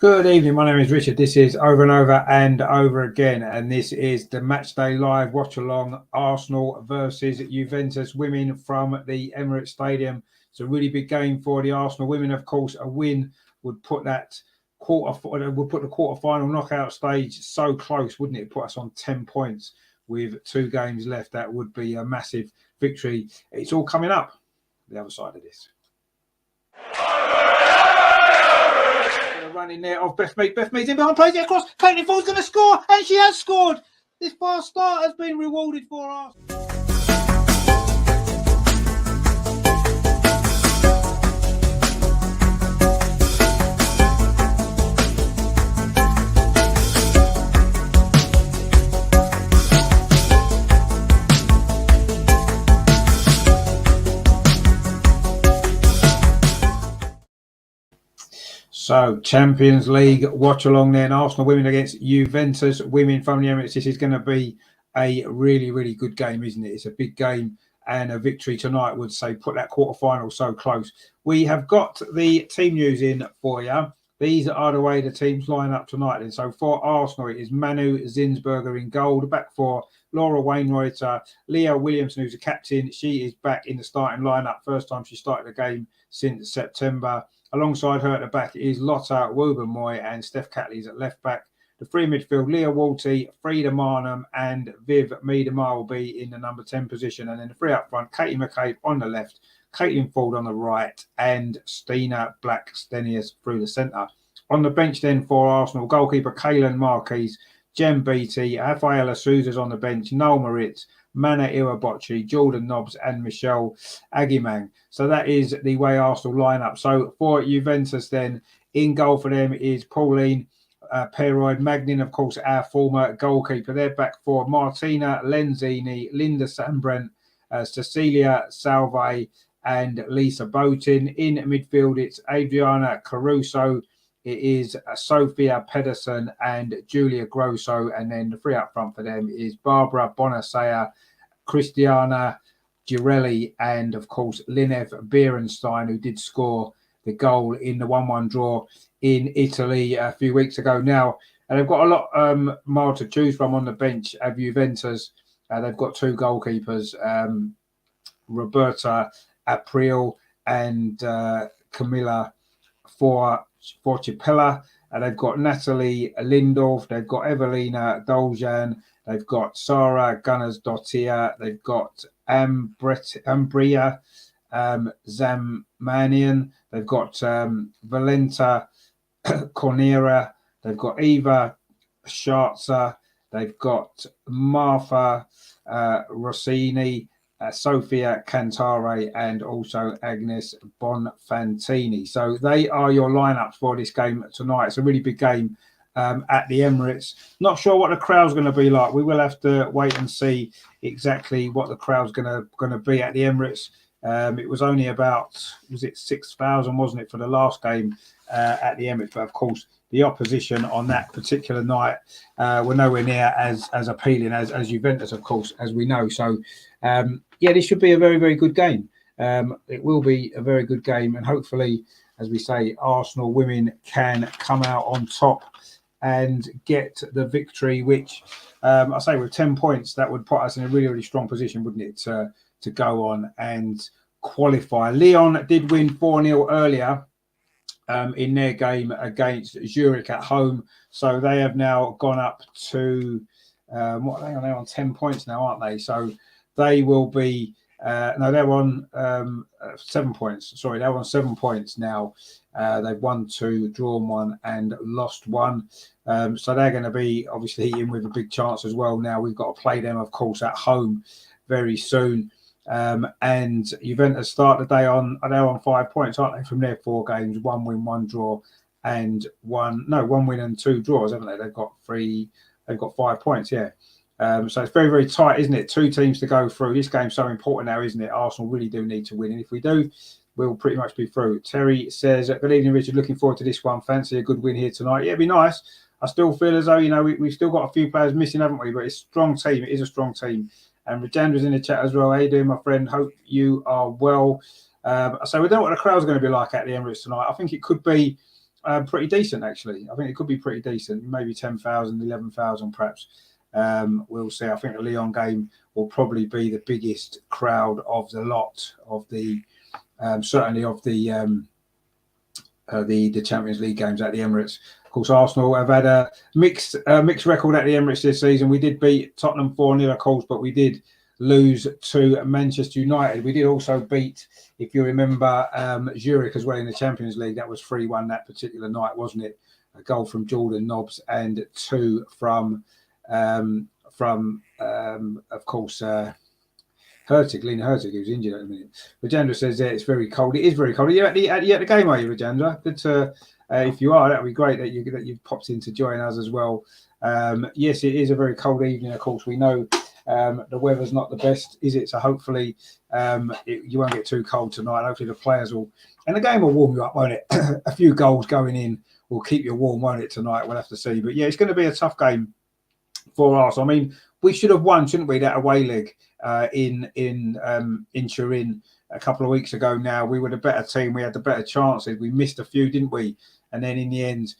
Good evening, my name is Richard. This is Over and Over and Over Again, and this is the Matchday Live Watchalong Arsenal versus Juventus women from the Emirates Stadium. It's a really big game for the Arsenal women. Of course, a win would put that the quarter-final knockout stage so close, wouldn't it? Put us on 10 points with 2 games left. That would be a massive victory. It's all coming up the other side of this. Running there of Beth Mead. Beth Mead's in behind, plays it across. Caitlin Ford's going to score, and she has scored. This fast start has been rewarded for us. So, Champions League watch along then. Arsenal women against Juventus women from the Emirates. This is going to be a really, really good game, isn't it? It's a big game, and a victory tonight would say put that quarter-final so close. We have got the team news in for you. These are the way the teams line up tonight. And so for Arsenal, it is Manu Zinsberger in goal. The back four, Laura Wainwright, Leah Williamson, who's a captain. She is back in the starting lineup. First time she started the game since September. Alongside her at the back is Lotta Woubermoy and Steph Catley's at left back. The free midfield, Leah Walty, Frida Marnham and Viv Miedemar will be in the number 10 position. And then the three up front, Katie McCabe on the left, Caitlin Ford on the right and Stina Black-Stenius through the centre. On the bench then for Arsenal, goalkeeper Kaylin Marquis, Jem Beattie, Rafaela Souza's on the bench, Noel Moritz, Mana Iwabochi, Jordan Nobbs and Michelle Agimang. So that is the way Arsenal line up. So for Juventus then, in goal for them is Pauline Peroid Magnin, of course, our former goalkeeper. They're back for Martina Lenzini, Linda Sambrent, Cecilia Salve and Lisa Botin. In midfield, it's Adriana Caruso. It is Sophia Pedersen and Julia Grosso. And then the three up front for them is Barbara Bonasea, Christiana Girelli, and of course, Linev Berenstein, who did score the goal in the 1-1 draw in Italy a few weeks ago now. And they've got a lot more to choose from on the bench at Juventus. They've got 2 goalkeepers, Roberta April and Camilla Forcipella. They've got Natalie Lindorf. They've got Evelina Doljan. They've got Sarah Gunners-Dottir. They've got Ambria Zammanian. They've got Valenta Cornera. They've got Eva Scharzer. They've got Martha Rossini, Sofia Cantare, and also Agnes Bonfantini. So they are your lineups for this game tonight. It's a really big game at the Emirates. Not sure what the crowd's going to be like. We will have to wait and see exactly what the crowd's going to be at the Emirates. It was only about, was it 6,000, wasn't it, for the last game at the Emirates? But of course, the opposition on that particular night were nowhere near as appealing as Juventus, of course, as we know. So, yeah, this should be a very, very good game. It will be a very good game. And hopefully, as we say, Arsenal women can come out on top and get the victory, which I say with 10 points, that would put us in a really, really strong position, wouldn't it, to go on and qualify. Lyon did win 4-0 earlier in their game against Zurich at home. So they have now gone up to, what are they on 10 points now, aren't they? So they will be, no, they're on 7 points. Sorry, they're on 7 points now. They've won 2, drawn 1 and lost 1. So they're going to be obviously in with a big chance as well. Now we've got to play them, of course, at home very soon. And Juventus start the day on, they're on 5 points, aren't they, from their 4 games, 1 win, 1 draw, and 1 win and 2 draws, haven't they? They've got 5 points, yeah. So it's very, very tight, isn't it? 2 teams to go through. This game's so important now, isn't it? Arsenal really do need to win. And if we do, we'll pretty much be through. Terry says, good evening, Richard. Looking forward to this one. Fancy a good win here tonight. Yeah, it'd be nice. I still feel as though, you know, we've still got a few players missing, haven't we? But it's a strong team. It is a strong team. And Rajandra's in the chat as well. How you doing, my friend? Hope you are well. So we don't know what the crowd's going to be like at the Emirates tonight. I think it could be pretty decent, actually. I think it could be pretty decent, maybe 10,000, 11,000 perhaps. We'll see. I think the Lyon game will probably be the biggest crowd of the lot, of the certainly of the Champions League games at the Emirates. Of course, Arsenal have had a mixed record at the Emirates this season. We did beat Tottenham 4-0, of course, but we did lose to Manchester United. We did also beat, if you remember, Zurich as well in the Champions League. That was 3-1 that particular night, wasn't it? A goal from Jordan Nobbs and 2 from of course, Lena Hertig, who's injured at the minute. Rajendra says it's very cold. It is very cold. Are you at the game, are you, Rajendra? Good to, if you are, that would be great that you've popped in to join us as well. Yes, it is a very cold evening, of course. We know the weather's not the best, is it? So hopefully you won't get too cold tonight. Hopefully the players will, and the game will warm you up, won't it? A few goals going in will keep you warm, won't it, tonight? We'll have to see. But yeah, it's going to be a tough game for us. I mean, we should have won, shouldn't we, that away leg in Turin a couple of weeks ago now. We were the better team. We had the better chances. We missed a few, didn't we? And then in the end,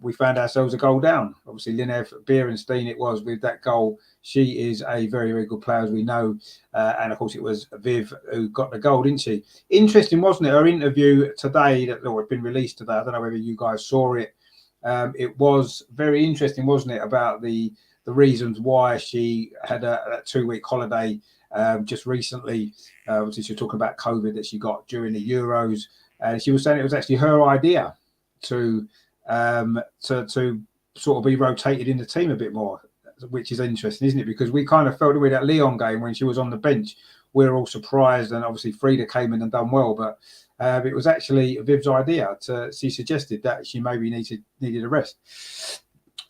we found ourselves a goal down. Obviously, Linev Berenstein it was with that goal. She is a very, very good player, as we know. And, of course, it was Viv who got the goal, didn't she? Interesting, wasn't it? Her interview today, that had been released today. I don't know whether you guys saw it. It was very interesting, wasn't it, about the reasons why she had a 2-week holiday just recently. Obviously, she was talking about COVID that she got during the Euros. And she was saying it was actually her idea to sort of be rotated in the team a bit more, which is interesting, isn't it? Because we kind of felt with that Lyon game when she was on the bench, we were all surprised, and obviously Frida came in and done well, but it was actually Viv's idea. She suggested that she maybe needed a rest.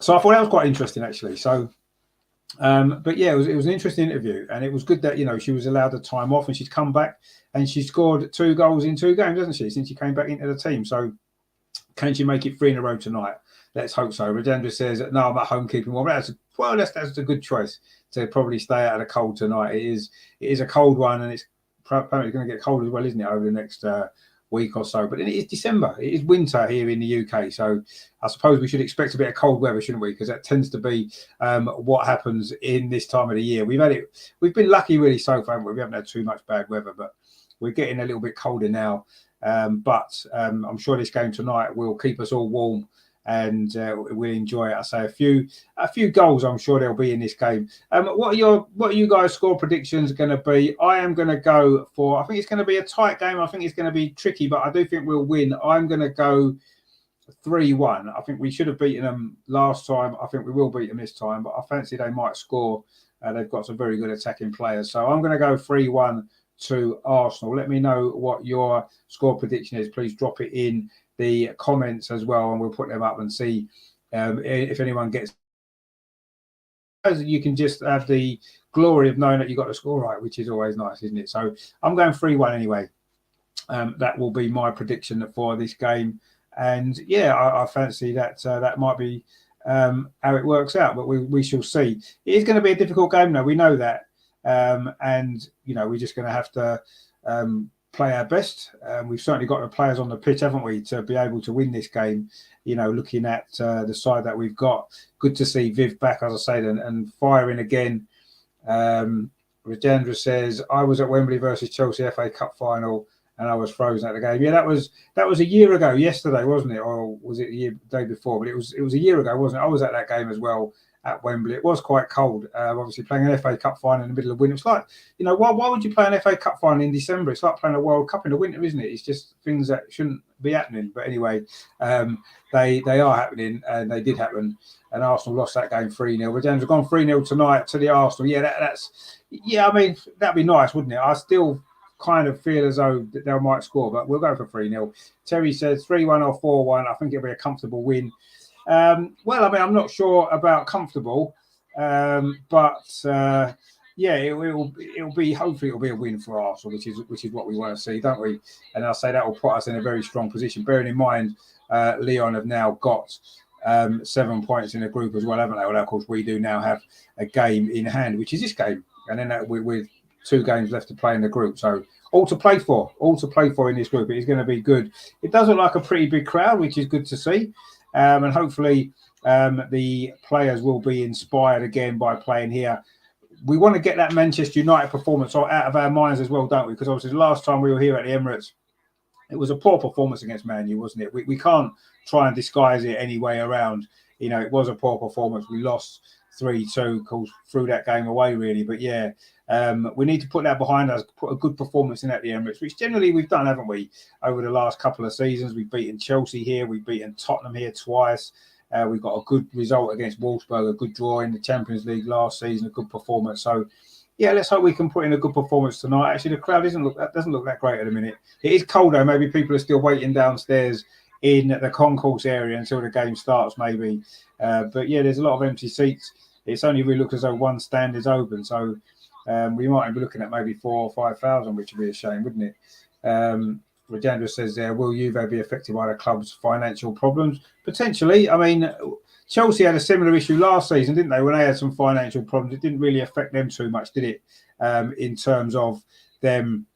So I thought that was quite interesting, actually. So, but yeah, it was an interesting interview, and it was good that, you know, she was allowed the time off, and she's come back and she scored 2 goals in 2 games, hasn't she, since she came back into the team? So can she make it 3 in a row tonight? Let's hope so. Rajendra says, no, I'm at home keeping warm. That's a good choice to probably stay out of the cold tonight. It is a cold one, and it's apparently going to get cold as well, isn't it, over the next week or so? But it is December. It is winter here in the UK. So I suppose we should expect a bit of cold weather, shouldn't we? Because that tends to be what happens in this time of the year. We've been lucky really so far, haven't we? We haven't had too much bad weather, but we're getting a little bit colder now. But I'm sure this game tonight will keep us all warm, and we'll enjoy it. I say a few goals I'm sure there'll be in this game. What are you guys' score predictions going to be? I am going to go for, I think it's going to be a tight game. I think it's going to be tricky, but I do think we'll win. I'm going to go 3-1. I think we should have beaten them last time. I think we will beat them this time, but I fancy they might score. They've got some very good attacking players. So I'm going to go 3-1 to Arsenal. Let me know what your score prediction is. Please drop it in the comments as well, and we'll put them up and see if anyone gets. You can just have the glory of knowing that you got the score right, which is always nice, isn't it? So I'm going 3-1 anyway. That will be my prediction for this game, and yeah, I fancy that that might be how it works out, but we shall see. It is going to be a difficult game, though. We know that. And you know, we're just going to have to play our best. We've certainly got the players on the pitch, haven't we, to be able to win this game. You know, looking at the side that we've got, good to see Viv back, as I said, and firing again. Rajendra says, I was at Wembley versus Chelsea FA Cup final, and I was frozen at the game. Yeah, that was a year ago yesterday, wasn't it? Or was it the day before? But it was a year ago, wasn't it? I was at that game as well at Wembley. It was quite cold. Obviously, playing an FA Cup final in the middle of winter. It's like, you know, why would you play an FA Cup final in December? It's like playing a World Cup in the winter, isn't it? It's just things that shouldn't be happening. But anyway, they are happening, and they did happen. And Arsenal lost that game 3-0. But James have gone 3-0 tonight to the Arsenal. Yeah, I mean, that'd be nice, wouldn't it? I still kind of feel as though they might score, but we'll go for 3-0. Terry says 3-1 or 4-1. I think it'll be a comfortable win. Well, I mean, I'm not sure about comfortable, but yeah, it'll be, hopefully it'll be a win for Arsenal, which is what we want to see, don't we? And I'll say that will put us in a very strong position. Bearing in mind, Lyon have now got 7 points in the group as well, haven't they? Well, of course, we do now have a game in hand, which is this game, and then with 2 games left to play in the group. So all to play for in this group. It is going to be good. It does look like a pretty big crowd, which is good to see. And hopefully the players will be inspired again by playing here. We want to get that Manchester United performance out of our minds as well, don't we? Because obviously the last time we were here at the Emirates, it was a poor performance against Man U, wasn't it? We can't try and disguise it any way around. You know, it was a poor performance. We lost 3-2, of course, threw that game away, really. But yeah, we need to put that behind us, put a good performance in at the Emirates, which generally we've done, haven't we, over the last couple of seasons. We've beaten Chelsea here. We've beaten Tottenham here twice. We've got a good result against Wolfsburg, a good draw in the Champions League last season, a good performance. So, yeah, let's hope we can put in a good performance tonight. Actually, the crowd doesn't look that great at the minute. It is cold, though. Maybe people are still waiting downstairs in the concourse area until the game starts, maybe. But, yeah, there's a lot of empty seats. It's only really looks as though one stand is open. So we might be looking at maybe 4,000 or 5,000, which would be a shame, wouldn't it? Rajendra says there, will Juve be affected by the club's financial problems? Potentially. I mean, Chelsea had a similar issue last season, didn't they? When they had some financial problems, it didn't really affect them too much, did it? In terms of them,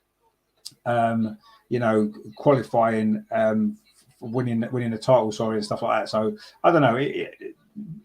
qualifying, winning the title, and stuff like that. So I don't know.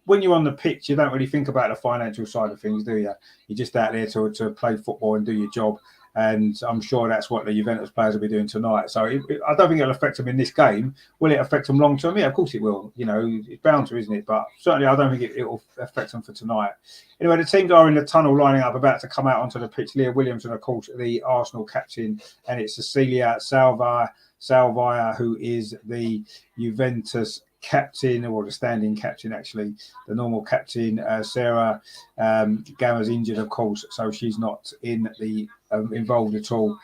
When you're on the pitch, you don't really think about the financial side of things, do you? You're just out there to play football and do your job. And I'm sure that's what the Juventus players will be doing tonight. So I don't think it'll affect them in this game. Will it affect them long term? Yeah, of course it will. You know, it's bound to, isn't it? But certainly I don't think it will affect them for tonight. Anyway, the teams are in the tunnel lining up, about to come out onto the pitch. Leah Williamson, of course, the Arsenal captain, and it's Cecilia Salvia, who is the Juventus captain, or the standing captain, actually. The normal captain, Sarah Gamma's injured, of course, so she's not in the involved at all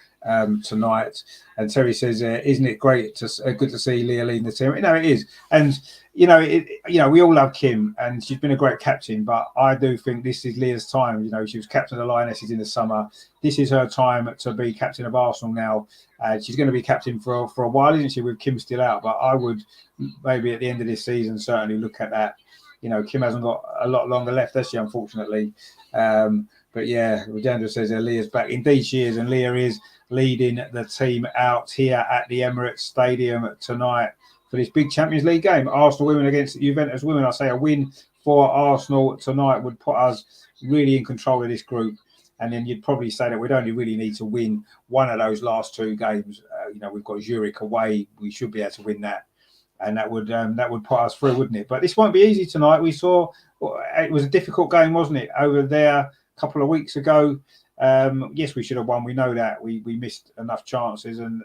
tonight. And Terry says, isn't it great good to see Leah leading the team? No, it is. And we all love Kim, and she's been a great captain, but I do think this is Leah's time. She was captain of the Lionesses in the summer. This is her time to be captain of Arsenal now. She's going to be captain for a while, isn't she, with Kim still out? But I would maybe at the end of this season certainly look at that. Kim hasn't got a lot longer left, has she, unfortunately? But yeah, Rajendra says Leah's back. Indeed, she is, and Leah is leading the team out here at the Emirates Stadium tonight for this big Champions League game. Arsenal women against Juventus women. I say a win for Arsenal tonight would put us really in control of this group. And then you'd probably say that we'd only really need to win one of those last 2 games. We've got Zurich away. We should be able to win that. And that would put us through, wouldn't it? But this won't be easy tonight. We saw it was a difficult game, wasn't it, over there a couple of weeks ago. Yes, we should have won. We know that. We missed enough chances, and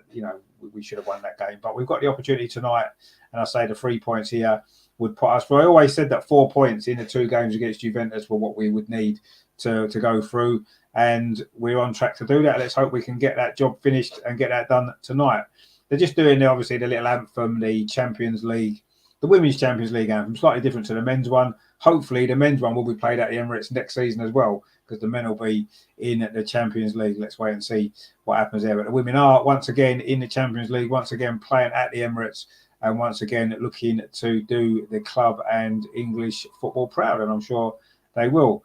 we should have won that game. But we've got the opportunity tonight, and I say the 3 points here would put us through. I always said that 4 points in the 2 games against Juventus were what we would need to go through, and we're on track to do that. Let's hope we can get that job finished and get that done tonight. They're just doing, obviously, the little anthem, the Champions League, the Women's Champions League anthem, slightly different to the men's one. Hopefully, the men's one will be played at the Emirates next season as well, because the men will be in the Champions League. Let's wait and see what happens there. But the women are, once again, in the Champions League, once again playing at the Emirates, and once again looking to do the club and English football proud, and I'm sure they will.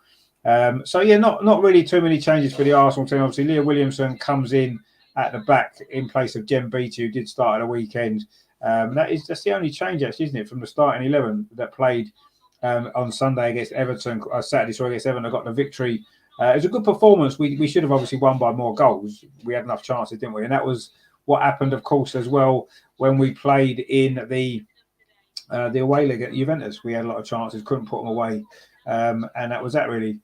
So, yeah, not really too many changes for the Arsenal team. Obviously, Leah Williamson comes in at the back in place of Jem Beattie, who did start at the weekend. That's the only change, actually, isn't it, from the starting 11 that played on Sunday against Everton, Saturday against Everton, got the victory. It was a good performance. We should have obviously won by more goals. We had enough chances, didn't we? And that was what happened, of course, as well, when we played in the away leg at Juventus. We had a lot of chances, couldn't put them away. And that was that, really.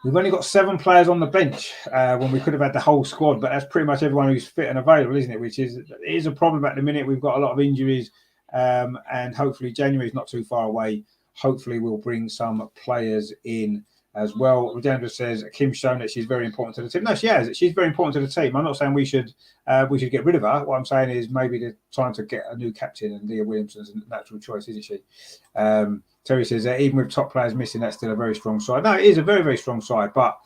We've only got 7 players on the bench when we could have had the whole squad, but that's pretty much everyone who's fit and available, isn't it? Which is a problem at the minute. We've got a lot of injuries, and hopefully January is not too far away. Hopefully we'll bring some players in as well. Rajendra says Kim's shown that she's very important to the team. No, she has. She's very important to the team. I'm not saying we should get rid of her. What I'm saying is maybe the time to get a new captain, and Leah Williamson's a natural choice, isn't she? Terry says that even with top players missing, that's still a very strong side. No, it is a very, very strong side, but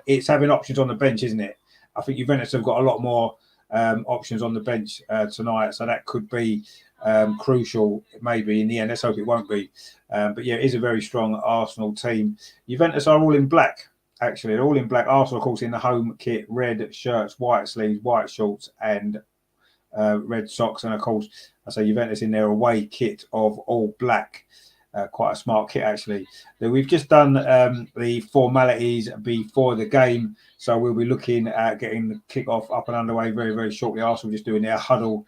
it's having options on the bench, isn't it? I think Juventus have got a lot more options on the bench tonight, so that could be crucial maybe in the end. Let's hope it won't be. But yeah, it is a very strong Arsenal team. Juventus are all in black. actually. They're all in black. Arsenal, of course, in the home kit, red shirts, white sleeves, white shorts, and red socks. And of course, I say Juventus in their away kit of all black. Quite a smart kit, actually. Now, we've just done the formalities before the game, so we'll be looking at getting the kick-off up and underway very, very shortly. Arsenal just doing their huddle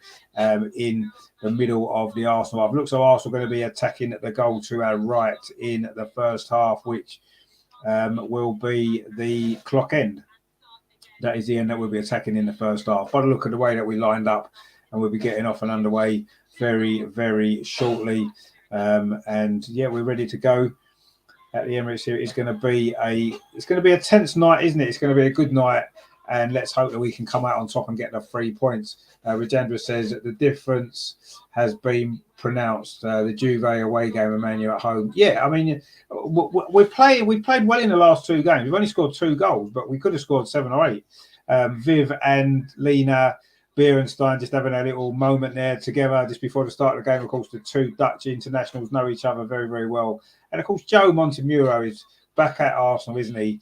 in the middle of the Arsenal half. Looks like Arsenal going to be attacking the goal to our right in the first half, which will be the clock end. That is the end that we'll be attacking in the first half. By the look at the way that we lined up, and we'll be getting off and underway very, very shortly. And yeah, we're ready to go at the Emirates here. It's going to be a tense night, isn't it? It's going to be a good night, and let's hope that we can come out on top and get the 3 points. Rajendra says that the difference has been pronounced. The Juve away game and Man U at home. Yeah, I mean, we played well in the last 2 games. We've only scored 2 goals, but we could have scored 7 or 8. Viv and Lena Beerenstein just having a little moment there together just before the start of the game. Of course, the 2 Dutch internationals know each other very, very well. And of course, Joe Montemuro is back at Arsenal, isn't he?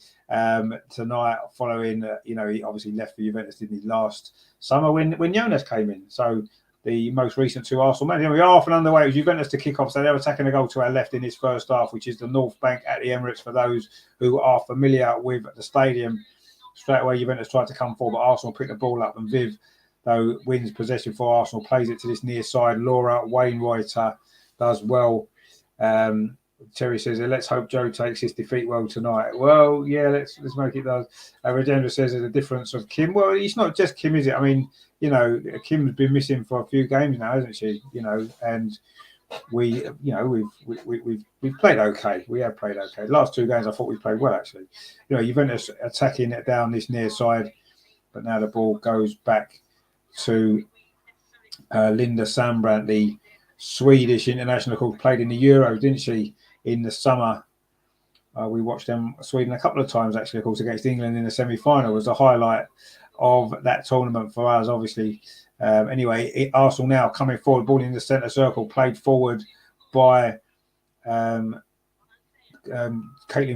Tonight, following, he obviously left for Juventus, didn't he, last summer when Jonas came in. So the most recent 2 Arsenal men. We are off and underway with Juventus to kick off. So they're attacking the goal to our left in this first half, which is the North Bank at the Emirates. For those who are familiar with the stadium, straight away Juventus tried to come forward, but Arsenal picked the ball up, and Viv, though, wins possession for Arsenal, plays it to this near side. Laura Wainwrighter does well. Terry says, let's hope Joe takes his defeat well tonight. Well, yeah, let's make it does. Rajendra says there's a difference of Kim. Well, it's not just Kim, is it? I mean, Kim's been missing for a few games now, hasn't she? And we've played okay. We have played okay. The last 2 games, I thought we played well, actually. Juventus attacking it down this near side, but now the ball goes back to Linda Sandbrandt, the Swedish international, who played in the Euros, didn't she, in the summer? We watched them, Sweden, a couple of times, actually, of course, against England in the semi-final. Was the highlight of that tournament for us, obviously. Anyway, Arsenal now coming forward, ball in the centre circle, played forward by Caitlin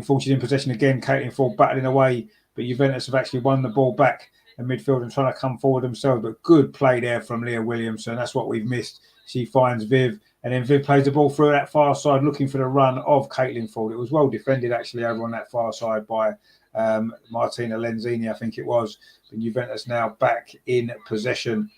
Ford. She's in possession again. Caitlin Ford battling away, but Juventus have actually won the ball back in midfield and trying to come forward themselves. But good play there from Leah Williamson. That's what we've missed. She finds Viv, and then Viv plays the ball through that far side, looking for the run of Caitlin Ford. It was well defended, actually, over on that far side by Martina Lenzini, I think it was. But Juventus now back in possession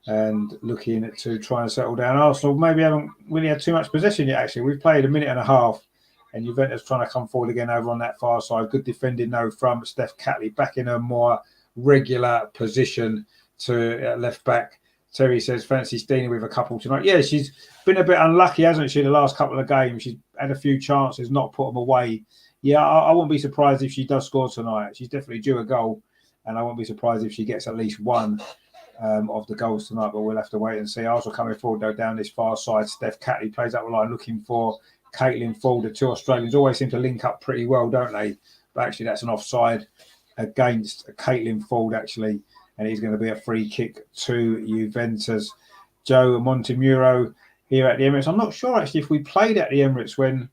and looking to try and settle down. Arsenal maybe haven't really had too much possession yet, actually. We've played a minute and a half, and Juventus trying to come forward again over on that far side. Good defending, though, from Steph Catley, back in a more regular position to left back. Terry says, fancy Stina with a couple tonight. Yeah, she's been a bit unlucky, hasn't she, the last couple of games? She's had a few chances, not put them away. Yeah, I wouldn't be surprised if she does score tonight. She's definitely due a goal, and I won't be surprised if she gets at least one of the goals tonight, but we'll have to wait and see. Arsenal coming forward, though, down this far side. Steph Catley plays up the line looking for Caitlin Ford. The 2 Australians always seem to link up pretty well, don't they? But actually, that's an offside against Caitlin Ford, actually. And he's going to be a free kick to Juventus. Joe Montemuro here at the Emirates. I'm not sure, actually, if we played at the Emirates when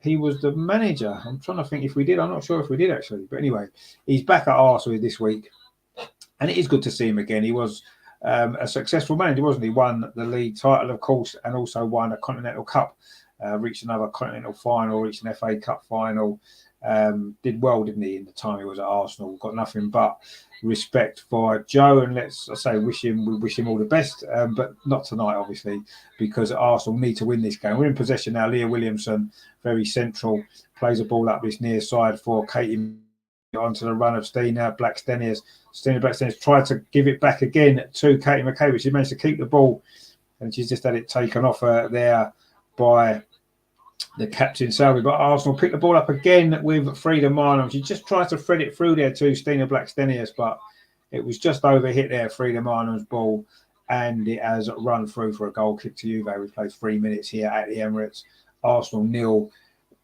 he was the manager. I'm trying to think if we did. I'm not sure if we did, actually. But anyway, he's back at Arsenal this week. And it is good to see him again. He was a successful manager, wasn't he? Won the league title, of course, and also won a Continental Cup. Reached another Continental final, reached an FA Cup final. Did well, didn't he, in the time he was at Arsenal? Got nothing but respect for Joe, and we wish him all the best, but not tonight, obviously, because Arsenal need to win this game. We're in possession now. Leah Williamson, very central, plays a ball up this near side for Katie onto the run of Stina Blackstenius. Stina Blackstenius tried to give it back again to Katie McKay, but she managed to keep the ball, and she's just had it taken off her there by the captain Salvi. But Arsenal picked the ball up again with Frida Marnham. She just tries to thread it through there to Stina Blackstenius, but it was just over hit there, Frida Marnham's ball, and it has run through for a goal kick to Juve. We played 3 minutes here at the Emirates. Arsenal 0,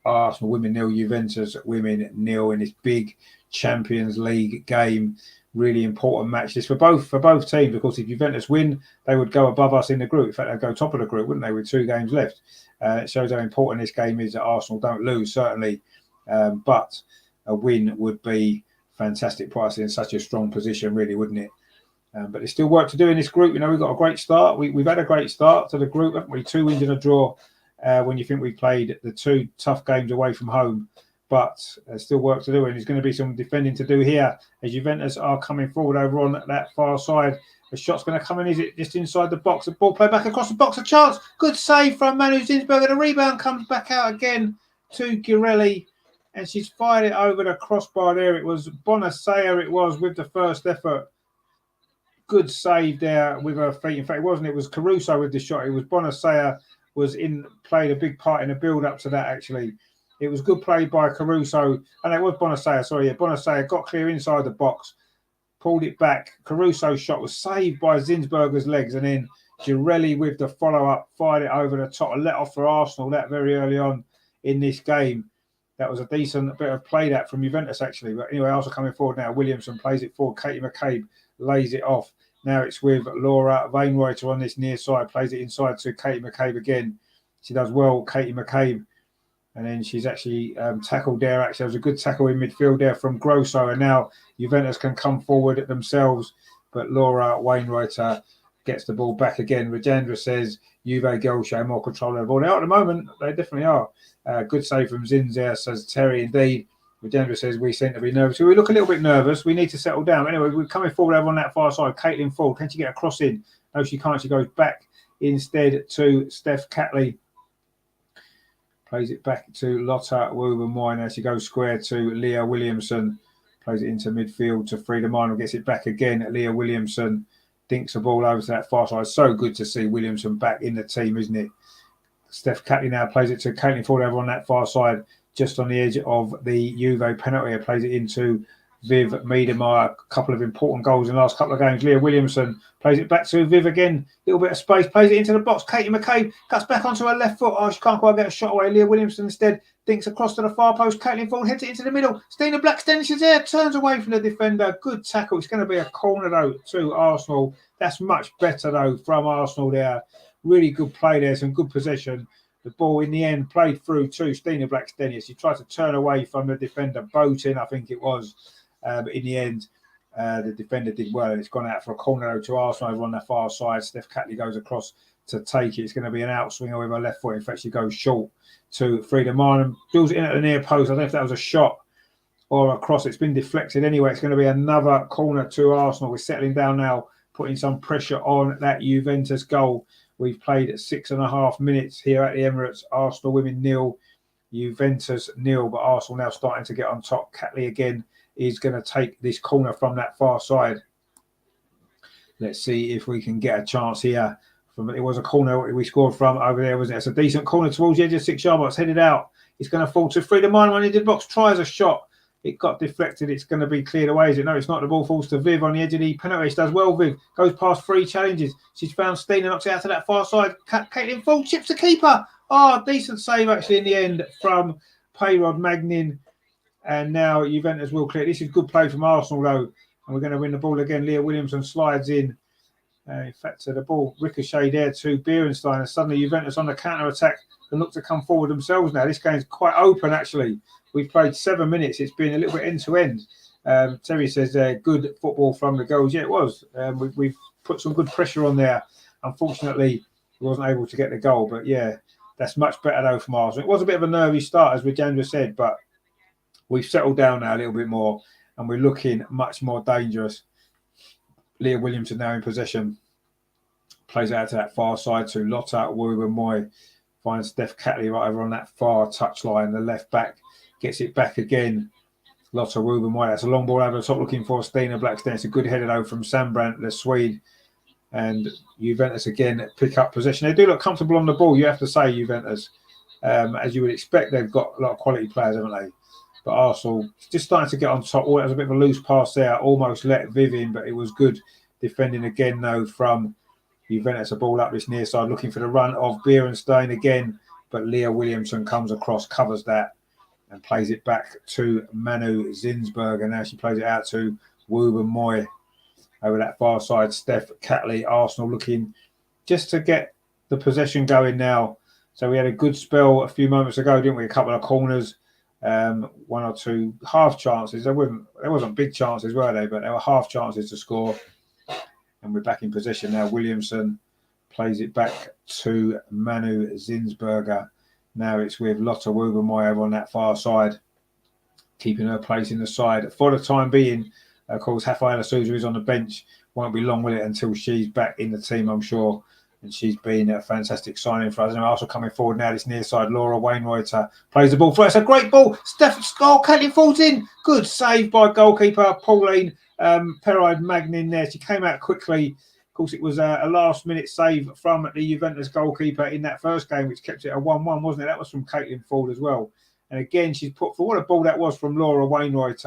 Arsenal women 0, Juventus women 0 in this big Champions League game. Really important match this for both teams. Of course, if Juventus win, they would go above us in the group. In fact, they'd go top of the group, wouldn't they, with 2 games left? It shows how important this game is that Arsenal don't lose, certainly. But a win would be fantastic price in such a strong position, really, wouldn't it? But there's still work to do in this group. You know, we've got a great start. We've had a great start to the group, haven't we? 2 wins and a draw when you think we played the 2 tough games away from home. But there's still work to do, and there's going to be some defending to do here as Juventus are coming forward over on that far side. The shot's going to come in. Is it just inside the box? The ball played back across the box. A chance. Good save from Manu Zinsberger. The rebound comes back out again to Girelli, and she's fired it over the crossbar there. It was Bonacea, it was, with the first effort. Good save there with her feet. In fact, it was Caruso with the shot. It was Bonacea played a big part in the build up to that, actually. It was good play by Caruso, and it was Bonacea. Sorry, yeah, Bonacea got clear inside the box, pulled it back. Caruso's shot was saved by Zinsberger's legs, and then Girelli with the follow-up fired it over the top. A let-off for Arsenal that very early on in this game. That was a decent bit of play that from Juventus, actually. But anyway, Arsenal coming forward now. Williamson plays it forward. Katie McCabe lays it off. Now it's with Laura Wainwrighter on this near side. Plays it inside to Katie McCabe again. She does well, Katie McCabe. And then she's actually tackled there. Actually, there was a good tackle in midfield there from Grosso. And now Juventus can come forward themselves. But Laura Wainwrighter gets the ball back again. Rajendra says Juve girls show more control of the ball. They are at the moment. They definitely are. Good save from Zins there, says Terry. Indeed. Rajendra says we seem to be nervous. We look a little bit nervous. We need to settle down. Anyway, we're coming forward over on that far side. Caitlin Ford. Can she get a cross in? No, she can't. She goes back instead to Steph Catley. Plays it back to Lotta Wooben-Moy. Now she goes square to Leah Williamson. Plays it into midfield to Frida Minor. Gets it back again. Leah Williamson dinks the ball over to that far side. So good to see Williamson back in the team, isn't it? Steph Catley now plays it to Caitlin Ford over on that far side, just on the edge of the Juve penalty. Plays it into Viv Miedemar. A couple of important goals in the last couple of games. Leah Williamson plays it back to Viv again. Little bit of space. Plays it into the box. Katie McCabe cuts back onto her left foot. Oh, she can't quite get a shot away. Leah Williamson instead dinks across to the far post. Caitlin Ford heads it into the middle. Stina Blackstone, she's there. Turns away from the defender. Good tackle. It's going to be a corner, though, to Arsenal. That's much better, though, from Arsenal there. Really good play there. Some good possession. The ball, in the end, played through to Stina Blackstenius. She tried to turn away from the defender. Boating, I think it was. But in the end, the defender did well. It's gone out for a corner to Arsenal over on the far side. Steph Catley goes across to take it. It's going to be an outswinger with her left foot. In fact, she goes short to Frida Marnham. Drills it in at the near post. I don't know if that was a shot or a cross. It's been deflected anyway. It's going to be another corner to Arsenal. We're settling down now, putting some pressure on that Juventus goal. We've played 6.5 minutes here at the Emirates. Arsenal women 0, Juventus 0. But Arsenal now starting to get on top. Catley again is going to take this corner from that far side. Let's see if we can get a chance here. It was a corner we scored from over there, wasn't it? It's a decent corner towards the edge of 6-yard box. Headed out. It's going to fall to Frida Minor on the edge of the box. Tries a shot. It got deflected. It's going to be cleared away. Is it? No, it's not. The ball falls to Viv on the edge of the penalty. She does well, Viv. Goes past 3 challenges. She's found Stina, knocks it out to that far side. Caitlin Ford chips the keeper. Oh, decent save actually in the end from Payrod Magnin. And now Juventus will clear. This is good play from Arsenal, though. And we're going to win the ball again. Leah Williamson slides in. In fact, the ball ricochet there to Beerenstein. And suddenly Juventus on the counter-attack and look to come forward themselves now. This game's quite open, actually. We've played 7 minutes. It's been a little bit end-to-end. Terry says good football from the girls. Yeah, it was. We've put some good pressure on there. Unfortunately, we wasn't able to get the goal. But, yeah, that's much better, though, from Arsenal. It was a bit of a nervy start, as Rajendra said, but we've settled down now a little bit more, and we're looking much more dangerous. Leah Williamson now in possession. Plays out to that far side to Lotta Wooben-Moy. Finds Steph Catley right over on that far touchline. The left back gets it back again. Lotta Wooben-Moy. That's a long ball over the top looking for Stina Blackstone. It's a good header, though, from Sandbrandt, the Swede. And Juventus again pick up possession. They do look comfortable on the ball, you have to say, Juventus. As you would expect, they've got a lot of quality players, haven't they? But Arsenal just starting to get on top. Oh, it was a bit of a loose pass there. Almost let Viv in, but it was good defending again, though, from Juventus. A ball up this near side, looking for the run of Beerenstein again. But Leah Williamson comes across, covers that, and plays it back to Manu Zinsberger. Now she plays it out to Wooben-Moy over that far side. Steph Catley, Arsenal looking just to get the possession going now. So we had a good spell a few moments ago, didn't we? A couple of corners. one or two half chances. There wasn't big chances, were they? But there were half chances to score. And we're back in possession now. Williamson plays it back to Manu Zinsberger. Now it's with Lotte Wubben-Moy over on that far side, keeping her place in the side for the time being. Of course, Rafaela Souza is on the bench. Won't be long, will it, until she's back in the team, I'm sure. And she's been a fantastic signing for us. And also coming forward now, this near side, Laura Wainwright plays the ball for us. A great ball. Steph Scott, Caitlin falls in. Good save by goalkeeper Pauline Perride-Magnin there. She came out quickly. Of course, it was a last-minute save from the Juventus goalkeeper in that first game, which kept it a 1-1, wasn't it? That was from Caitlin Ford as well. And again, she's put for what a ball that was from Laura Wainwright.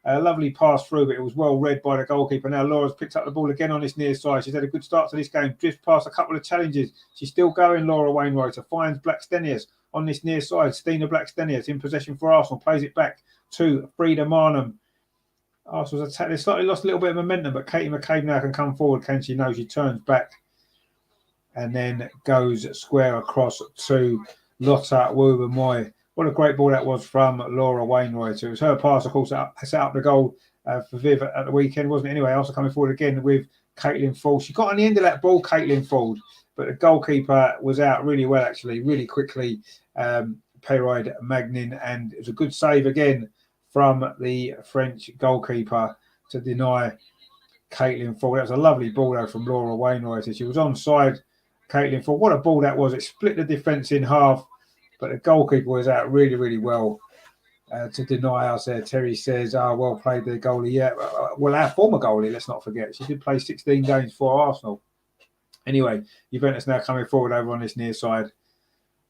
A lovely pass through, but it was well read by the goalkeeper. Now Laura's picked up the ball again on this near side. She's had a good start to this game. Drifts past a couple of challenges. She's still going, Laura Wainwright. Finds Blackstenius on this near side. Stina Blackstenius in possession for Arsenal. Plays it back to Frida Marnham. Arsenal's attack. They slightly lost a little bit of momentum, but Katie McCabe now can come forward, can she? No, she turns back and then goes square across to Lotte Wubben-Moy. What a great ball that was from Laura Wainwright. It was her pass, of course, that set up the goal for Viv at the weekend, wasn't it? Anyway, also coming forward again with Caitlin Ford. She got on the end of that ball, Caitlin Ford, but the goalkeeper was out really well, actually, really quickly, Perride-Magnin, and it was a good save again from the French goalkeeper to deny Caitlin Ford. That was a lovely ball, though, from Laura Wainwright. She was onside, Caitlin Ford. What a ball that was. It split the defence in half. But the goalkeeper was out really, really well to deny us there. Terry says, well played the goalie. Yeah, well, our former goalie, let's not forget. She did play 16 games for Arsenal. Anyway, Juventus now coming forward over on this near side.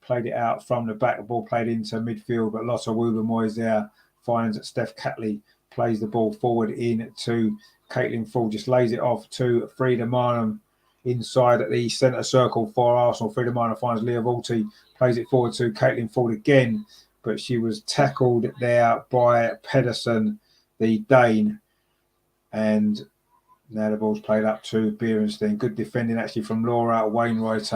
Played it out from the back. The ball played into midfield, but Lotte Wubben-Moy is there. Finds Steph Catley. Plays the ball forward in to Caitlin Ford. Just lays it off to Frida Marnham inside at the centre circle for Arsenal. Frida Marnham finds Leah Volti. Plays it forward to Caitlin Ford again, but she was tackled there by Pedersen, the Dane. And now the ball's played up to Beerenstein. Good defending actually from Laura Wainwright,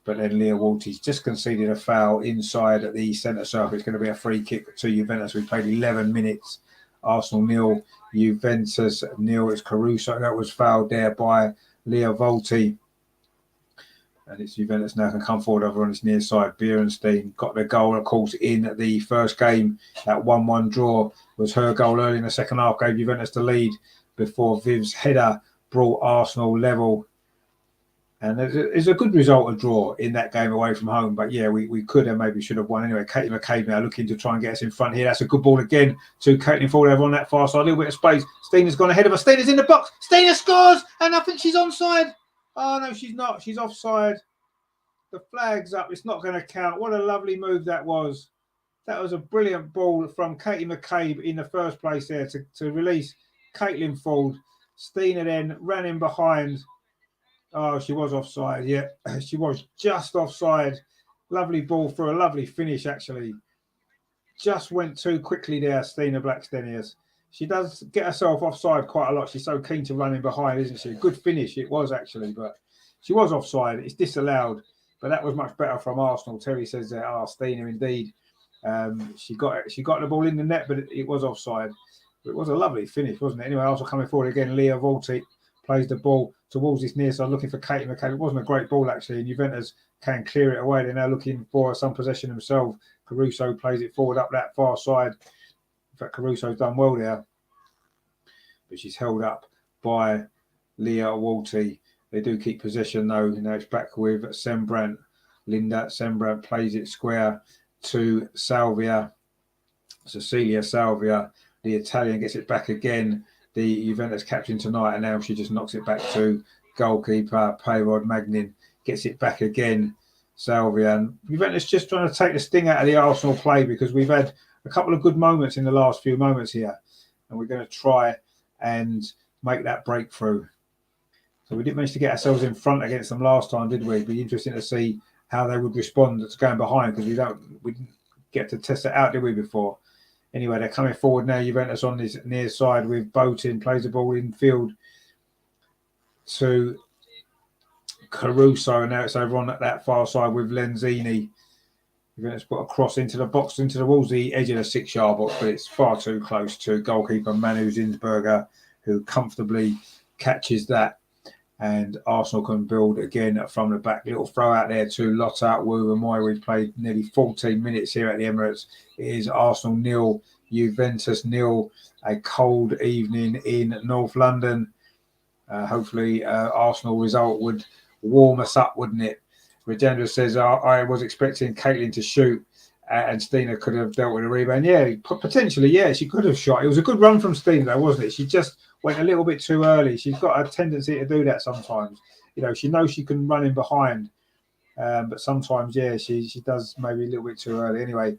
but then Leah Walters just conceded a foul inside at the centre circle. It's going to be a free kick to Juventus. We played 11 minutes. Arsenal 0, Juventus 0. It's Caruso that was fouled there by Leah Volti. And it's Juventus now can come forward over on his near side. Beerenstein got the goal, of course, in the first game. That 1-1 draw was her goal early in the second half, gave Juventus the lead before Viv's header brought Arsenal level. And it's a good result, a draw in that game away from home. But yeah, we could and maybe should have won anyway. Katie McCabe now looking to try and get us in front here. That's a good ball again to Caitlin Ford over on that far side. A little bit of space. Stina's gone ahead of her. Stina's in the box. Stina scores, and I think she's onside. Oh, no, she's not. She's offside. The flag's up. It's not going to count. What a lovely move that was. That was a brilliant ball from Katie McCabe in the first place there to release Caitlin Ford. Stina then ran in behind. Oh, she was offside. Yeah, she was just offside. Lovely ball for a lovely finish, actually. Just went too quickly there, Stina Blackstenius. She does get herself offside quite a lot. She's so keen to run in behind, isn't she? Good finish it was, actually, but she was offside. It's disallowed, but that was much better from Arsenal. Terry says that, Stina, indeed. She got the ball in the net, but it was offside. But it was a lovely finish, wasn't it? Anyway, also coming forward again, Leah Volti plays the ball towards this near side, looking for Katie McCabe. It wasn't a great ball, actually, and Juventus can clear it away. They're now looking for some possession themselves. Caruso plays it forward up that far side. In fact, Caruso's done well there, but she's held up by Leah Walty. They do keep possession, though. Now it's back with Sembrant. Linda Sembrant plays it square to Salvia. Cecilia Salvia, the Italian, gets it back again. The Juventus captain tonight, and now she just knocks it back to goalkeeper Perride-Magnin. Gets it back again, Salvia. And Juventus just trying to take the sting out of the Arsenal play, because we've had a couple of good moments in the last few moments here, and we're going to try and make that breakthrough. So we didn't manage to get ourselves in front against them last time, did we? It'd be interesting to see how they would respond to going behind, because we didn't get to test it out, did we, before? Anyway, they're coming forward now. Juventus on this near side with Botin, plays the ball in field to Caruso, and now it's over on that far side with Lenzini. Juventus put a cross into the box, into towards the edge of the 6-yard box, but it's far too close to goalkeeper Manu Zinsberger, who comfortably catches that. And Arsenal can build again from the back. Little throw out there to Lothar Wubben-Moy. We've played nearly 14 minutes here at the Emirates. It is Arsenal 0, Juventus 0. A cold evening in North London. Hopefully, Arsenal result would warm us up, wouldn't it? Rajendra says, I was expecting Caitlin to shoot and Stina could have dealt with a rebound. Yeah, potentially, yeah, she could have shot. It was a good run from Stina, though, wasn't it? She just went a little bit too early. She's got a tendency to do that sometimes. You know, she knows she can run in behind, but sometimes, yeah, she does maybe a little bit too early. Anyway,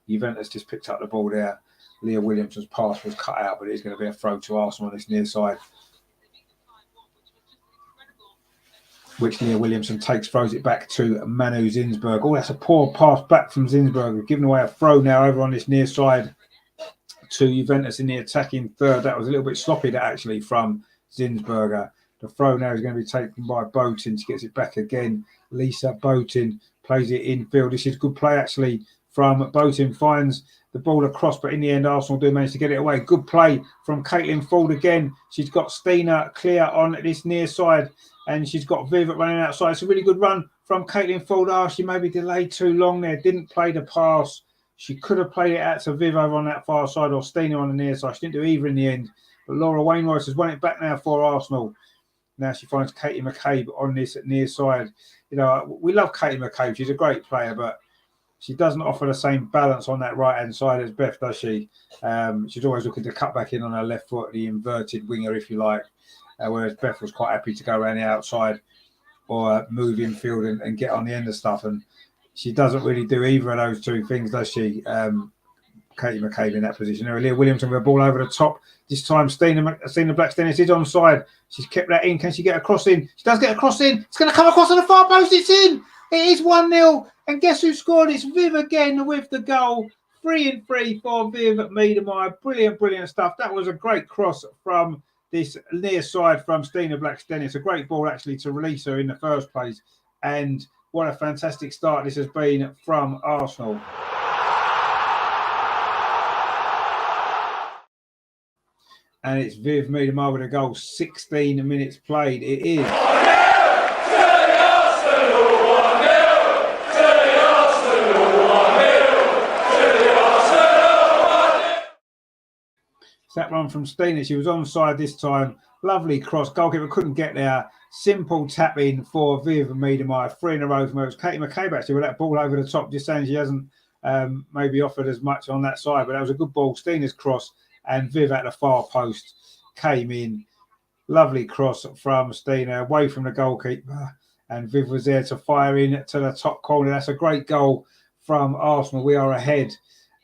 Juventus just picked up the ball there. Leah Williamson's pass was cut out, but it's going to be a throw to Arsenal on this near side, which Leah Williamson takes, throws it back to Manu Zinsberger. Oh, that's a poor pass back from Zinsberger. Giving away a throw now over on this near side to Juventus in the attacking third. That was a little bit sloppy, that actually, from Zinsberger. The throw now is going to be taken by Boatin. She gets it back again. Lisa Boatin plays it infield. This is good play, actually, from Boatin. Finds the ball across, but in the end, Arsenal do manage to get it away. Good play from Caitlin Ford again. She's got Stina clear on this near side, and she's got Viv running outside. It's a really good run from Caitlin Ford. Oh, she maybe delayed too long there. Didn't play the pass. She could have played it out to Viv over on that far side, or Stina on the near side. She didn't do either in the end. But Laura Wainwright has won it back now for Arsenal. Now she finds Katie McCabe on this near side. You know, we love Katie McCabe. She's a great player, but she doesn't offer the same balance on that right-hand side as Beth, does she? She's always looking to cut back in on her left foot, the inverted winger, if you like. Whereas Beth was quite happy to go around the outside or move infield and get on the end of stuff. And she doesn't really do either of those two things, does she? Katie McCabe in that position. Leah Williamson with a ball over the top. This time, Stina Blackstenius is onside. She's kept that in. Can she get a cross in? She does get a cross in. It's going to come across on the far post. It's in. It is 1-0. And guess who scored? It's Viv again with the goal. 3-3 for Viv Miedemeier. Brilliant, brilliant stuff. That was a great cross from this near side from Stina Blackstenius. A great ball, actually, to release her in the first place. And what a fantastic start this has been from Arsenal. And it's Viv Miedemeier with a goal. 16 minutes played. It is. That run from Stina. She was onside this time. Lovely cross. Goalkeeper couldn't get there. Simple tap in for Viv Miedemeier. 3 in a row from her. It was Katie McCabe, actually, with that ball over the top. Just saying she hasn't maybe offered as much on that side, but that was a good ball. Stina's cross. And Viv at the far post came in. Lovely cross from Stina away from the goalkeeper. And Viv was there to fire in to the top corner. That's a great goal from Arsenal. We are ahead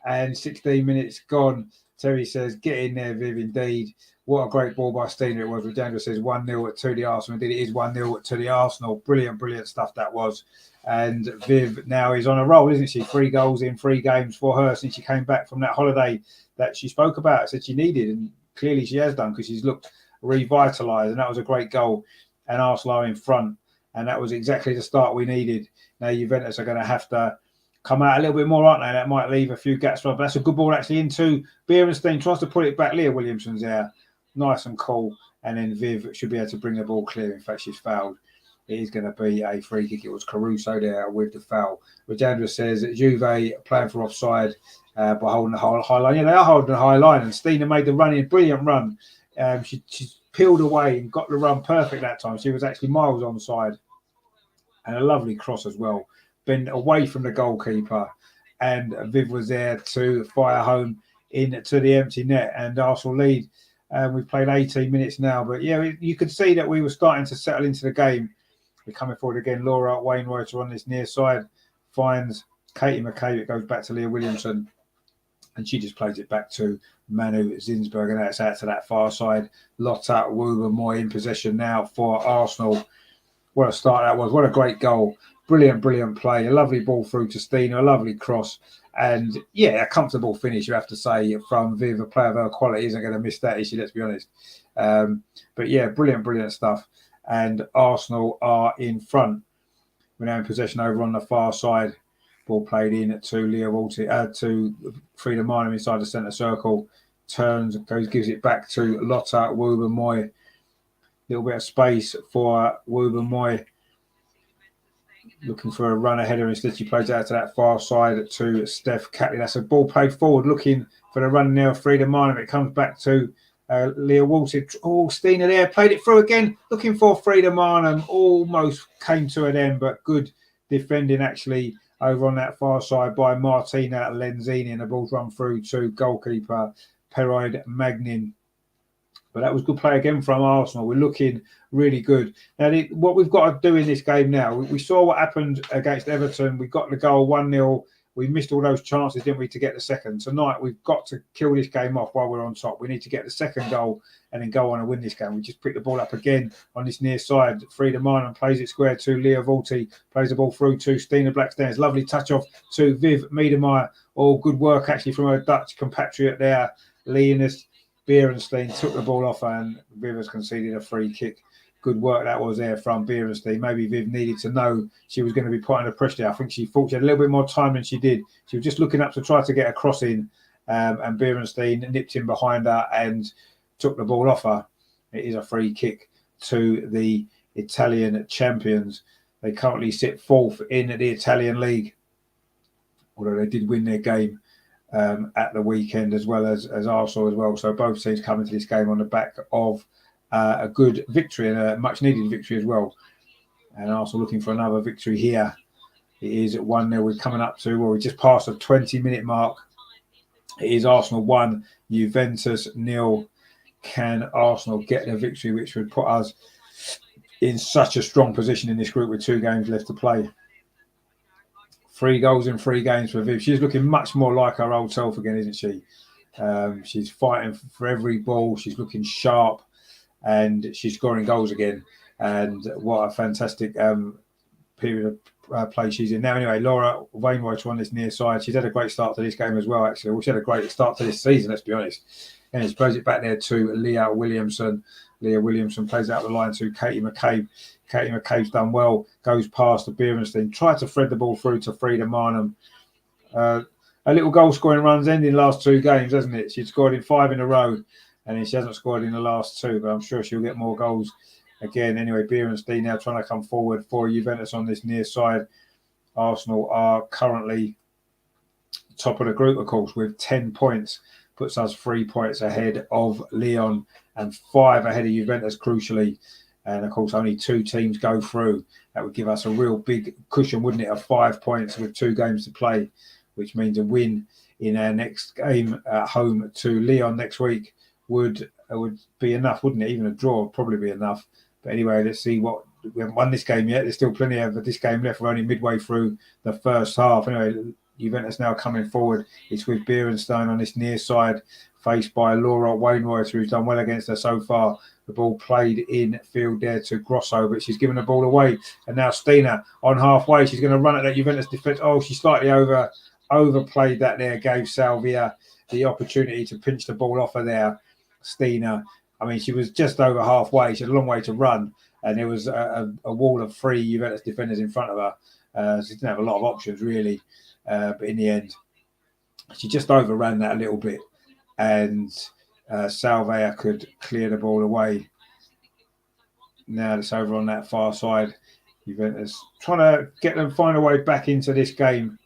and 16 minutes gone. Terry says, get in there, Viv, indeed. What a great ball by Stina it was. Rajendra says 1-0 to the Arsenal. Indeed, it is 1-0 to the Arsenal. Brilliant, brilliant stuff that was. And Viv now is on a roll, isn't she? 3 goals in 3 games for her since she came back from that holiday that she spoke about, said she needed. And clearly she has done, because she's looked revitalised. And that was a great goal. And Arsenal are in front. And that was exactly the start we needed. Now Juventus are going to have to come out a little bit more, aren't they? That might leave a few gaps. But that's a good ball actually into Beerenstein. Tries to put it back. Leah Williamson's there. Nice and cool. And then Viv should be able to bring the ball clear. In fact, she's fouled. It is going to be a free kick. It was Caruso there with the foul. Rajendra says Juve playing for offside by holding the high line. Yeah, they are holding the high line. And Stina made the run in. Brilliant run. She peeled away and got the run perfect that time. She was actually miles onside. And a lovely cross as well. Been away from the goalkeeper, and Viv was there to fire home into the empty net, and Arsenal lead. We've played 18 minutes now, but yeah, you could see that we were starting to settle into the game. We're coming forward again. Laura Wainwright on this near side finds Katie McCabe. It goes back to Leah Williamson, and she just plays it back to Manu Zinsberger, and that's out to that far side. Lothar Wubben-Moy in possession now for Arsenal. What a start that was. What a great goal. Brilliant, brilliant play. A lovely ball through to Stina. A lovely cross. And, yeah, a comfortable finish, you have to say, from Viv. A player of her quality isn't going to miss that, is she? Let's be honest. But, yeah, brilliant, brilliant stuff. And Arsenal are in front. We're now in possession over on the far side. Ball played in to Leah Walty, to Frida Marnham inside the centre circle. Turns, gives it back to Lotta Woober-Moy. Little bit of space for Woober-Moy. Looking for a run ahead, instead she plays out to that far side to Steph Catley. That's a ball played forward, looking for the run now. Frida Marnham. It comes back to Leah Walty. Oh, Stina there, played it through again, looking for Frida Marnham. Almost came to an end, but good defending actually over on that far side by Martina Lenzini, and the ball's run through to goalkeeper Peroid Magnin. But that was good play again from Arsenal. We're looking really good. Now, what we've got to do in this game now, we saw what happened against Everton. We got the goal 1-0. We missed all those chances, didn't we, to get the second. Tonight, we've got to kill this game off while we're on top. We need to get the second goal and then go on and win this game. We just pick the ball up again on this near side. Frida Marnham plays it square to Leah Walty, plays the ball through to Stina Blackstairs. Lovely touch off to Viv Miedemeijer. All good work actually from her Dutch compatriot there. Linus Beerenstein took the ball off, and Viv has conceded a free kick. Good work that was there from Beerenstein. Maybe Viv needed to know she was going to be put under pressure there. I think she thought she had a little bit more time than she did. She was just looking up to try to get a cross in, and Beerenstein nipped in behind her and took the ball off her. It is a free kick to the Italian champions. They currently sit fourth in the Italian league, although they did win their game at the weekend, as well as Arsenal as well. So both teams coming to this game on the back of a good victory and a much needed victory as well. And Arsenal looking for another victory here. It is 1-0. We're coming up to, well, we just passed the 20-minute mark. It is Arsenal 1, Juventus 0. Can Arsenal get the victory, which would put us in such a strong position in this group with 2 games left to play? 3 goals in 3 games for Viv. She's looking much more like her old self again, isn't she? She's fighting for every ball. She's looking sharp, and she's scoring goals again. And what a fantastic period of play she's in now. Anyway, Laura Wainwright on this near side. She's had a great start to this game as well, actually. Well, she had a great start to this season, let's be honest. And she plays it back there to Leah Williamson. Leah Williamson plays out the line to Katie McCabe. Katie McCabe's done well, goes past the Beerenstein, tried to thread the ball through to Frida Marnham. A little goal scoring run's ending last 2 games, hasn't it? She'd scored in 5 in a row, and then she hasn't scored in the last 2, but I'm sure she'll get more goals again. Anyway, Beerenstein now trying to come forward for Juventus on this near side. Arsenal are currently top of the group, of course, with 10 points. Puts us 3 points ahead of Lyon and 5 ahead of Juventus, crucially. And, of course, only 2 teams go through. That would give us a real big cushion, wouldn't it, of 5 points with 2 games to play, which means a win in our next game at home to Lyon next week would be enough, wouldn't it? Even a draw would probably be enough. But anyway, let's see what... We haven't won this game yet. There's still plenty of this game left. We're only midway through the first half. Anyway, Juventus now coming forward. It's with Beerenstein on this near side, faced by Laura Wainwright, who's done well against her so far. The ball played in field there to Grosso, but she's given the ball away. And now Stina on halfway. She's going to run at that Juventus defence. Oh, she slightly overplayed that there, gave Salvia the opportunity to pinch the ball off her there. Stina, I mean, she was just over halfway. She had a long way to run. And there was a wall of 3 Juventus defenders in front of her. She didn't have a lot of options, really. But in the end, she just overran that a little bit. And Salvia could clear the ball away. Now it's over on that far side. Juventus trying to get them, find a way back into this game.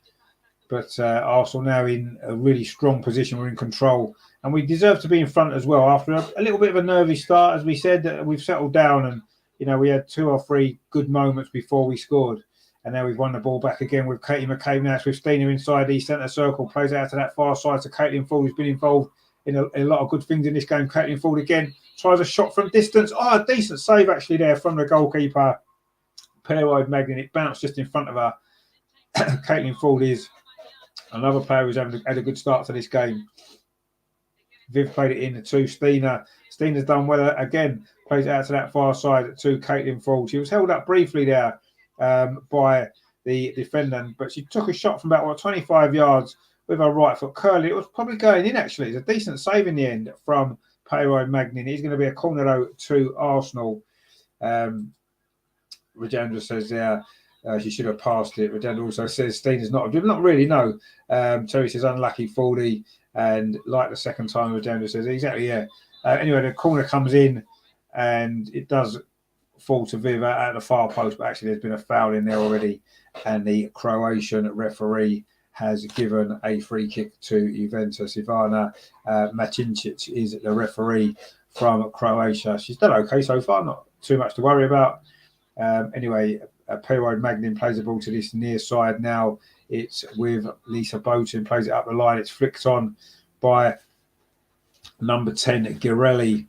But Arsenal now in a really strong position. We're in control. And we deserve to be in front as well. After a little bit of a nervy start, as we said, we've settled down and, we had 2 or 3 good moments before we scored. And now we've won the ball back again with Katie McCabe. Now it's with Stina inside the centre circle. Plays out to that far side to Caitlin Ford, who's been involved in a lot of good things in this game. Caitlin Ford again tries a shot from distance. Oh, a decent save actually there from the goalkeeper, Peroid Magnin. It bounced just in front of her. Caitlin Ford is another player who's had a good start to this game. Viv played it in to Stina. Stina's done well again. Plays it out to that far side to Caitlin Ford. She was held up briefly there by the defender, but she took a shot from about 25 yards with her right foot curling. It was probably going in actually. It's a decent save in the end from Peroid Magnin. It's going to be a corner though to Arsenal. Rajendra says there, She should have passed it. But then also says Stina's not really, no. Terry says unlucky 40. And like the second time, Rodendo says, exactly, yeah. Anyway, the corner comes in and it does fall to Viv at the far post, but actually there's been a foul in there already. And the Croatian referee has given a free kick to Juventus. Ivana Macincic is the referee from Croatia. She's done okay so far, not too much to worry about. Anyway, Perro Magnin plays the ball to this near side now. It's with Lisa Boughton, plays it up the line. It's flicked on by number 10, Girelli,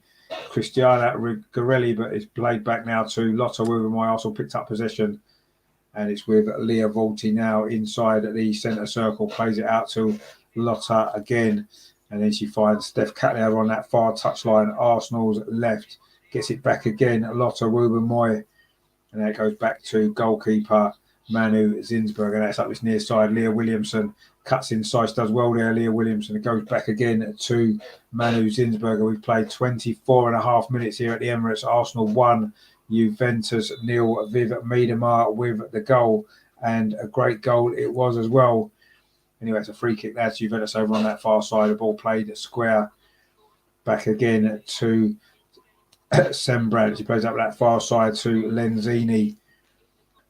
Cristiana Girelli, but it's played back now to Lotta Wubben. Arsenal picked up possession, and it's with Leah Volti now inside the centre circle, plays it out to Lotta again, and then she finds Steph Catley on that far touchline, Arsenal's left, gets it back again, Lotta Wubben, and then it goes back to goalkeeper Manu Zinsberg, and that's up this near side. Leah Williamson cuts inside, does well there. Leah Williamson, it goes back again to Manu Zinsberg. We've played 24 and a half minutes here at the Emirates. Arsenal 1, Juventus 0. Viv Miedemar with the goal, and a great goal it was as well. Anyway, it's a free kick there to Juventus over on that far side. The ball played square back again to Sembrant. She plays up that far side to Lenzini.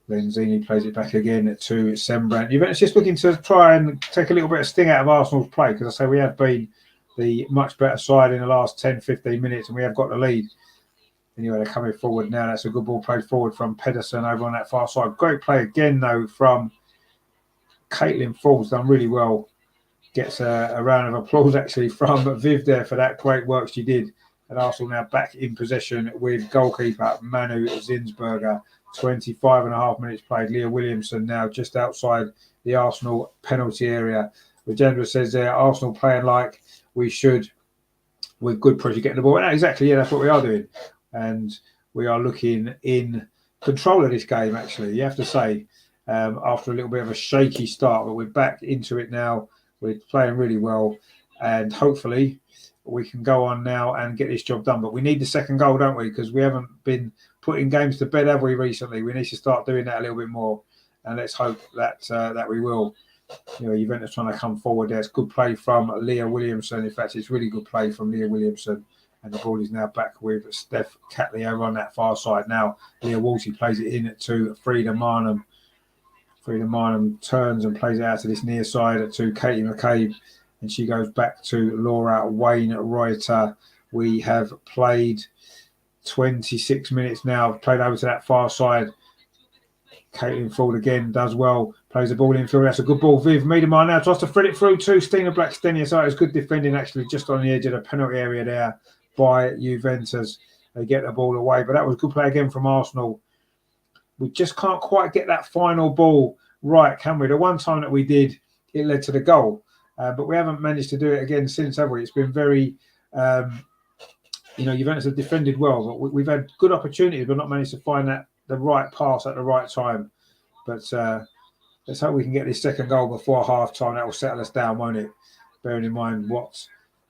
Lenzini plays it back again to Sembrant. Juventus just looking to try and take a little bit of sting out of Arsenal's play, because I say we have been the much better side in the last 10-15 minutes, and we have got the lead. Anyway, they're coming forward now. That's a good ball played forward from Pedersen over on that far side. Great play again, though, from Caitlin Falls. Done really well. Gets a round of applause, actually, from Viv there for that great work she did. And Arsenal now back in possession with goalkeeper Manu Zinsberger. 25 and a half minutes played. Leah Williamson now just outside the Arsenal penalty area. Rajendra says there, Arsenal playing like we should with good pressure getting the ball. And exactly, yeah, that's what we are doing. And we are looking in control of this game, actually, you have to say, after a little bit of a shaky start. But we're back into it now. We're playing really well. And hopefully we can go on now and get this job done. But we need the second goal, don't we? Because we haven't been putting games to bed, have we, recently? We need to start doing that a little bit more, and let's hope that that we will. You know, Juventus trying to come forward there. It's good play from Leah Williamson. In fact, it's really good play from Leah Williamson, and the ball is now back with Steph Catley over on that far side. Now Leah Wolsey plays it in to Frida Marnham. Frida Marnham turns and plays it out to this near side to Katie McCabe, and she goes back to Laura Wainwright. We have played 26 minutes now, played over to that far side. Caitlin Ford again does well, plays the ball infield. That's a good ball. Viv Miedemar now tries to thread it through to Stina Blackstenius. So it's good defending, actually, just on the edge of the penalty area there by Juventus. They get the ball away, but that was a good play again from Arsenal. We just can't quite get that final ball right, can we? The one time that we did, it led to the goal, but we haven't managed to do it again since, have we? It's been very Juventus have defended well, but we've had good opportunities, but not managed to find the right pass at the right time. But let's hope we can get this second goal before half time. That will settle us down, won't it? Bearing in mind what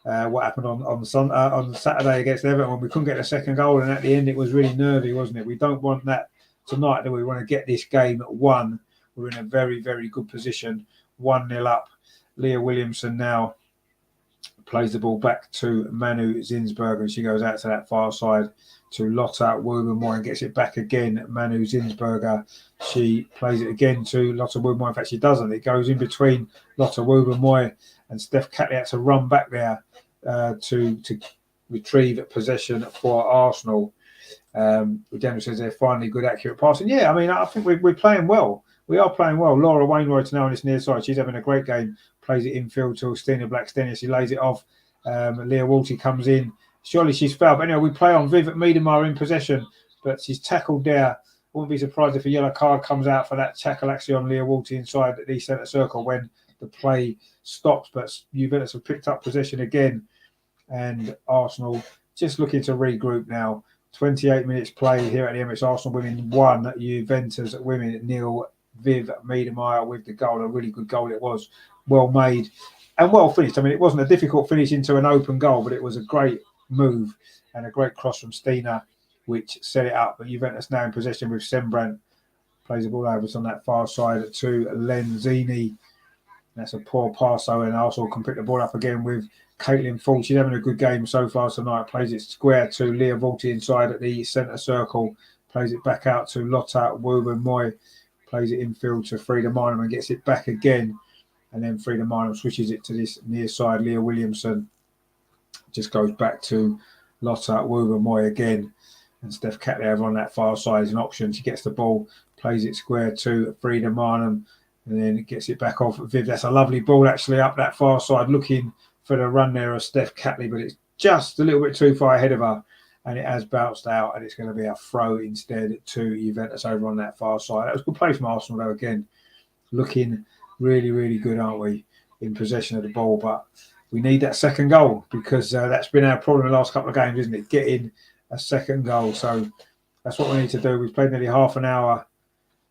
happened on Saturday against Everton when we couldn't get the second goal, and at the end it was really nervy, wasn't it? We don't want that tonight, do we? We want to get this game at 1. We're in a very, very good position. 1-0 up. Leah Williamson now plays the ball back to Manu Zinsberg, and she goes out to that far side to Lotta Wubben and gets it back again. Manu Zinsberger, she plays it again to Lotta Wubben. In fact, she doesn't. It goes in between Lotta Wubben and Steph Catley had to run back there to retrieve possession for Arsenal. Daniel says they're finally good, accurate passing. Yeah, I mean, I think we're playing well. We are playing well. Laura Wainwright now on this near side. She's having a great game. Plays it infield to Stina Blackstenius. She lays it off. Leah Wolsey comes in. Surely she's fouled. But anyway, we play on. Viv Miedemar in possession, but she's tackled there. Wouldn't be surprised if a yellow card comes out for that tackle actually on Leah Wolsey inside the centre circle when the play stops. But Juventus have picked up possession again, and Arsenal just looking to regroup now. 28 minutes play here at the Emirates. Arsenal women 1, Juventus women 0. Viv Miedemar with the goal. A really good goal it was. Well made and well finished. I mean, it wasn't a difficult finish into an open goal, but it was a great move and a great cross from Stina, which set it up. But Juventus now in possession with Sembrant Plays the ball over. It's on that far side to Lenzini. That's a poor pass, though, and Arsenal can pick the ball up again with Caitlin Ford. She's having a good game so far tonight. Plays it square to Leah Volti inside at the centre circle. Plays it back out to Lotta Woburn-Moy. Plays it infield to Frida Marnham and gets it back again. And then Frida Marnham switches it to this near side. Leah Williamson just goes back to Lotta Woburn-Moy again. And Steph Catley over on that far side is an option. She gets the ball, plays it square to Frida Marnham, and then it gets it back off Viv. That's a lovely ball actually up that far side, looking for the run there of Steph Catley, but it's just a little bit too far ahead of her, and it has bounced out, and it's going to be a throw instead to Juventus over on that far side. That was a good play from Arsenal though, again. Looking really, really good, aren't we, in possession of the ball, but we need that second goal because that's been our problem the last couple of games, isn't it? Getting a second goal. So that's what we need to do. We've played nearly half an hour.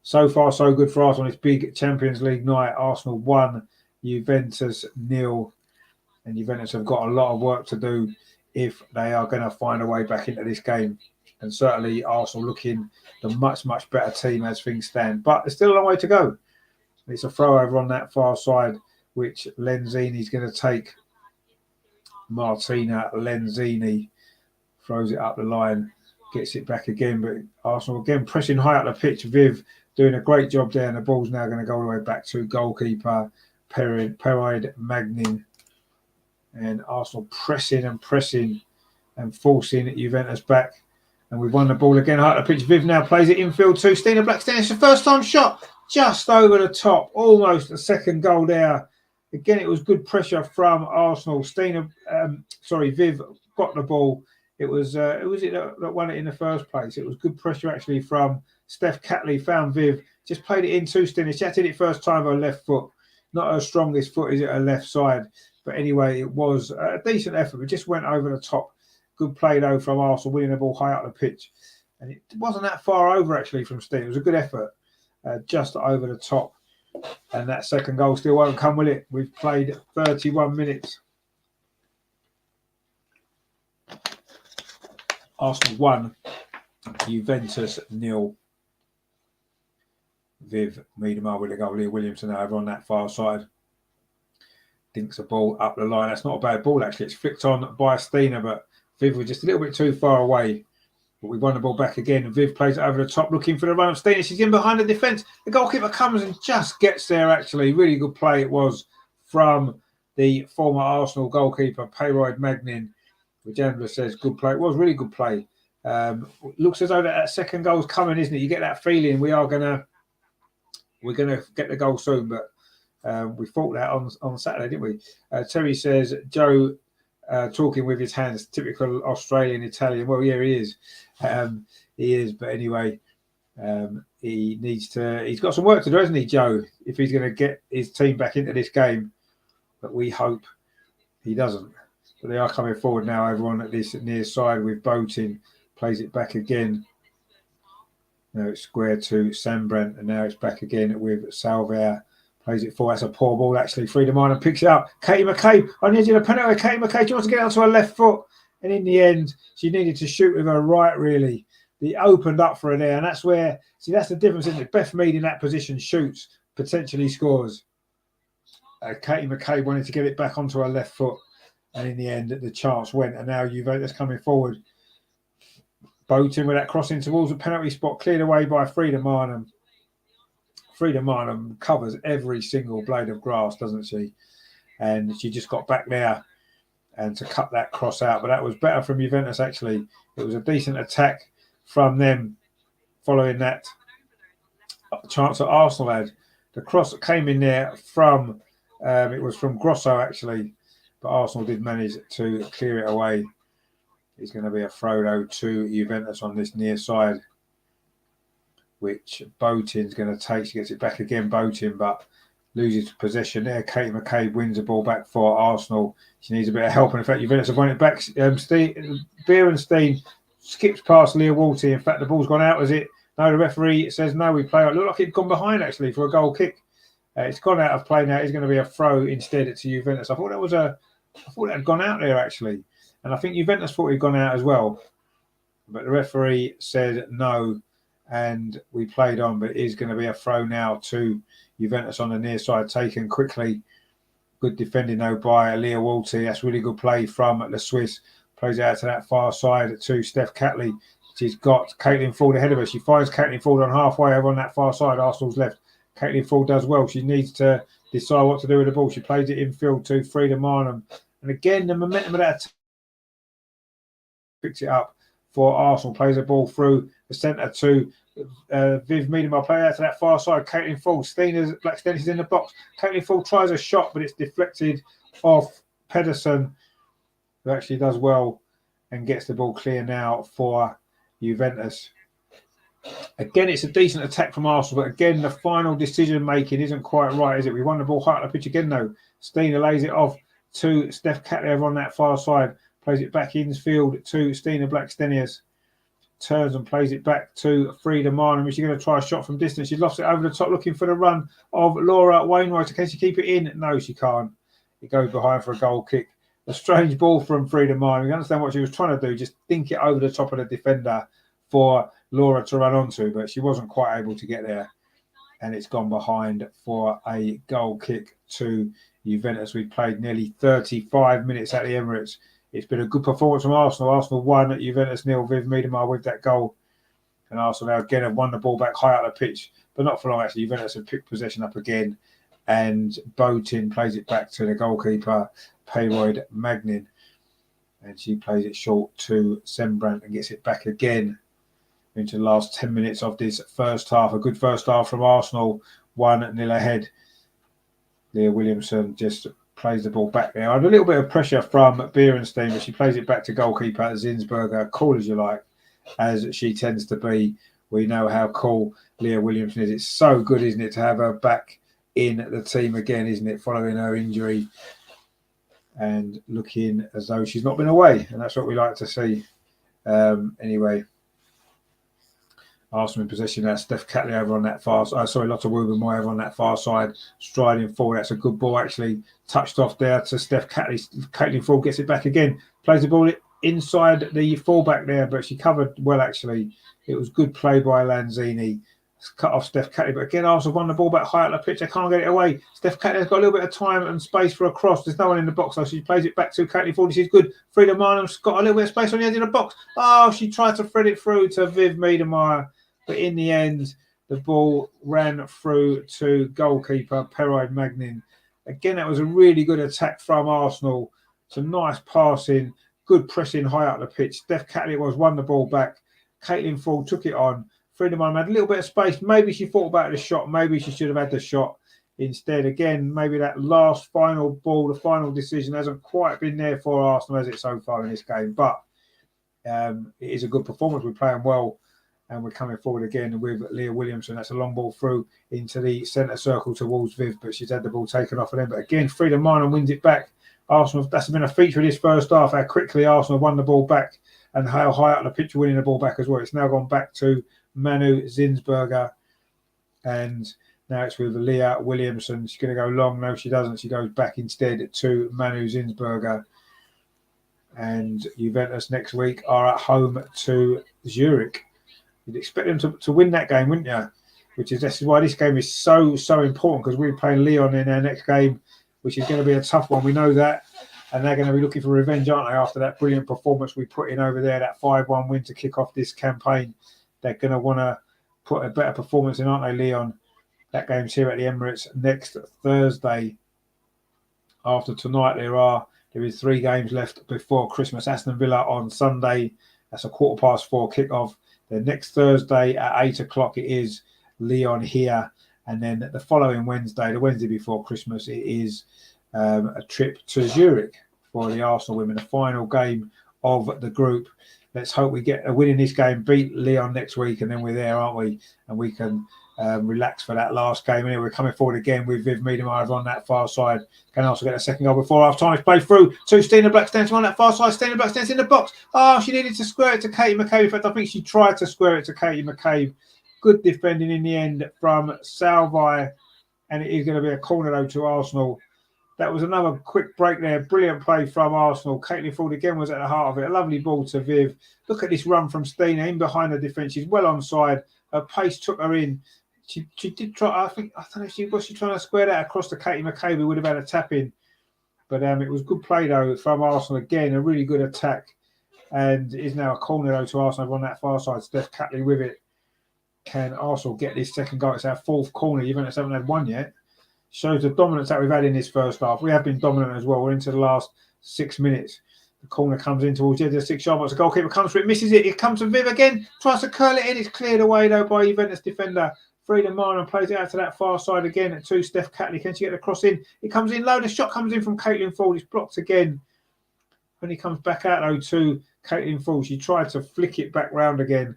So far, so good for Arsenal. It's big Champions League night. Arsenal 1, Juventus 0. And Juventus have got a lot of work to do if they are going to find a way back into this game. And certainly Arsenal looking the much, much better team as things stand. But there's still a long way to go. It's a throw over on that far side, which Lenzini is going to take. Martina Lenzini throws it up the line, gets it back again. But Arsenal again pressing high up the pitch. Viv doing a great job there. And the ball's now going to go all the way back to goalkeeper Pereid Magnin. And Arsenal pressing and forcing Juventus back. And we've won the ball again high up the pitch. Viv now plays it infield to Stina Blackstone. It's the first time shot just over the top. Almost a second goal there. Again, it was good pressure from Arsenal. Viv got the ball. It was it that won it in the first place. It was good pressure actually from Steph Catley. Found Viv, just played it in to Stina. She had it first time with her left foot. Not her strongest foot is at her left side. But anyway, it was a decent effort. It just went over the top. Good play, though, from Arsenal, winning the ball high up the pitch. And it wasn't that far over, actually, from Steve. It was a good effort, just over the top. And that second goal still won't come, will it? We've played 31 minutes. Arsenal 1, Juventus 0. Viv Miedemar with the goal. Leah Williamson over on that far side. Dinks a ball up the line. That's not a bad ball, actually. It's flicked on by Stina, but Viv was just a little bit too far away. But we won the ball back again. And Viv plays it over the top, looking for the run of Stina. She's in behind the defence. The goalkeeper comes and just gets there, actually. Really good play it was from the former Arsenal goalkeeper, Pereid Magnin, which Andrew says good play. It was really good play. Looks as though that second goal is coming, isn't it? You get that feeling we're gonna get the goal soon, but we thought that on Saturday, didn't we? Terry says, Joe talking with his hands, typical Australian Italian. Well, yeah, he is. He is, but anyway, he's got some work to do, hasn't he, Joe, if he's going to get his team back into this game. But we hope he doesn't. But they are coming forward now, everyone at this near side with Boating. Plays it back again. Now it's square to Sambrandt, and now it's back again with Salvaire. Plays it forward. That's a poor ball, actually. Frida Marnham picks it up. Katie McCabe on the edge of the penalty. Katie McCabe, she wants to get onto her left foot. And in the end, she needed to shoot with her right, really. It opened up for her there. And that's where, see, that's the difference, isn't it? Beth Mead in that position shoots, potentially scores. Katie McCabe wanted to get it back onto her left foot. And in the end, the chance went. And now Juventus coming forward. Boating with that crossing towards the penalty spot, cleared away by Frida Marnham. Frida Marnham covers every single blade of grass, doesn't she? And she just got back there and to cut that cross out. But that was better from Juventus, actually. It was a decent attack from them following that chance that Arsenal had. The cross that came in there from, it was from Grosso, actually. But Arsenal did manage to clear it away. It's going to be a throw, though, to Juventus on this near side, which Boating's going to take. She gets it back again, Boating, but loses possession there. Katie McCabe wins the ball back for Arsenal. She needs a bit of help. And in fact, Juventus have won it back. Beerenstein skips past Leah Walty. In fact, the ball's gone out, is it? No, the referee says no, we play. It looked like it'd gone behind, actually, for a goal kick. It's gone out of play now. It's going to be a throw instead to Juventus. I thought that had gone out there, actually. And I think Juventus thought it had gone out as well. But the referee said no. and we played on, but it is going to be a throw now to Juventus on the near side, taken quickly. Good defending though by Leah Walty. That's really good play from the Swiss. Plays out to that far side to Steph Catley. She's got Caitlin Ford ahead of her. She finds Caitlin Ford on halfway over on that far side, Arsenal's left. Caitlin Ford does well. She needs to decide what to do with the ball. She plays it infield to Frida Marnham. And again, the momentum of that picks it up for Arsenal. Plays the ball through the centre to Viv Miedema. Play out to that far side. Caitlin Ford. Stina's Black Stennis in the box. Caitlin Ford tries a shot, but it's deflected off Pedersen, who actually does well and gets the ball clear now for Juventus. Again, it's a decent attack from Arsenal, but again, the final decision making isn't quite right, is it? We won the ball high up the pitch again, though. Stina lays it off to Steph Catley over on that far side. Plays it back infield to Stina Blackstenius. Turns and plays it back to Frida Marnham. She's going to try a shot from distance. She's lost it over the top, looking for the run of Laura Wainwright. Can she keep it in? No, she can't. It goes behind for a goal kick. A strange ball from Frida Marnham. You understand what she was trying to do, just think it over the top of the defender for Laura to run onto, but she wasn't quite able to get there. And it's gone behind for a goal kick to Juventus. We've played nearly 35 minutes at the Emirates. It's been a good performance from Arsenal. Arsenal won at Juventus 0. Viv Miedema with that goal. And Arsenal now again have won the ball back high up the pitch, but not for long actually. Juventus have picked possession up again, and Botin plays it back to the goalkeeper, Payroyd Magnin. And she plays it short to Sembrant and gets it back again into the last 10 minutes of this first half. A good first half from Arsenal, 1-0 ahead. Leah Williamson just plays the ball back there. I had a little bit of pressure from Beerenstein, but she plays it back to goalkeeper Zinsberger, cool as you like, as she tends to be. We know how cool Leah Williamson is. It's so good, isn't it, to have her back in the team again, isn't it, following her injury and looking as though she's not been away, and that's what we like to see. Anyway, Arsenal in possession now. Steph Catley over on that far side. Lotta Wubben-Moy over on that far side, striding forward. That's a good ball, actually. Touched off there to Steph Catley. Caitlin Ford gets it back again. Plays the ball inside the fullback there, but she covered well, actually. It was good play by Lanzini. It's cut off Steph Catley, but again, Arsenal won the ball back high up the pitch. They can't get it away. Steph Catley's got a little bit of time and space for a cross. There's no one in the box, so she plays it back to Caitlin Ford. She's good. Frida Marnham's got a little bit of space on the edge of the box. Oh, she tried to thread it through to Viv Miedema, but in the end, the ball ran through to goalkeeper Payroyd Magnin. Again, that was a really good attack from Arsenal. Some nice passing, good pressing high up the pitch. Steph Catley won the ball back. Caitlin Ford took it on. Frida Marnham had a little bit of space. Maybe she thought about the shot. Maybe she should have had the shot instead. Again, maybe that last final ball, the final decision hasn't quite been there for Arsenal, has it, so far in this game. But it is a good performance. We're playing well, and we're coming forward again with Leah Williamson. That's a long ball through into the centre circle towards Viv, but she's had the ball taken off of them. But again, Frida Marnham wins it back. Arsenal, that's been a feature of this first half, how quickly Arsenal won the ball back and how high up the pitch winning the ball back as well. It's now gone back to Manu Zinsberger, and now it's with Leah Williamson. She's going to go long. No, she doesn't. She goes back instead to Manu Zinsberger. And Juventus next week are at home to Zurich. You'd expect them to win that game, wouldn't you? This is why this game is so important, because we're playing Lyon in our next game, which is going to be a tough one. We know that. And they're going to be looking for revenge, aren't they, after that brilliant performance we put in over there, that 5-1 win to kick off this campaign. They're going to want to put a better performance in, aren't they, Lyon? That game's here at the Emirates next Thursday. After tonight, there is 3 games left before Christmas. Aston Villa on Sunday. That's a 4:15 kick-off. Then next Thursday at 8 o'clock, it is Lyon here. And then the following Wednesday, the Wednesday before Christmas, it is a trip to Zurich for the Arsenal women, the final game of the group. Let's hope we get a win in this game, beat Lyon next week, and then we're there, aren't we? And we can relax for that last game. Anyway, we're coming forward again with Viv Miedema over on that far side. Can also get a second goal before half time. It's played through to Stina Blackstenius on that far side. Stina Blackstenius in the box. Oh, she needed to square it to Katie McCabe. In fact, I think she tried to square it to Katie McCabe. Good defending in the end from Salvi, and it is going to be a corner though to Arsenal. That was another quick break there. Brilliant play from Arsenal. Caitlin Ford again was at the heart of it. A lovely ball to Viv. Look at this run from Stina in behind the defence. She's well onside. Her pace took her in. She did try. I don't know if she was trying to square that across to Katie McCabe, who would have had a tap in. But it was good play though from Arsenal again. A really good attack, and it is now a corner though to Arsenal on that far side. Steph Catley with it. Can Arsenal get this second goal? It's our fourth corner. Juventus haven't had one yet. Shows the dominance that we've had in this first half. We have been dominant as well. We're into the last 6 minutes. The corner comes in towards the edge of 6 yard box. The goalkeeper comes for it, misses it. It comes to Viv again, tries to curl it in. It's cleared away though by Juventus defender. Frida Marlon plays it out to that far side again at 2. Steph Catley. Can she get the cross in? It comes in low. The shot comes in from Caitlin Ford. It's blocked again. When he comes back out though to Caitlin Ford, she tried to flick it back round again.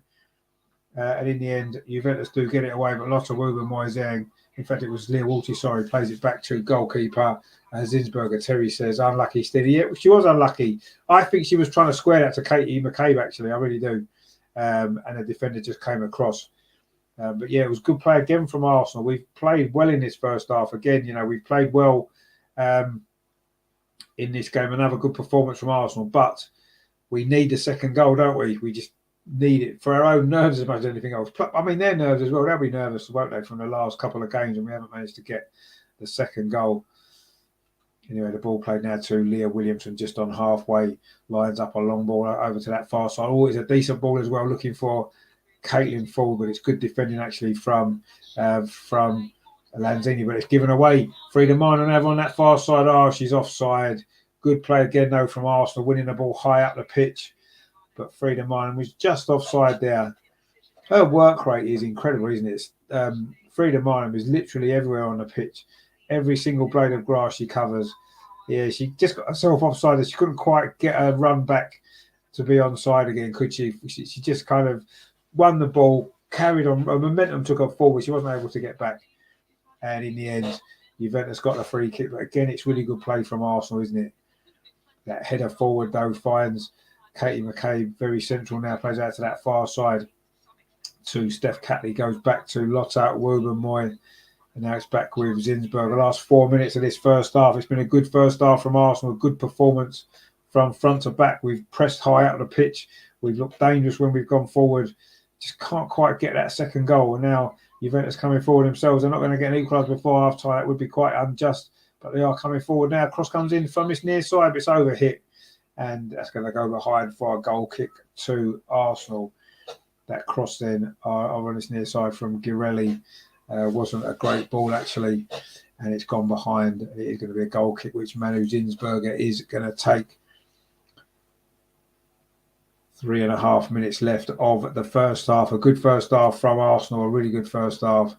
And in the end, Juventus do get it away, but Lotte Wubben-Moisang, in fact, it was Leah Walty, plays it back to goalkeeper Zinsberger. Terry says, unlucky, Steady. Yeah, she was unlucky. I think she was trying to square that to Katie McCabe, actually. I really do. And the defender just came across. But yeah, it was good play again from Arsenal. We've played well in this first half. Again, we've played well in this game. Another good performance from Arsenal. But we need the second goal, don't we? We just need it for our own nerves as much as anything else. I mean, their nerves as well. They'll be nervous, won't they, from the last couple of games, and we haven't managed to get the second goal. Anyway, the ball played now to Leah Williamson just on halfway, lines up a long ball over to that far side. Always a decent ball as well, looking for Caitlin Ford, but it's good defending actually from Lanzini, but it's given away. Frida Marlon on that far side. Oh, she's offside. Good play again though from Arsenal, winning the ball high up the pitch. But Frida Marlon was just offside there. Her work rate is incredible, isn't it? Frida Marlon is literally everywhere on the pitch. Every single blade of grass she covers. Yeah, she just got herself offside. She couldn't quite get her run back to be onside again, could she? She just kind of won the ball, carried on. Her momentum took her forward. She wasn't able to get back. And in the end, Juventus got the free kick. But again, it's really good play from Arsenal, isn't it? That header forward, though, finds Katie McCabe very central now, plays out to that far side to Steph Catley, goes back to Lotte Wubben-Moisang, and now it's back with Zinsberg. The last 4 minutes of this first half, it's been a good first half from Arsenal, a good performance from front to back. We've pressed high out of the pitch, we've looked dangerous when we've gone forward, just can't quite get that second goal. And now Juventus coming forward themselves, they're not going to get an equaliser before half time. That would be quite unjust, but they are coming forward now. Cross comes in from this near side, but it's over hit. And that's going to go behind for a goal kick to Arsenal. That cross then on this near side from Girelli wasn't a great ball, actually. And it's gone behind. It is going to be a goal kick, which Manu Zinsberger is going to take. 3.5 minutes left of the first half. A good first half from Arsenal, a really good first half.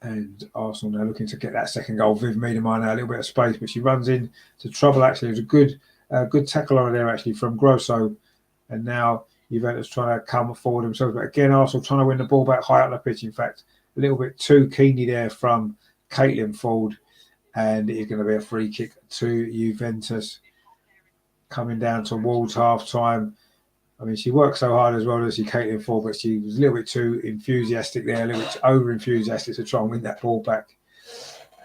And Arsenal now looking to get that second goal. Viv Miedemar now a little bit of space, but she runs into trouble. Actually, it was a good tackle on there actually from Grosso. And now Juventus trying to come forward themselves. But again, Arsenal trying to win the ball back high up the pitch. In fact, a little bit too keenly there from Caitlin Ford. And it's going to be a free kick to Juventus. Coming down towards half time. I mean, she worked so hard as well as she, Caitlin Ford, but she was a little bit too enthusiastic there, a little bit over enthusiastic to try and win that ball back,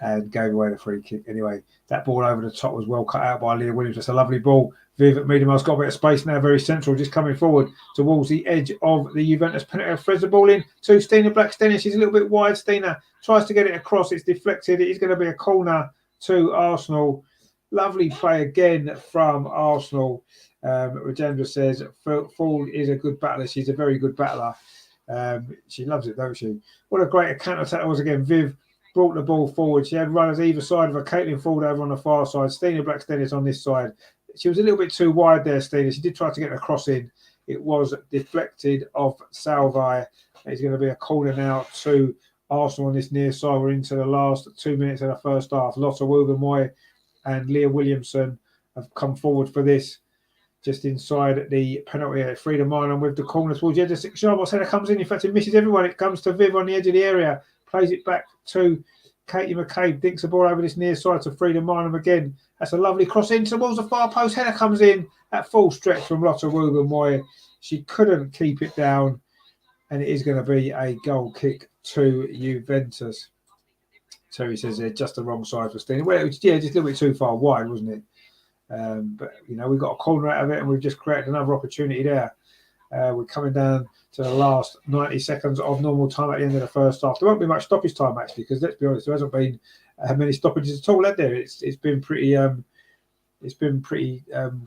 and gave away the free kick. Anyway, that ball over the top was well cut out by Leah Williams. That's a lovely ball. Viv Miedemar's got a bit of space now, very central, just coming forward towards the edge of the Juventus penalty. Threads the ball in to Stina Blackstenius. She's a little bit wide. Stina tries to get it across. It's deflected. It is going to be a corner to Arsenal. Lovely play again from Arsenal. Rajendra says Ford is a good battler. She's a very good battler. She loves it, don't she? What a great counter-attack that was again. Viv brought the ball forward. She had runners either side of her. Caitlin Ford over on the far side. Stina Blackstenius on this side. She was a little bit too wide there, Stina. She did try to get a cross in. It was deflected off Salvi. It's going to be a corner now to Arsenal on this near side. We're into the last 2 minutes of the first half. Lotte Wubben-Moisang and Leah Williamson have come forward for this. Just inside the penalty area. Frida Marlon with the corner towards the edge of 6 yard box. Header comes in. In fact, it misses everyone. It comes to Viv on the edge of the area. Plays it back to Katie McCabe. Dinks the ball over this near side to Frida Marlon again. That's a lovely cross in towards the far post. Header comes in at full stretch from Lotte Wubben-Moisang. She couldn't keep it down. And it is going to be a goal kick to Juventus. Terry says they're just the wrong side for Steiner. Well, just a little bit too far wide, wasn't it? But we got a corner out of it, and we've just created another opportunity there. We're coming down to the last 90 seconds of normal time at the end of the first half. There won't be much stoppage time actually, because let's be honest, there hasn't been many stoppages at all, has there? It's been pretty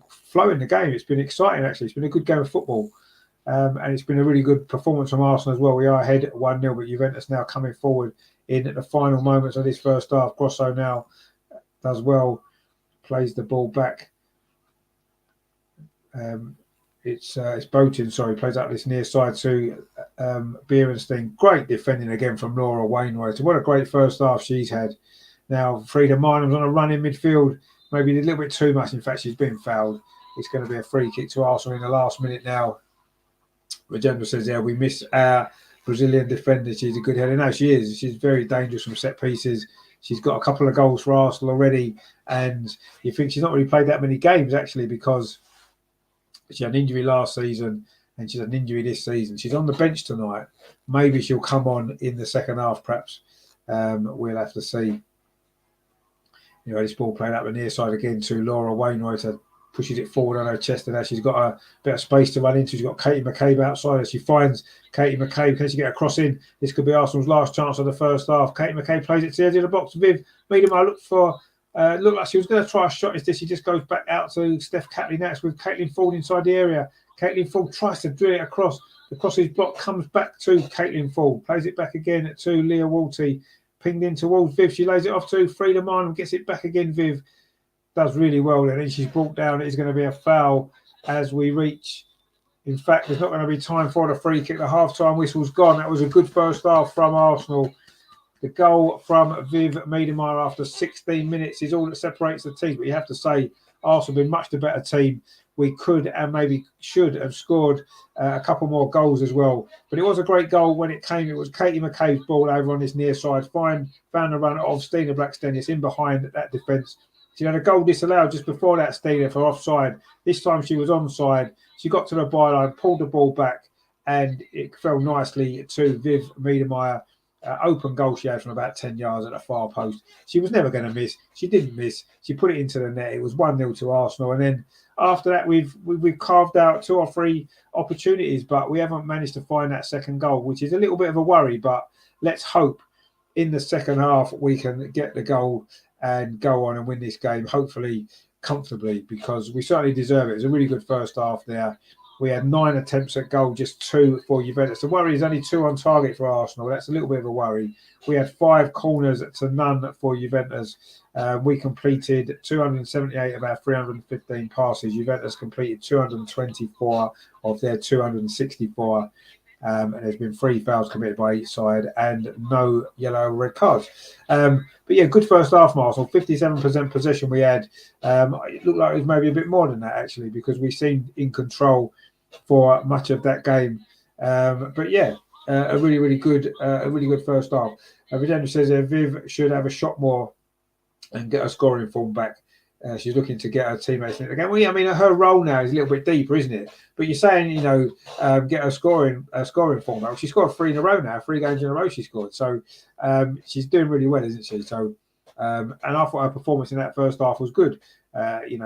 flowing the game. It's been exciting actually. It's been a good game of football. And it's been a really good performance from Arsenal as well. We are ahead 1-0, but Juventus now coming forward in the final moments of this first half. Grosso now does well, plays the ball back. It's Botin, plays out this near side to Beerenstein. Great defending again from Laura Wainwright. What a great first half she's had. Now, Frida Minam's on a run in midfield. Maybe a little bit too much. In fact, she's been fouled. It's going to be a free kick to Arsenal in the last minute now. Regenda says, we miss our Brazilian defender. She's a good header. No, she is. She's very dangerous from set pieces. She's got a couple of goals for Arsenal already. And you think she's not really played that many games, actually, because she had an injury last season and she's had an injury this season. She's on the bench tonight. Maybe she'll come on in the second half, perhaps. We'll have to see. This ball played up the near side again to Laura Wainwright. Pushes it forward on her chest, and now she's got a bit of space to run into. She's got Katie McCabe outside as she finds Katie McCabe. Can she get a cross in? This could be Arsenal's last chance of the first half. Katie McCabe plays it to the edge of the box. Viv Miedema looked like she was going to try a shot. Instead, she just goes back out to Steph Catley next with Caitlin Ford inside the area. Caitlin Ford tries to drill it across. The cross's block comes back to Caitlin Ford. Plays it back again to Leah Walty. Pinged in towards Viv. She lays it off to Frida Minam. Gets it back again, Viv. Does really well, and then she's brought down. It is going to be a foul as we reach. In fact, there's not going to be time for the free kick. The half-time whistle's gone. That was a good first half from Arsenal. The goal from Viv Miedema after 16 minutes is all that separates the teams. But you have to say, Arsenal have been much the better team. We could and maybe should have scored a couple more goals as well. But it was a great goal when it came. It was Katie McCabe's ball over on this near side. Found the run of Stina Blackstenius in behind that defence. She had a goal disallowed just before that, Stina, for offside. This time she was onside. She got to the byline, pulled the ball back, and it fell nicely to Viv Miedema. Open goal she had from about 10 yards at the far post. She was never going to miss. She didn't miss. She put it into the net. It was 1-0 to Arsenal. And then after that, we've carved out 2 or 3 opportunities, but we haven't managed to find that second goal, which is a little bit of a worry. But let's hope in the second half we can get the goal and go on and win this game, hopefully comfortably, because we certainly deserve it. It was a really good first half there. We had 9 attempts at goal, just 2 for Juventus. The worry is only 2 on target for Arsenal. That's a little bit of a worry. We had 5 corners to none for Juventus. We completed 278 of our 315 passes. Juventus completed 224 of their 264. And there's been 3 fouls committed by each side and no yellow or red cards. But yeah, good first half from Arsenal. 57% possession we had. It looked like it was maybe a bit more than that actually, because we seemed in control for much of that game. But yeah, a really good first half. Regenda says Viv should have a shot more and get her scoring form back. She's looking to get her teammates in the game. Well, yeah, I mean, her role now is a little bit deeper, isn't it? But you're saying, get her scoring form back. Well, she scored 3 in a row now. 3 games in a row she scored. So she's doing really well, isn't she? So, and I thought her performance in that first half was good.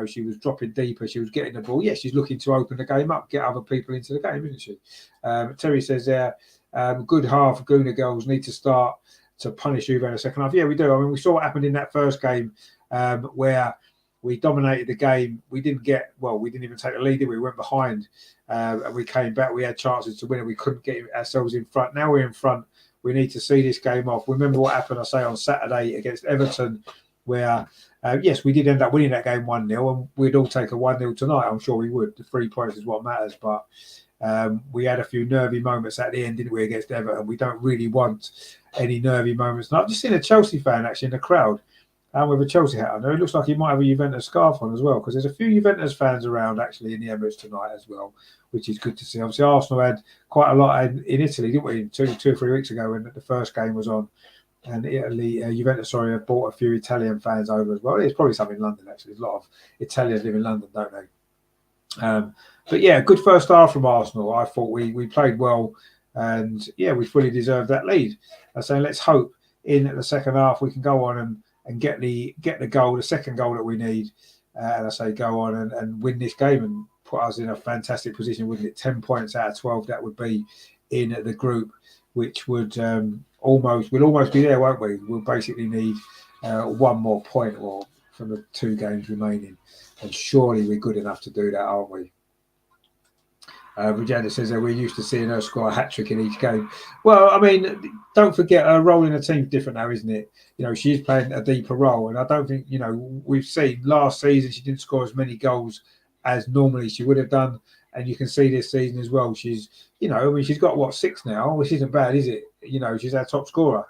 She was dropping deeper. She was getting the ball. Yes, she's looking to open the game up, get other people into the game, isn't she? Terry says there, good half. Guna girls need to start to punish Juve in the second half. Yeah, we do. I mean, we saw what happened in that first game where we dominated the game. We didn't even take the lead. We went behind and we came back. We had chances to win and we couldn't get ourselves in front. Now we're in front. We need to see this game off. Remember what happened, I say, on Saturday against Everton, where, yes, we did end up winning that game 1-0 and we'd all take a 1-0 tonight. I'm sure we would. The 3 points is what matters. But we had a few nervy moments at the end, didn't we, against Everton? We don't really want any nervy moments. And I've just seen a Chelsea fan actually in the crowd. With a Chelsea hat on. It looks like he might have a Juventus scarf on as well, because there's a few Juventus fans around actually in the Emirates tonight as well, which is good to see. Obviously, Arsenal had quite a lot in Italy, didn't we? 2 or 3 weeks ago when the first game was on, and Juventus, have brought a few Italian fans over as well. There's probably some in London actually. There's a lot of Italians live in London, don't they? But yeah, good first half from Arsenal. I thought we played well, and yeah, we fully deserved that lead. So let's hope in the second half, we can go on and get the goal, the second goal that we need, and I say go on and win this game and put us in a fantastic position, wouldn't it? 10 points out of 12, that would be in the group, which would we'll almost be there, won't we? We'll basically need one more point or from the 2 games remaining, and surely we're good enough to do that, aren't we? Regina says that we're used to seeing her score a hat-trick in each game. Well, I mean, don't forget her role in the team's different now, isn't it? You know, she's playing a deeper role, and I don't think, you know, we've seen last season she didn't score as many goals as normally she would have done, and you can see this season as well. She's, you know, I mean, she's got what, 6 now, which isn't bad, is it? You know, she's our top scorer.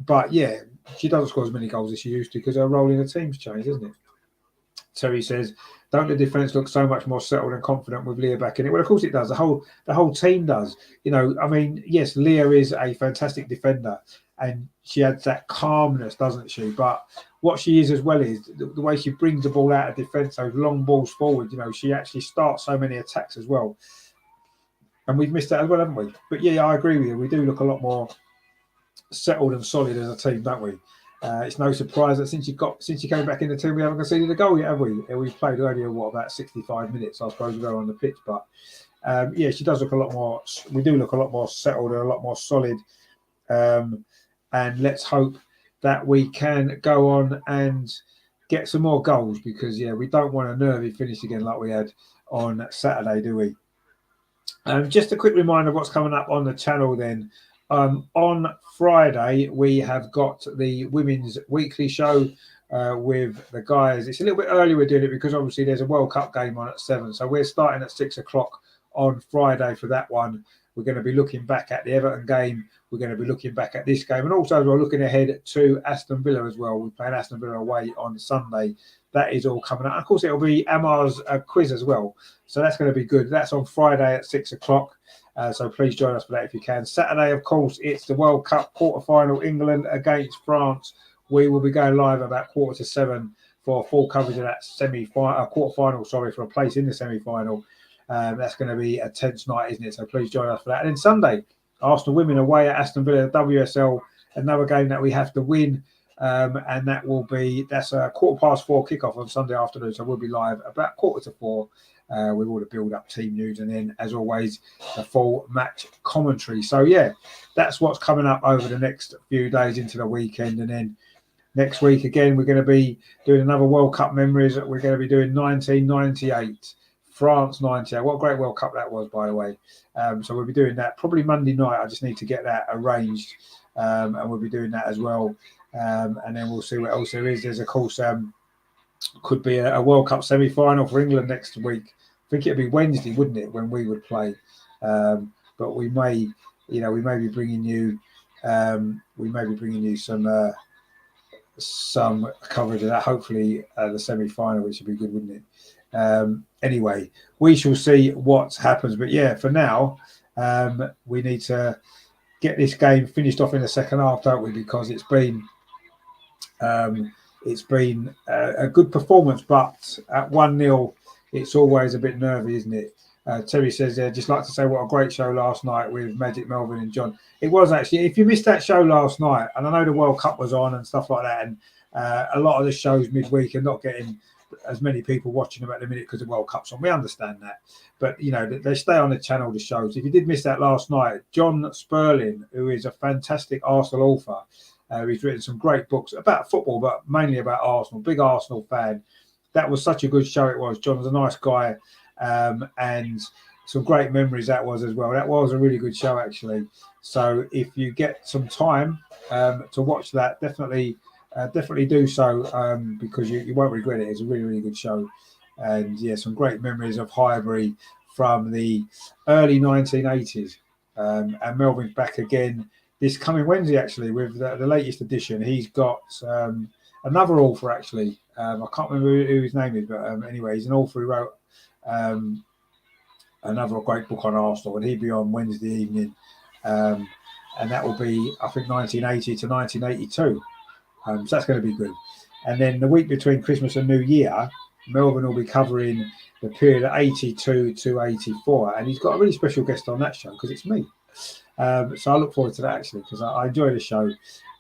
But yeah, she doesn't score as many goals as she used to because her role in the team's changed, isn't it? Terry says, don't the defence look so much more settled and confident with Leah back in it? Well, of course it does. The whole team does. You know, I mean, yes, Leah is a fantastic defender and she adds that calmness, doesn't she? But what she is as well is the way she brings the ball out of defence, those long balls forward. You know, she actually starts so many attacks as well. And we've missed that as well, haven't we? But yeah, I agree with you. We do look a lot more settled and solid as a team, don't we? It's no surprise that since you came back in the team, we haven't conceded a goal yet, have we? We've played only about 65 minutes, I suppose, we go on the pitch. But yeah, she does look a lot more. We do look a lot more settled and a lot more solid. And let's hope that we can go on and get some more goals, because yeah, we don't want a nervy finish again like we had on Saturday, do we? Just a quick reminder of what's coming up on the channel then. On Friday, we have got the Women's Weekly Show with the guys. It's a little bit early we're doing it because obviously there's a World Cup game on at 7. So we're starting at 6 o'clock on Friday for that one. We're going to be looking back at the Everton game. We're going to be looking back at this game. And also we're looking ahead to Aston Villa as well. We're playing Aston Villa away on Sunday. That is all coming up. Of course, it'll be Amar's quiz as well. So that's going to be good. That's on Friday at 6 o'clock. So please join us for that if you can. Saturday, of course, it's the World Cup quarter-final, England against France. We will be going live about 6:45 for full coverage of that quarter-final, for a place in the semi-final. That's going to be a tense night, isn't it? So please join us for that. And then Sunday, Arsenal women away at Aston Villa, WSL, another game that we have to win. And that's a 4:15 kickoff on Sunday afternoon. So we'll be live about 4:45 with all the build-up team news, and then, as always, the full match commentary. So yeah, that's what's coming up over the next few days into the weekend. And then next week again, we're going to be doing another World Cup memories. We're going to be doing 1998, France 98. What a great World Cup that was, by the way. So we'll be doing that probably Monday night. I just need to get that arranged, and we'll be doing that as well. And then we'll see what else there is. There's, of course, could be a World Cup semi-final for England next week. I think it'd be Wednesday, wouldn't it, when we would play? But we may be bringing you, some coverage of that. Hopefully, the semi-final, which would be good, wouldn't it? Anyway, we shall see what happens. But yeah, for now, we need to get this game finished off in the second half, don't we? Because it's been a good performance, but at 1-0, it's always a bit nervy, isn't it? Terry says, just like to say what a great show last night with Magic, Melvin and John. It was actually. If you missed that show last night, and I know the World Cup was on and stuff like that, and a lot of the shows midweek are not getting as many people watching them at the minute because the World Cup's on. We understand that. But, you know, they stay on the channel, the shows. If you did miss that last night, John Sperling, who is a fantastic Arsenal author, he's written some great books about football, but mainly about Arsenal. Big Arsenal fan. That was such a good show it was. John was a nice guy, and some great memories that was as well. That was a really good show, actually. So if you get some time to watch that, definitely do so, because you won't regret it. It's a really, really good show. And, yeah, some great memories of Highbury from the early 1980s. And Melvin's back again this coming Wednesday, actually, with the latest edition. He's got another author, actually. I can't remember who his name is, but anyway, he's an author who wrote another great book on Arsenal, and he'll be on Wednesday evening. And that will be, I think, 1980 to 1982. So that's going to be good. And then the week between Christmas and New Year, Melvin will be covering the period of 82 to 84. And he's got a really special guest on that show because it's me. So I look forward to that actually, because I enjoy the show.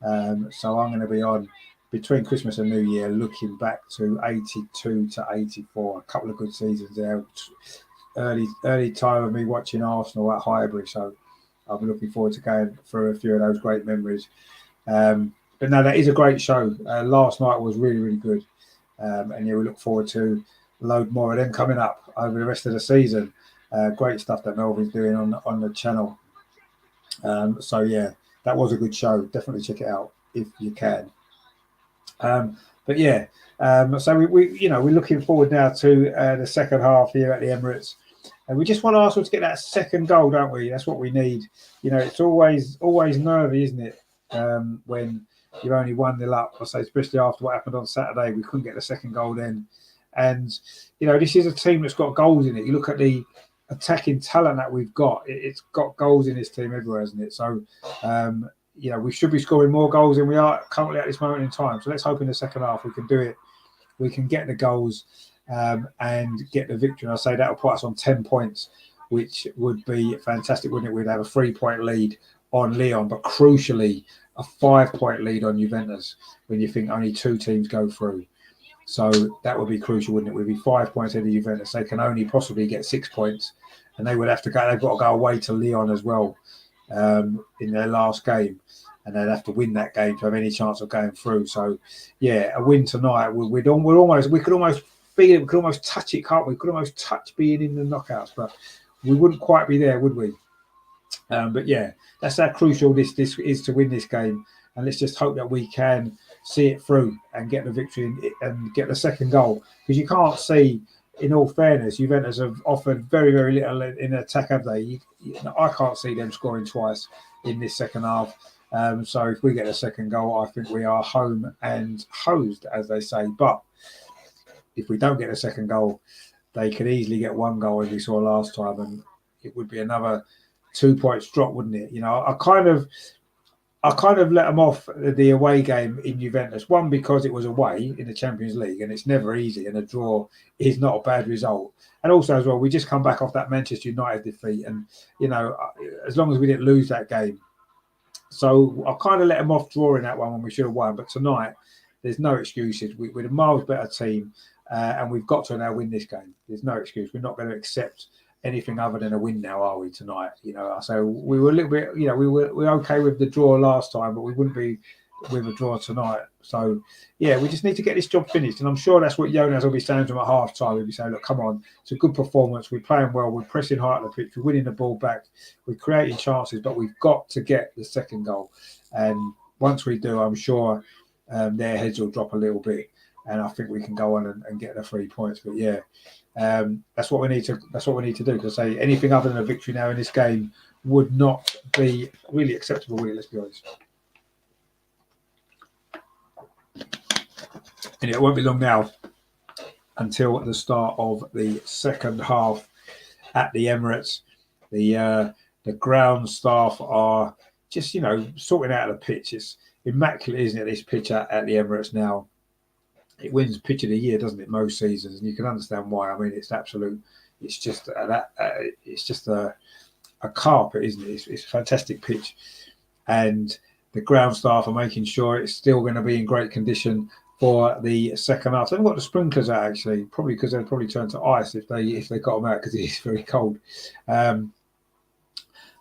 So I'm going to be on between Christmas and New Year, looking back to 82 to 84, a couple of good seasons there. Early time of me watching Arsenal at Highbury, so I'll be looking forward to going through a few of those great memories. But no, that is a great show. Last night was really, really good. And yeah, we look forward to a load more of them coming up over the rest of the season. Great stuff that Melvin's doing on the channel. So yeah, that was a good show. Definitely check it out if you can. But yeah, so we're looking forward now to the second half here at the Emirates, and we just want Arsenal to get that second goal, don't we? That's what we need. It's always nervy, isn't it? When you're only 1-0 up, I say, especially after what happened on Saturday, we couldn't get the second goal then. And this is a team that's got goals in it. You look at the attacking talent that we've got; it's got goals in this team everywhere, isn't it? So. We should be scoring more goals than we are currently at this moment in time. So let's hope in the second half we can do it. We can get the goals and get the victory. And I say that will put us on 10 points, which would be fantastic, wouldn't it? We'd have a 3-point lead on Lyon, but crucially, a 5-point lead on Juventus when you think only 2 teams go through. So that would be crucial, wouldn't it? We'd be 5 points ahead of Juventus. They can only possibly get 6 points, and they've got to go away to Lyon as well. In their last game, and they'd have to win that game to have any chance of going through. So, yeah, a win tonight, we could almost feel it, we could almost touch it, can't we? We could almost touch being in the knockouts, but we wouldn't quite be there, would we? But yeah, that's how crucial this is to win this game, and let's just hope that we can see it through and get the victory and get the second goal, because you can't see. In all fairness, Juventus have offered very, very little in attack, have they? I can't see them scoring twice in this second half. So if we get a second goal, I think we are home and hosed, as they say. But if we don't get a second goal, they could easily get 1 goal, as we saw last time, and it would be another 2 points drop, wouldn't it? I kind of let them off the away game in Juventus. One, because it was away in the Champions League, and it's never easy, and a draw is not a bad result. And also, as well, we just come back off that Manchester United defeat, and as long as we didn't lose that game, so I kind of let them off drawing that one when we should have won. But tonight, there's no excuses. We're a miles better team, and we've got to now win this game. There's no excuse. We're not going to accept anything other than a win now, are we, tonight? So we were a little bit, we were okay with the draw last time, but we wouldn't be with a draw tonight. So yeah, we just need to get this job finished, and I'm sure that's what Jonas will be saying to him at half time. He'll be saying, look, come on, it's a good performance, we're playing well, we're pressing hard at the pitch, we're winning the ball back, we're creating chances, but we've got to get the second goal. And once we do, I'm sure their heads will drop a little bit, and I think we can go on and get the 3 points. But yeah, that's what we need to do. Because say anything other than a victory now in this game would not be really acceptable, really. Let's be honest. And it won't be long now until the start of the second half at the Emirates. The ground staff are just sorting out the pitch. It's immaculate, isn't it? This pitch at the Emirates now. It wins pitch of the year, doesn't it? Most seasons, and you can understand why. I mean, it's absolute. It's just it's just a carpet, isn't it? It's a fantastic pitch, and the ground staff are making sure it's still going to be in great condition for the second half. They've got the sprinklers out actually, probably because they'll probably turn to ice if they got them out, because it is very cold. But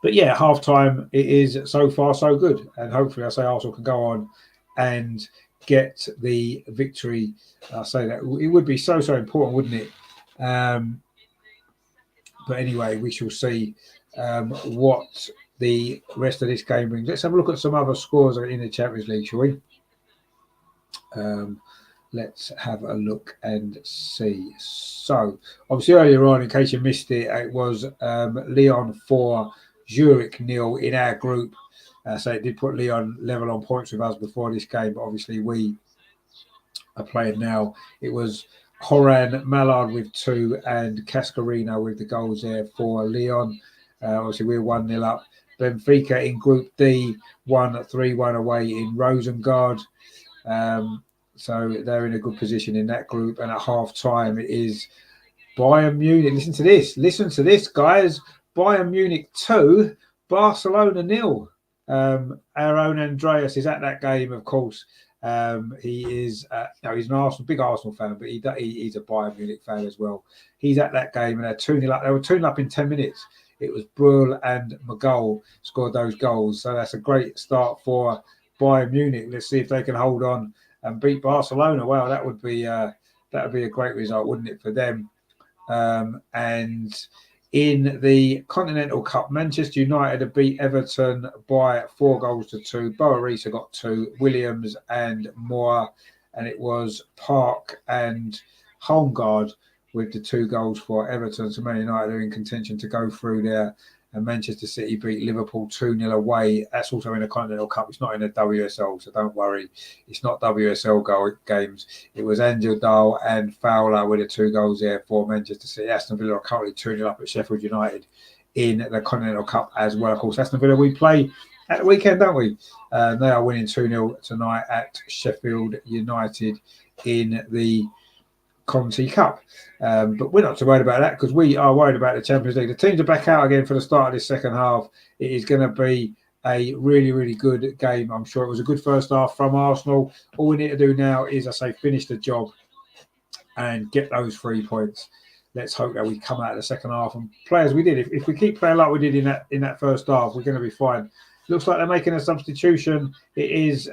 yeah, half time it is so far so good, and hopefully I say Arsenal can go on and get the victory. I say that it would be so important, wouldn't it? But anyway, we shall see what the rest of this game brings. Let's have a look at some other scores in the Champions League, shall we? Let's have a look and see. So obviously earlier on, in case you missed it, it was Lyon 4, Zurich 0 in our group. So it did put Lyon level on points with us before this game, but obviously we are playing now. It was Horan Mallard with 2 and Cascarino with the goals there for Lyon. Obviously we're 1-0 up. Benfica in Group D won 3-1 away in Rosengard. So they're in a good position in that group. And at half time it is Bayern Munich. Listen to this, guys. Bayern Munich 2, Barcelona 0. Our own Andreas is at that game, of course. He is, he's an big Arsenal fan, but he's a Bayern Munich fan as well. He's at that game, and they're 2-0 up. They were 2-0 up in 10 minutes. It was Brühl and Magol scored those goals, so that's a great start for Bayern Munich. Let's see if they can hold on and beat Barcelona. Wow, that would be a great result, wouldn't it, for them? And in the Continental Cup, Manchester United have beat Everton by 4-2. Boarisa got 2, Williams and Moore, and it was Park and Holmgard with the 2 goals for Everton. So Man United are in contention to go through there. And Manchester City beat Liverpool 2-0 away. That's also in the Continental Cup. It's not in the WSL, so don't worry. It's not WSL games. It was Angel Dahl and Fowler with the 2 goals there for Manchester City. Aston Villa are currently 2-0 up at Sheffield United in the Continental Cup as well. Of course, Aston Villa we play at the weekend, don't we? They are winning 2-0 tonight at Sheffield United in the Conti Cup. But we're not too worried about that because we are worried about the Champions League. The teams are back out again for the start of this second half. It is going to be a really, really good game. I'm sure it was a good first half from Arsenal. All we need to do now is, I say, finish the job and get those 3 points. Let's hope that we come out of the second half and play as we did. If we keep playing like we did in that first half, we're going to be fine. Looks like they're making a substitution. It is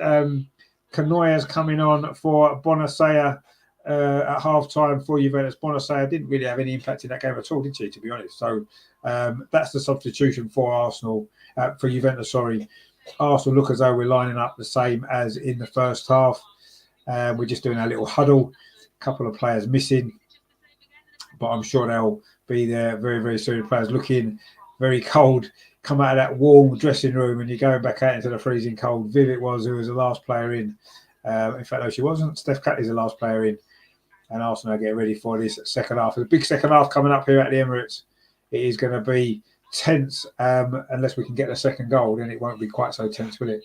Canoyas coming on for Bonacea. At half time for Juventus. Bonacea didn't really have any impact in that game at all, did she, to be honest? So that's the substitution for Arsenal, for Juventus, sorry. Arsenal look as though we're lining up the same as in the first half. We're just doing our little huddle. A couple of players missing, but I'm sure they'll be there very, very soon. Players looking very cold, come out of that warm dressing room and you're going back out into the freezing cold. Viv it was, who was the last player in. In fact, no, she wasn't. Steph Catley's the last player in. And Arsenal are getting ready for this second half. There's a big second half coming up here at the Emirates. It is going to be tense unless we can get the second goal. Then it won't be quite so tense, will it?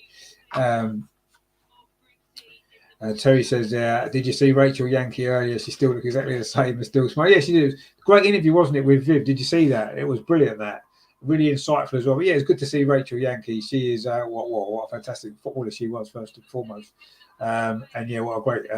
Terry says, did you see Rachel Yankee earlier? She still looked exactly the same and still smile. Yeah, she did. Great interview, wasn't it, with Viv? Did you see that? It was brilliant, that. Really insightful as well. But yeah, it's good to see Rachel Yankee. She is what a fantastic footballer she was, first and foremost. And yeah, what a great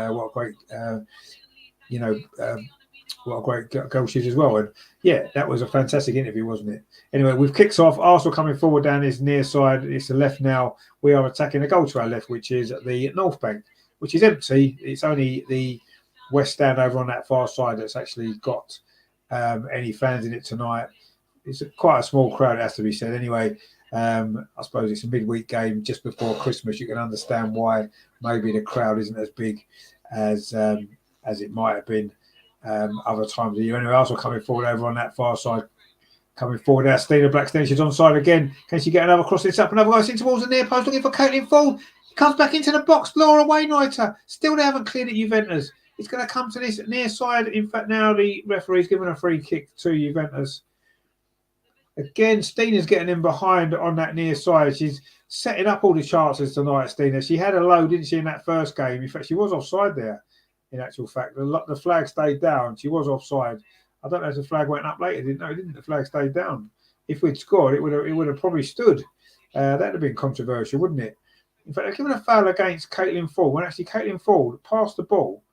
what a great goal she is as well. And yeah, that was a fantastic interview, wasn't it? Anyway, we've kicked off. Arsenal coming forward down this near side. It's the left now. We are attacking the goal to our left, which is the North Bank, which is empty. It's only the West Stand over on that far side that's actually got any fans in it tonight. It's quite a small crowd, it has to be said. Anyway, I suppose it's a midweek game just before Christmas. You can understand why maybe the crowd isn't as big as it might have been other times of the year. Anyway, Arsenal coming forward over on that far side. Coming forward there, Stina Blackstone. She's onside again. Can she get another cross? It's up, another guy in towards the near post, looking for Caitlin Ford. Comes back into the box. Laura Wainwrighter. Still they haven't cleared it, Juventus. It's going to come to this near side. In fact, now the referee's given a free kick to Juventus. Again, Stina's getting in behind on that near side. She's setting up all the chances tonight, Stina. She had a low, didn't she, in that first game? In fact, she was offside there, in actual fact. The flag stayed down. She was offside. I don't know if the flag went up later. Didn't the flag stay down? If we'd scored, it would have probably stood. That would have been controversial, wouldn't it? In fact, they're giving a foul against Caitlin Ford when actually Caitlin Ford passed the ball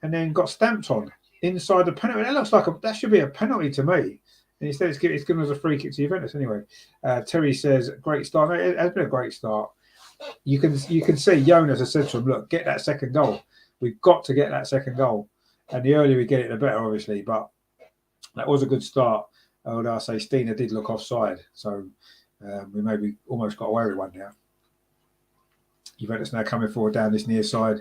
and then got stamped on inside the penalty. That looks like that should be a penalty to me. And instead, it's given us a free kick to Juventus anyway. Terry says, great start. No, it has been a great start. You can see Jonas has said to him, look, get that second goal. We've got to get that second goal. And the earlier we get it, the better, obviously. But that was a good start. Although I say Stina did look offside. So we maybe almost got away with one now. Juventus now coming forward down this near side.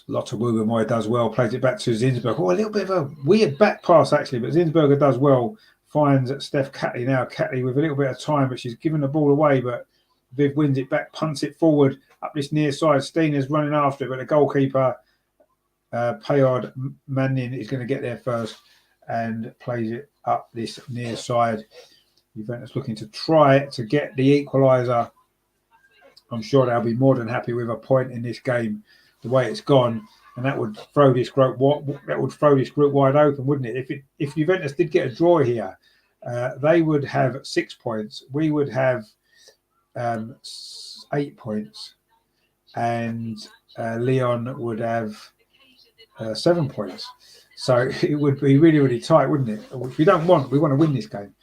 Lotta Wubermoy does well, plays it back to Zinsberg. Oh, a little bit of a weird back pass, actually, but Zinsberger does well. Finds Steph Catley now. Catley with a little bit of time, but she's given the ball away, but Viv wins it back, punts it forward up this near side. Stina's running after it, but the goalkeeper, Payard Manning, is going to get there first and plays it up this near side. Juventus looking to try to get the equaliser. I'm sure they'll be more than happy with a point in this game, the way it's gone, and that would throw this group wide open, wouldn't it? If Juventus did get a draw here, they would have 6 points. We would have 8 points, and Leon would have 7 points. So it would be really, really tight, wouldn't it? Which we don't want. We want to win this game.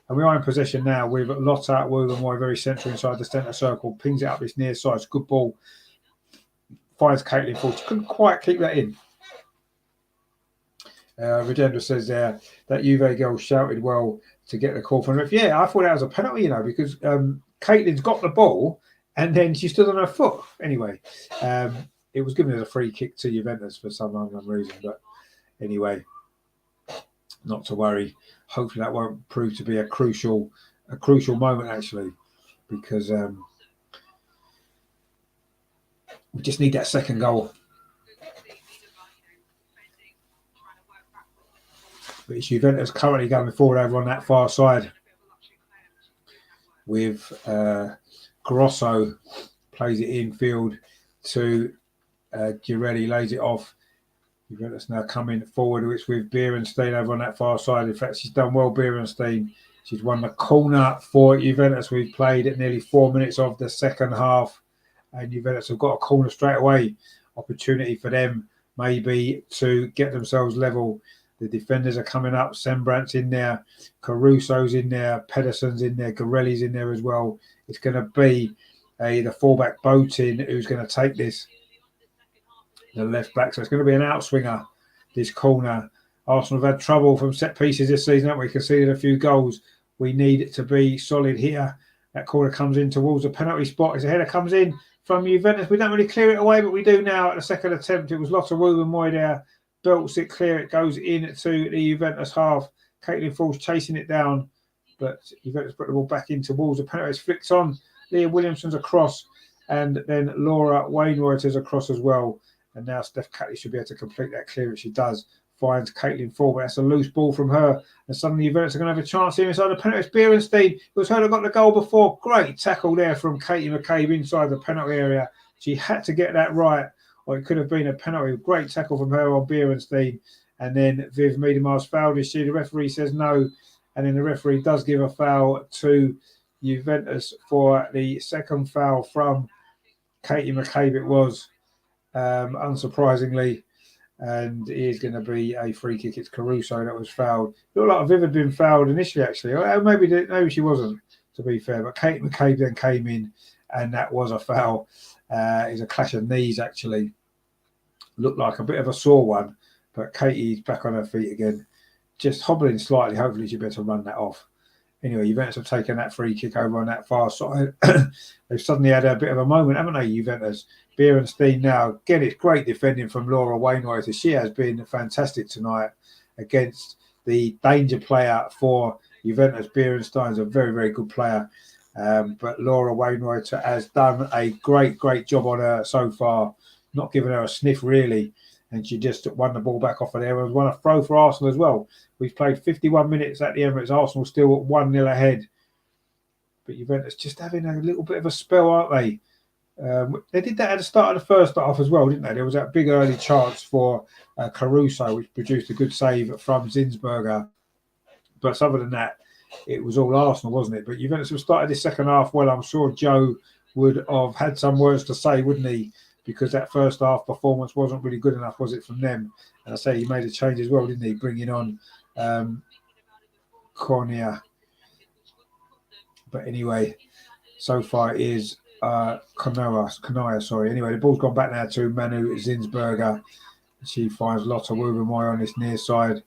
And we are in possession now with Lotta Wogan very central inside the centre circle. Pings it up this near side. It's a good ball. Finds Caitlin Ford. She couldn't quite keep that in. Regenda says there that Juve girl shouted well to get the call from the ref. Yeah, I thought that was a penalty, because Caitlin's got the ball and then she stood on her foot. Anyway, it was given as a free kick to Juventus for some unknown reason. But anyway, not to worry. Hopefully that won't prove to be a crucial moment, actually, because we just need that second goal. But it's Juventus currently going forward over on that far side with Grosso plays it infield to Girelli, lays it off. Juventus now coming forward. It's with Beerenstein over on that far side. In fact, she's done well, Beerenstein. She's won the corner for Juventus. We've played at nearly 4 minutes of the second half, and Juventus have got a corner straight away. Opportunity for them maybe to get themselves level. The defenders are coming up. Sembrant's in there. Caruso's in there. Pedersen's in there. Gorelli's in there as well. It's going to be the fullback Botin who's going to take this. The left back. So it's going to be an outswinger, this corner. Arsenal have had trouble from set pieces this season, haven't we? Conceded a few goals. We need to be solid here. That corner comes in towards the penalty spot. As a header comes in from Juventus. We don't really clear it away, but we do now at the second attempt. It was Lotta Wogan there. Belts it clear. It goes into the Juventus half. Caitlin Falls chasing it down, but Juventus put the ball back in towards the penalty. It's flicked on. Leah Williamson's across, and then Laura Wainwright is across as well. And now Steph Catley should be able to complete that clearance. She does. Finds Caitlin Ford, but that's a loose ball from her. And suddenly Juventus are going to have a chance here inside the penalty. It's Beerenstein. It was her that got the goal before. Great tackle there from Katie McCabe inside the penalty area. She had to get that right, or it could have been a penalty. Great tackle from her on Beerenstein. And then Viv Miedemar's fouled, is she? The referee says no. And then the referee does give a foul to Juventus for the second foul from Katie McCabe. It was, unsurprisingly. And it is going to be a free kick. It's Caruso that was fouled. It looked like Viv had been fouled initially, actually. Maybe she wasn't, to be fair. But Kate McCabe then came in, and that was a foul. It's a clash of knees, actually. Looked like a bit of a sore one, but Katie's back on her feet again. Just hobbling slightly. Hopefully she'll be able to run that off. Anyway, Juventus have taken that free kick over on that far side. They've suddenly had a bit of a moment, haven't they, Juventus? Beerenstein now. Again, it's great defending from Laura Wainwright. She has been fantastic tonight against the danger player for Juventus. Beerenstein's a very, very good player. But Laura Wainwright has done a great, great job on her so far. Not giving her a sniff, really. And she just won the ball back off of there and won a throw for Arsenal as well. We've played 51 minutes at the Emirates. Arsenal still at 1-0 ahead. But Juventus just having a little bit of a spell, aren't they? They did that at the start of the first half as well, didn't they? There was that big early chance for Caruso, which produced a good save from Zinsberger. But other than that, it was all Arsenal, wasn't it? But Juventus have started this second half well. I'm sure Joe would have had some words to say, wouldn't he? Because that first half performance wasn't really good enough, was it, from them? And I say he made a change as well, didn't he? Bringing on Cornea. But anyway, so far it is Kanaya, sorry. Anyway, the ball's gone back now to Manu Zinsberger. She finds Lotta Wubenmoy on this near side.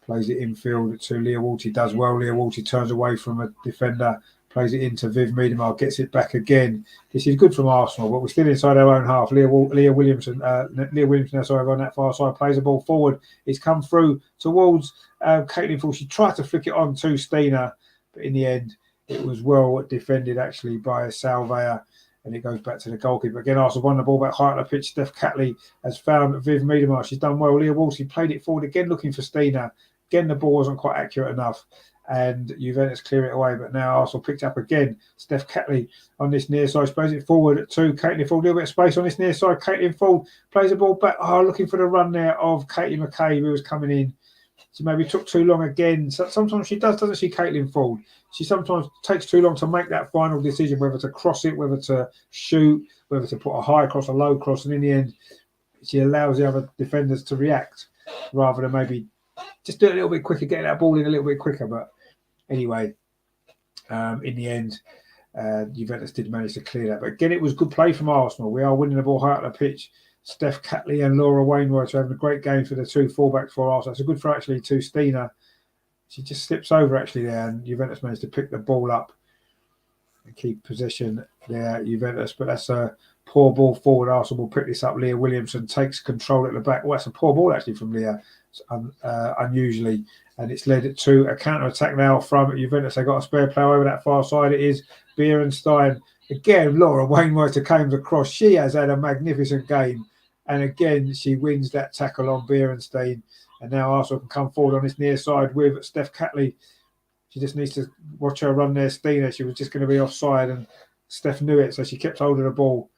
Plays it infield to Leah Walty. Does well. Leah Walty turns away from a defender. Plays it into Viv Miedemar. Gets it back again. This is good from Arsenal, but we're still inside our own half. Leah Williamson on that far side plays the ball forward. It's come through towards Caitlin Ford. She tried to flick it on to Stina, but in the end, it was well defended actually by Salvea, and it goes back to the goalkeeper. Again, Arsenal won the ball back high on the pitch. Steph Catley has found Viv Miedemar. She's done well. Leah Walty played it forward again, looking for Stina. Again, the ball wasn't quite accurate enough, and Juventus clear it away. But now Arsenal picked up again. Steph Catley on this near side, plays it forward to Caitlin Ford. A little bit of space on this near side. Caitlin Ford plays the ball back. Looking for the run there of Katie McCabe, who was coming in. She maybe took too long again. So sometimes she does, doesn't she, Caitlin Ford? She sometimes takes too long to make that final decision, whether to cross it, whether to shoot, whether to put a high cross, a low cross, and in the end, she allows the other defenders to react rather than maybe just do it a little bit quicker, get that ball in a little bit quicker. But anyway, in the end, Juventus did manage to clear that. But again, it was good play from Arsenal. We are winning the ball high up the pitch. Steph Catley and Laura Wainwright are having a great game for the two fullbacks for Arsenal. It's a good for actually to Stina. She just slips over actually there, and Juventus managed to pick the ball up and keep possession there, Juventus. But that's a poor ball forward. Arsenal will pick this up. Leah Williamson takes control at the back. Well, that's a poor ball actually from Leah, unusually. And it's led to a counter-attack now from Juventus. They got a spare player over that far side. It is Bierenstein. Again, Laura Wainwright came across. She has had a magnificent game. And again, she wins that tackle on Bierenstein. And now Arsenal can come forward on this near side with Steph Catley. She just needs to watch her run there, Stina. She was just going to be offside, and Steph knew it, so she kept hold of the ball.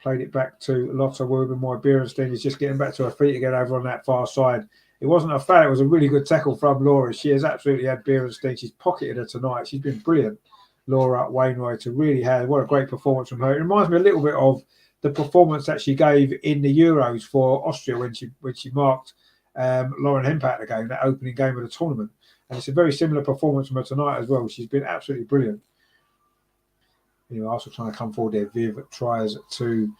Played it back to Lotta Wubenmoy. Bierenstein is just getting back to her feet again over on that far side. It wasn't a foul. It was a really good tackle from Laura. She has absolutely had Bierenstein. She's pocketed her tonight. She's been brilliant. Laura Wainwright really had. What a great performance from her. It reminds me a little bit of the performance that she gave in the Euros for Austria when she marked Lauren Hempel the game, that opening game of the tournament. And it's a very similar performance from her tonight as well. She's been absolutely brilliant. Anyway, also trying to come forward there. Viv tries to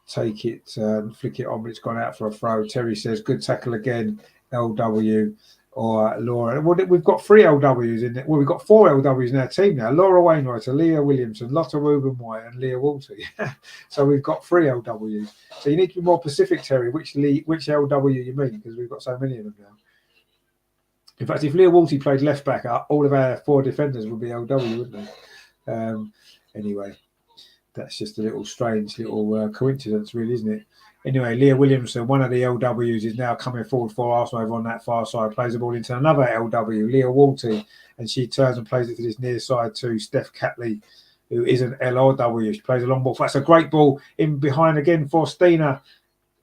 take it, flick it on, but it's gone out for a throw. Terry says, good tackle again, LW or Laura. Well, we've got 3 LWs in there. Well, we've got 4 LWs in our team now. Laura Wainwright, Leah Williamson, Lotta Wubenmoy, and Leah Walter. So we've got 3 LWs. So you need to be more specific, Terry, which LW you mean, because we've got so many of them now. In fact, if Leah Walty played left back, all of our 4 defenders would be LW, wouldn't they? Anyway, that's just a little strange little coincidence, really, isn't it? Anyway, Leah Williamson, one of the LWs, is now coming forward for Arsenal over on that far side. Plays the ball into another LW, Leah Walty, and she turns and plays it to this near side to Steph Catley, who is an LRW. She plays a long ball. That's a great ball in behind again for Stina.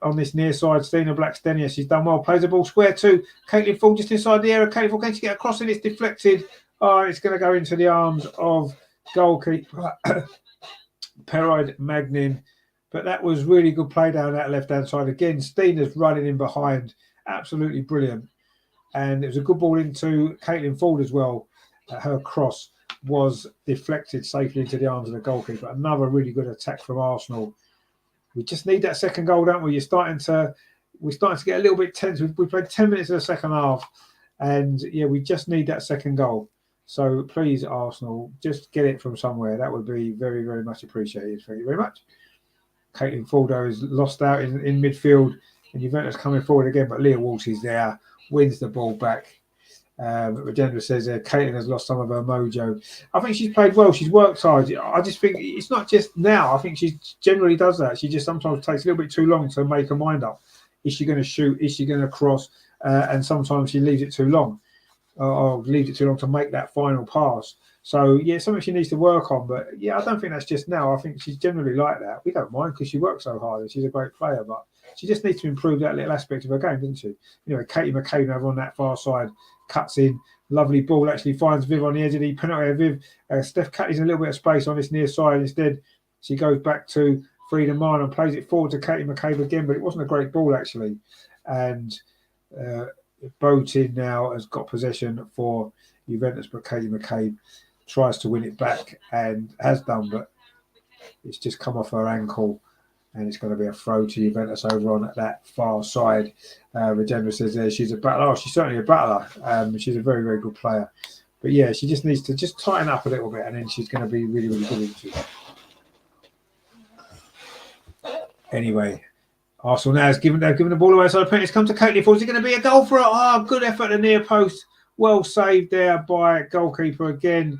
On this near side, Stina Blackstenia, she's done well. Plays the ball square to Caitlin Ford just inside the area. Caitlin Ford, can she get across and it's deflected? Oh, it's going to go into the arms of goalkeeper Peroid Magnin. But that was really good play down that left-hand side. Again, Stina's running in behind. Absolutely brilliant. And it was a good ball into Caitlin Ford as well. Her cross was deflected safely into the arms of the goalkeeper. Another really good attack from Arsenal. We just need that second goal, don't we? We're starting to get a little bit tense. We played 10 minutes of the second half, and yeah, we just need that second goal. So please, Arsenal, just get it from somewhere. That would be very, very much appreciated. Thank you very much. Caitlin Fordo is lost out in midfield, and Juventus coming forward again, but Leah Walsh is there, wins the ball back. Regenda says Caitlin has lost some of her mojo. I think she's played well. She's worked hard. I just think it's not just now. I think she generally does that. She just sometimes takes a little bit too long to make her mind up. Is she going to shoot? Is she going to cross? And sometimes she leaves it too long, or leaves it too long to make that final pass. So, yeah, something she needs to work on. But, yeah, I don't think that's just now. I think she's generally like that. We don't mind because she works so hard and she's a great player. But she just needs to improve that little aspect of her game, doesn't she? You know, Katie McCabe over on that far side, cuts in, lovely ball, actually finds Viv on the edge of the penalty. Viv, Steph Catley's in a little bit of space on this near side. Instead, she goes back to Frida Mann and plays it forward to Katie McCabe again, but it wasn't a great ball, actually. And Botin now has got possession for Juventus, but Katie McCabe tries to win it back and has done, but it's just come off her ankle. And it's going to be a throw to Juventus over on that far side. Regenda says she's a battler. Oh, she's certainly a battler. She's a very, very good player. But yeah, she just needs to just tighten up a little bit, and then she's going to be really, really good into it. Anyway, Arsenal now has given the ball away. So the penalty comes to Caitlin Ford. Is it going to be a goal for her? Oh, good effort at the near post. Well saved there by goalkeeper again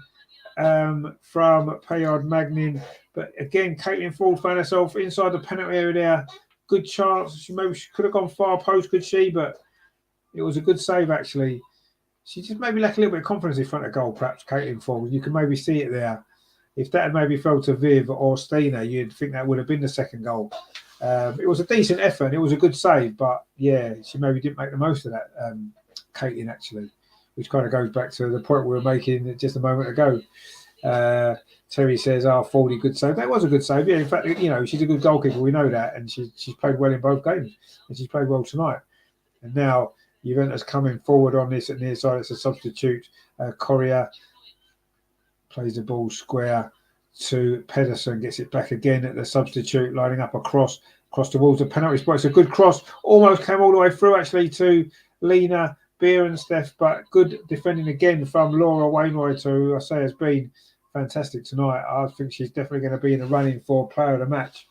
from Payard Magnin. But again, Caitlin Ford found herself inside the penalty area there. Good chance. She could have gone far post, could she? But it was a good save, actually. She just maybe lacked a little bit of confidence in front of goal, perhaps, Caitlin Ford. You can maybe see it there. If that had maybe fell to Viv or Stina, you'd think that would have been the second goal. It was a decent effort. It was a good save. But, yeah, she maybe didn't make the most of that Caitlin, actually, which kind of goes back to the point we were making just a moment ago. Terry says, 40, good save. That was a good save. Yeah, in fact, she's a good goalkeeper. We know that. And she's played well in both games. And she's played well tonight. And now Juventus coming forward on this at near side. It's a substitute. Correa plays the ball square to Pedersen, gets it back again at the substitute, lining up across towards the penalty spot. It's a good cross, almost came all the way through actually to Lena Bierensteph, but good defending again from Laura Wainwright, who I say has been fantastic tonight. I think she's definitely going to be in the running for player of the match.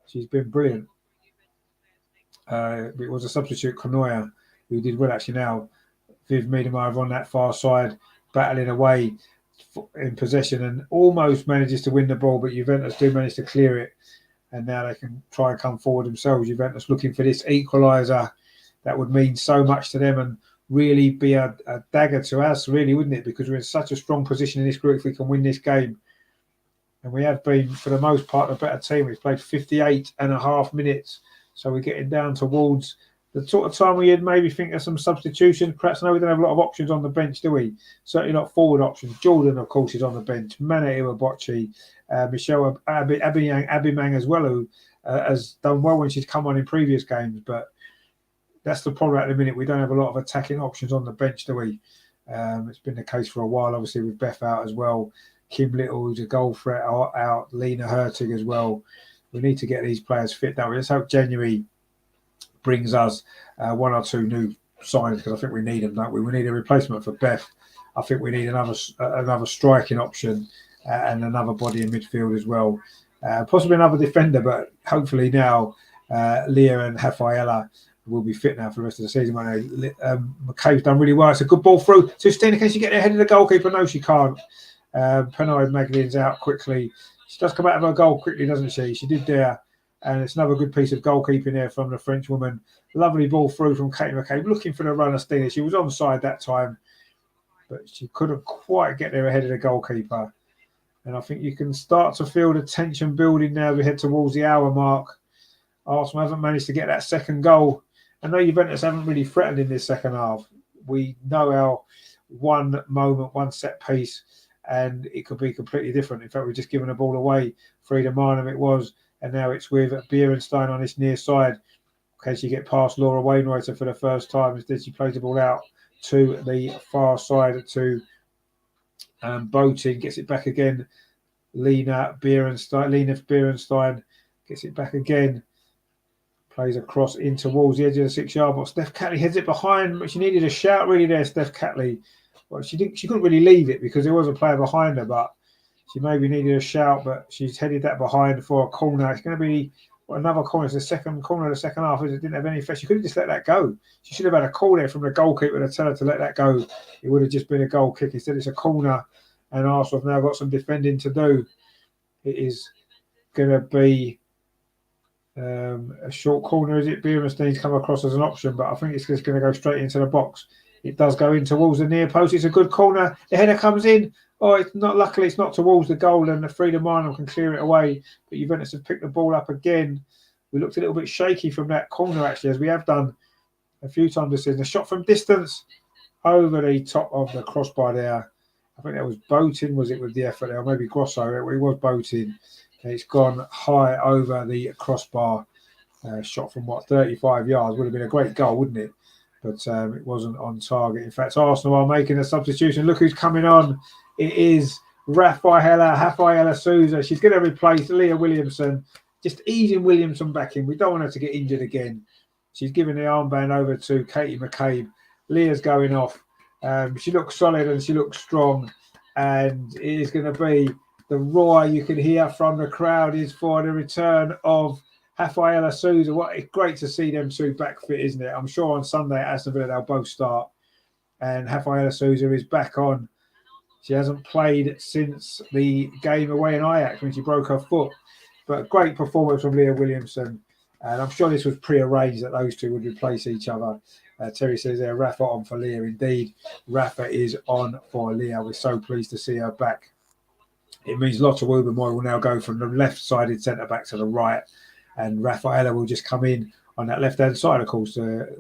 She's been brilliant. It was a substitute, Konoya, who did well actually now. Viv Miedemar on that far side, battling away in possession and almost manages to win the ball, but Juventus do manage to clear it, and now they can try and come forward themselves. Juventus looking for this equaliser that would mean so much to them and really be a dagger to us, really, wouldn't it? Because we're in such a strong position in this group if we can win this game. And we have been, for the most part, a better team. We've played 58 and a half minutes, so we're getting down towards the sort of time we had maybe think of some substitutions. Perhaps I know we don't have a lot of options on the bench, do we? Certainly not forward options. Jordan, of course, is on the bench. Mana Iwabochi, Michelle Abimang as well, who has done well when she's come on in previous games. But that's the problem at the minute. We don't have a lot of attacking options on the bench, do we? It's been the case for a while, obviously, with Beth out as well. Kim Little, who's a goal threat, out. Lena Hurtig as well. We need to get these players fit now. Let's hope January brings us one or two new signings, because I think we need them, don't we? We need a replacement for Beth. I think we need another striking option and another body in midfield as well. Possibly another defender, but hopefully now Leah and Rafaela will be fit now for the rest of the season. McCabe's done really well. It's a good ball through to Stina. Can she get ahead of the goalkeeper? No, she can't. Penard Magdalene's out quickly. She does come out of her goal quickly, doesn't she? She did there. And it's another good piece of goalkeeping there from the French woman. Lovely ball through from Kate McCabe, looking for the runner, Stina. She was onside that time, but she couldn't quite get there ahead of the goalkeeper. And I think you can start to feel the tension building now. We head towards the hour mark. Arsenal haven't managed to get that second goal. I know Juventus haven't really threatened in this second half. We know our one moment, one set piece, and it could be completely different. In fact, we've just given the ball away. Frida Marnham it was. And now it's with Bierenstein on this near side. Can she get past Laura Wainwright for the first time? Instead, she plays the ball out to the far side to Boating. Gets it back again. Lena Bierenstein gets it back again. Plays across in towards the edge of the 6-yard box. Steph Catley heads it behind, but she needed a shout really there, Steph Catley. Well, she couldn't really leave it because there was a player behind her, but she maybe needed a shout, but she's headed that behind for a corner. It's going to be another corner. It's the second corner of the second half. It didn't have any effect. She could have just let that go. She should have had a call there from the goalkeeper to tell her to let that go. It would have just been a goal kick. Instead, it's a corner, and Arsenal have now got some defending to do. It is going to be a short corner, is it? Bierenstein's come across as an option, but I think it's just going to go straight into the box. It does go in towards the near post. It's a good corner. The header comes in. Oh, it's not. Luckily, it's not towards the goal, and the Frida Marnham can clear it away. But Juventus have picked the ball up again. We looked a little bit shaky from that corner, actually, as we have done a few times this season. A shot from distance over the top of the crossbar there. I think that was Boating, was it, with the effort there? Or maybe Grosso. It was Boating. It's gone high over the crossbar. Shot from, 35 yards. Would have been a great goal, wouldn't it? But it wasn't on target. In fact, Arsenal are making a substitution. Look who's coming on. It is Rafaela Souza. She's going to replace Leah Williamson. Just easing Williamson back in. We don't want her to get injured again. She's giving the armband over to Katie McCabe. Leah's going off. She looks solid and she looks strong. And it is going to be the roar you can hear from the crowd is for the return of Rafaela Souza. It's great to see them two back fit, isn't it? I'm sure on Sunday at Aston Villa they'll both start. And Rafaela Souza is back on. She hasn't played since the game away in Ajax when she broke her foot. But great performance from Leah Williamson. And I'm sure this was pre-arranged that those two would replace each other. Terry says there, Rafa on for Leah. Indeed, Rafa is on for Leah. We're so pleased to see her back. It means Lotta Wubben-Moy will now go from the left-sided centre-back to the right. And Rafaela will just come in on that left-hand side, of course,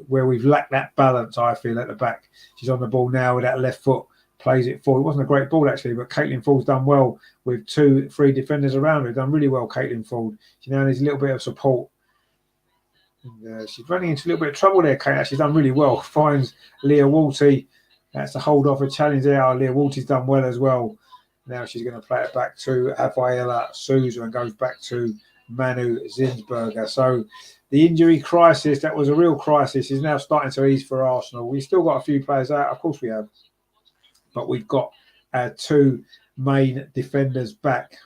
where we've lacked that balance, I feel, at the back. She's on the ball now with that left foot, plays it forward. It wasn't a great ball, actually, but Caitlin Ford's done well with 2-3 defenders around her. Done really well, Caitlin Ford. She now needs a little bit of support. And, she's running into a little bit of trouble there, Caitlin. She's done really well. Finds Leah Walty. That's a hold off a challenge there. Leah Walty's done well as well. Now she's going to play it back to Rafaela Souza and goes back to Manu Zinsberger. So the injury crisis, that was a real crisis, is now starting to ease for Arsenal. We've still got a few players out, of course we have, but we've got our 2 main defenders back.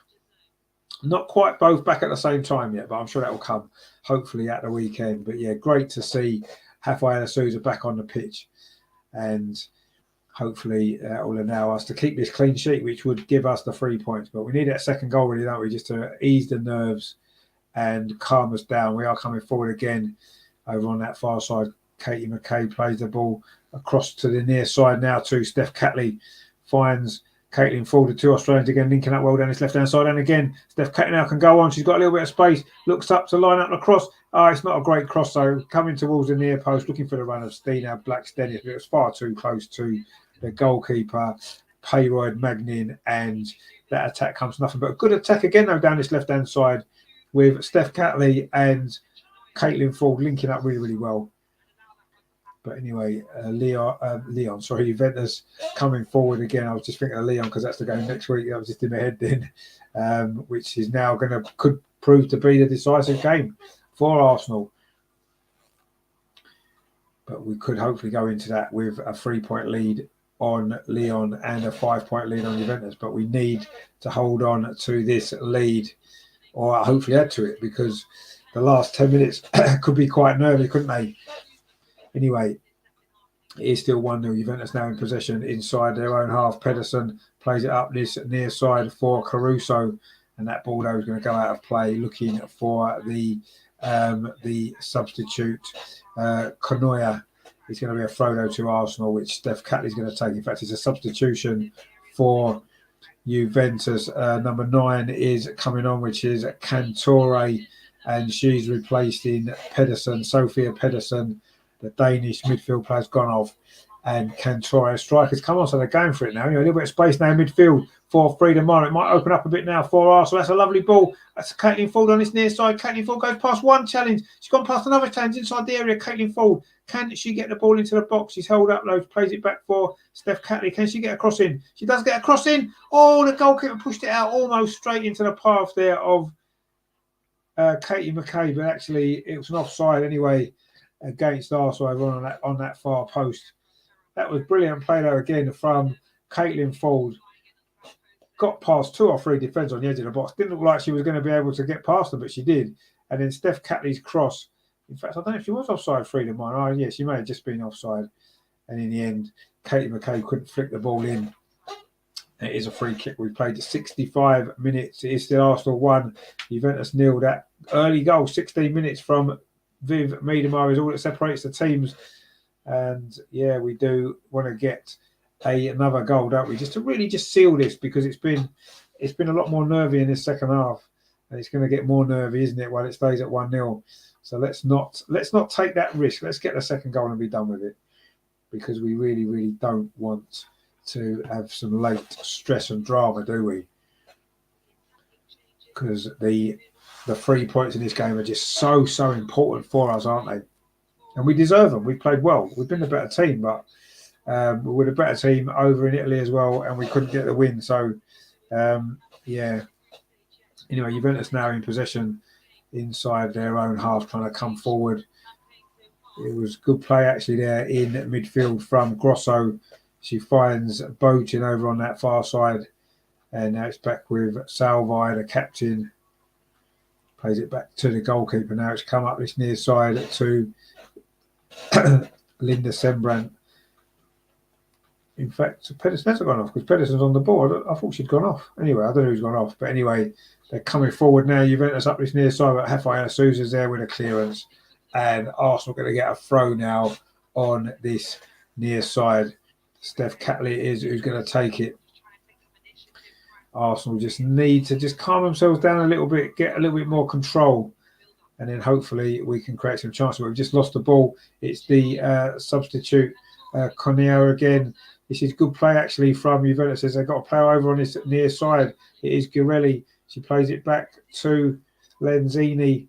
Not quite both back at the same time yet, but I'm sure that will come hopefully at the weekend. But yeah, great to see Rafaela Souza back on the pitch, and hopefully that will allow us to keep this clean sheet, which would give us the 3 points. But we need that second goal, really, don't we, just to ease the nerves and calm us down. We are coming forward again over on that far side. Katie McKay plays the ball across to the near side now to Steph Catley. Finds Caitlin Ford, the 2 Australians again linking up well down this left-hand side. And again, Steph Catley now can go on. She's got a little bit of space. Looks up to line up the cross. It's not a great cross, though. Coming towards the near post, looking for the run of Stina Blackstenius. It was far too close to the goalkeeper, Payroyd Magnin, and that attack comes nothing but a good attack again, though, down this left-hand side, with Steph Catley and Caitlin Ford linking up really, really well. But anyway, Juventus coming forward again. I was just thinking of Leon because that's the game next week. That was just in my head then, which is now could prove to be the decisive game for Arsenal. But we could hopefully go into that with a 3-point lead on Lyon and a 5-point lead on Juventus. But we need to hold on to this lead, or hopefully add to it, because the last 10 minutes could be quite nervy, couldn't they? Anyway, it is still 1-0. Juventus now in possession inside their own half. Pedersen plays it up this near side for Caruso, and that ball though is going to go out of play. Looking for the substitute. Konoya is going to be a throw though to Arsenal, which Steph Catley is going to take. In fact, it's a substitution for Juventus. Number 9 is coming on, which is Cantore, and she's replacing Pedersen. Sophia Pedersen, the Danish midfield player's gone off, and Cantore. Strikers come on, so they're going for it now. A little bit of space now in midfield for Frida Mara. It might open up a bit now for Arsenal. That's a lovely ball. That's Caitlin Ford on this near side. Caitlin Ford goes past one challenge. She's gone past another challenge inside the area. Caitlin Ford, can she get the ball into the box? She's held up low, plays it back for Steph Catley. Can she get a cross in? She does get a cross in. Oh, the goalkeeper pushed it out almost straight into the path there of Katie McKay, but actually it was an offside anyway against Arsenal on that far post. That was brilliant play though again from Caitlin Ford. Got past 2 or 3 defenders on the edge of the box. Didn't look like she was going to be able to get past them, but she did. And then Steph Catley's cross. In fact, I don't know if she was offside, Frida Mine. Oh, yeah, she may have just been offside. And in the end, Katie McKay couldn't flick the ball in. It is a free kick. We played 65 minutes. It is still Arsenal 1. Juventus 0. That early goal, 16 minutes from Viv Miedemar, is all that separates the teams. And yeah, we do want to get another goal, don't we? Just to really just seal this, because it's been a lot more nervy in this second half, and it's going to get more nervy, isn't it, while it stays at 1-0. So let's not take that risk. Let's get the second goal and be done with it, because we really, really don't want to have some late stress and drama, do we? Because the 3 points in this game are just so important for us, aren't they? And we deserve them. We played well. We've been the better team, but we're the better team over in Italy as well, and we couldn't get the win. So, yeah. Anyway, Juventus now in possession inside their own half, trying to come forward. It was good play actually there in midfield from Grosso. She finds Bochin over on that far side, and now it's back with Salvi, the captain. Plays it back to the goalkeeper. Now it's come up this near side to Linda Sembrant. In fact, Pedersen hasn't gone off, because Pedersen's on the board. I thought she'd gone off. Anyway, I don't know who's gone off. But anyway, they're coming forward now. Juventus up this near side. But Rafaela Souza's there with a clearance. And Arsenal going to get a throw now on this near side. Steph Catley is who's going to take it. Arsenal just need to just calm themselves down a little bit, get a little bit more control. and then hopefully we can create some chances. We've just lost the ball. It's the substitute Cornea again. This is good play actually from Juventus. They've got a player over on his near side. It is Girelli. She plays it back to Lenzini.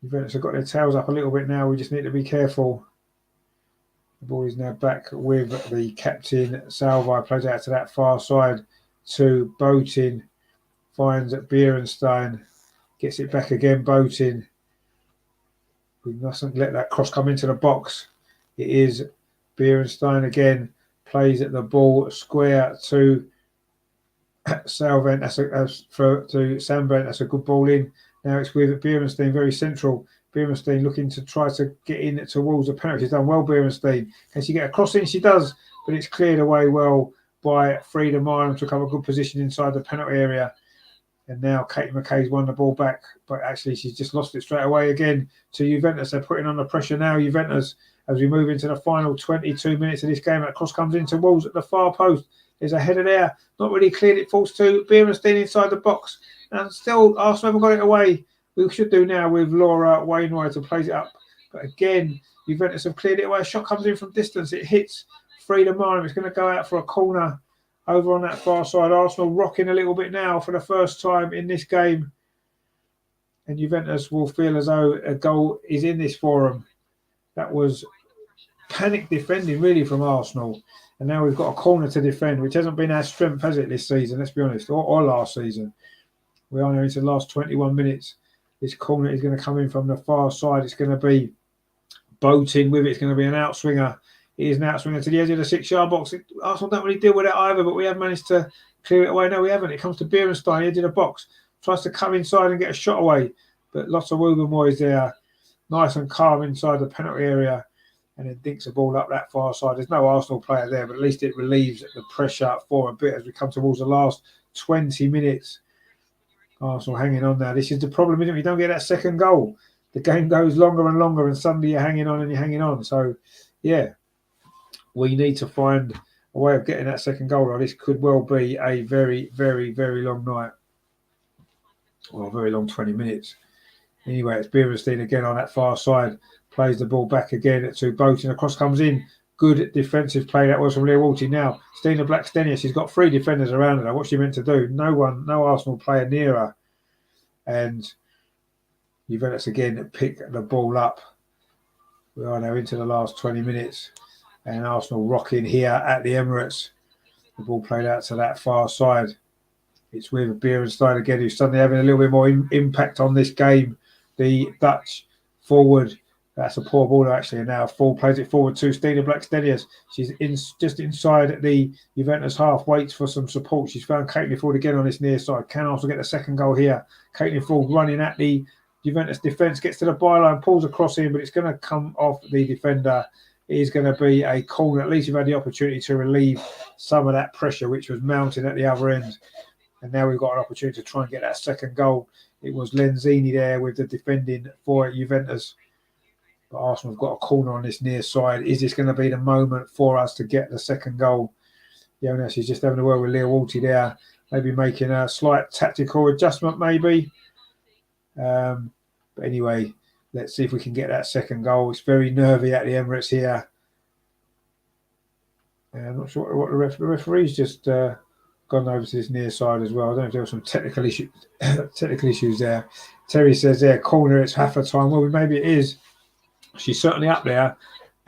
Juventus have got their tails up a little bit now. We just need to be careful. The ball is now back with the captain. Salvi plays out to that far side to Boatin. Finds Bierenstein. Gets it back again, Boatin. We mustn't let that cross come into the box. It is Bierenstein again. Plays at the ball square to Salvent. To Sambent. That's a good ball in. Now it's with Bierenstein, very central. Bierenstein looking to try to get in towards the penalty. She's done well, Bierenstein. Can she get a cross in? She does, but it's cleared away well by Frida Myron. Took up a good position inside the penalty area. And now Katie McKay's won the ball back, but actually she's just lost it straight away again to Juventus. They're putting on the pressure now, Juventus, as we move into the final 22 minutes of this game. That cross comes in towards at the far post. There's a header there. Not really cleared. It falls to Bierenstein inside the box. And still, Arsenal haven't got it away. We should do now with Laura Wainwright to plays it up. But again, Juventus have cleared it away. A shot comes in from distance. It hits Frida Myron. It's going to go out for a corner over on that far side. Arsenal rocking a little bit now for the first time in this game. And Juventus will feel as though a goal is in this for them. That was panic defending, really, from Arsenal. And now we've got a corner to defend, which hasn't been our strength, has it, this season? Let's be honest, or last season. We are now into the last 21 minutes. This corner is going to come in from the far side. It's going to be Boatin with it. It's going to be an outswinger. It is an outswinger to the edge of the 6-yard box. Arsenal don't really deal with it either, but we have managed to clear it away. No, we haven't. It comes to Bierenstein, edge of the box. Tries to come inside and get a shot away. But lots of Woobermoy there. Nice and calm inside the penalty area. And then dinks the ball up that far side. There's no Arsenal player there, but at least it relieves the pressure for a bit as we come towards the last 20 minutes. Arsenal hanging on now. This is the problem, isn't it? You don't get that second goal. The game goes longer and longer, and suddenly you're hanging on and you're hanging on. So, yeah, we need to find a way of getting that second goal. Or this could well be a very, very, very long night. Or a very long 20 minutes. Anyway, it's Bierenstein again on that far side. Plays the ball back again to Boatin. The cross comes in. Good defensive play that was from Leah Walty. Now, Stina Blackstenius, she's got 3 defenders around her. What's she meant to do? No Arsenal player near her. And Juventus again pick the ball up. We are now into the last 20 minutes. And Arsenal rocking here at the Emirates. The ball played out to that far side. It's with Bierenstein again, who's suddenly having a little bit more impact on this game. The Dutch forward. That's a poor ball actually. And now Fall plays it forward to Stina Blackstenius. She's just inside the Juventus half, waits for some support. She's found Caitlin Ford again on this near side. Can also get the second goal here. Caitlin Ford running at the Juventus defence, gets to the byline, pulls across in, but it's going to come off the defender. It is going to be a corner. At least you've had the opportunity to relieve some of that pressure which was mounting at the other end. And now we've got an opportunity to try and get that second goal. It was Lenzini there with the defending for Juventus. But Arsenal have got a corner on this near side. Is this going to be the moment for us to get the second goal? Jonas is just having a word with Leah Walty there. Maybe making a slight tactical adjustment, maybe. But anyway, let's see if we can get that second goal. It's very nervy at the Emirates here. I'm not sure what the referee's just gone over to this near side as well. I don't know if there were some technical issues there. Terry says there, corner, it's half a time. Well, maybe it is. She's certainly up there,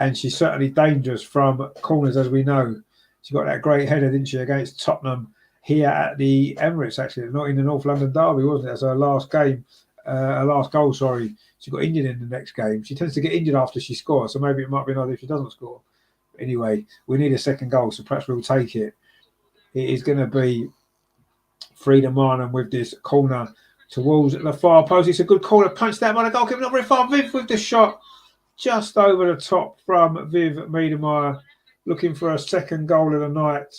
and she's certainly dangerous from corners, as we know. She got that great header, didn't she, against Tottenham here at the Emirates, actually, not in the North London derby, wasn't it? That's her last game, her last goal, sorry. She got injured in the next game. She tends to get injured after she scores, so maybe it might be another if she doesn't score. But anyway, we need a second goal, so perhaps we'll take it. It is going to be Frida Marnan with this corner towards the far post. It's a good corner, punched out by the goalkeeper, not very far. Viv with the shot. Just over the top from Viv Miedemeier, looking for a second goal of the night.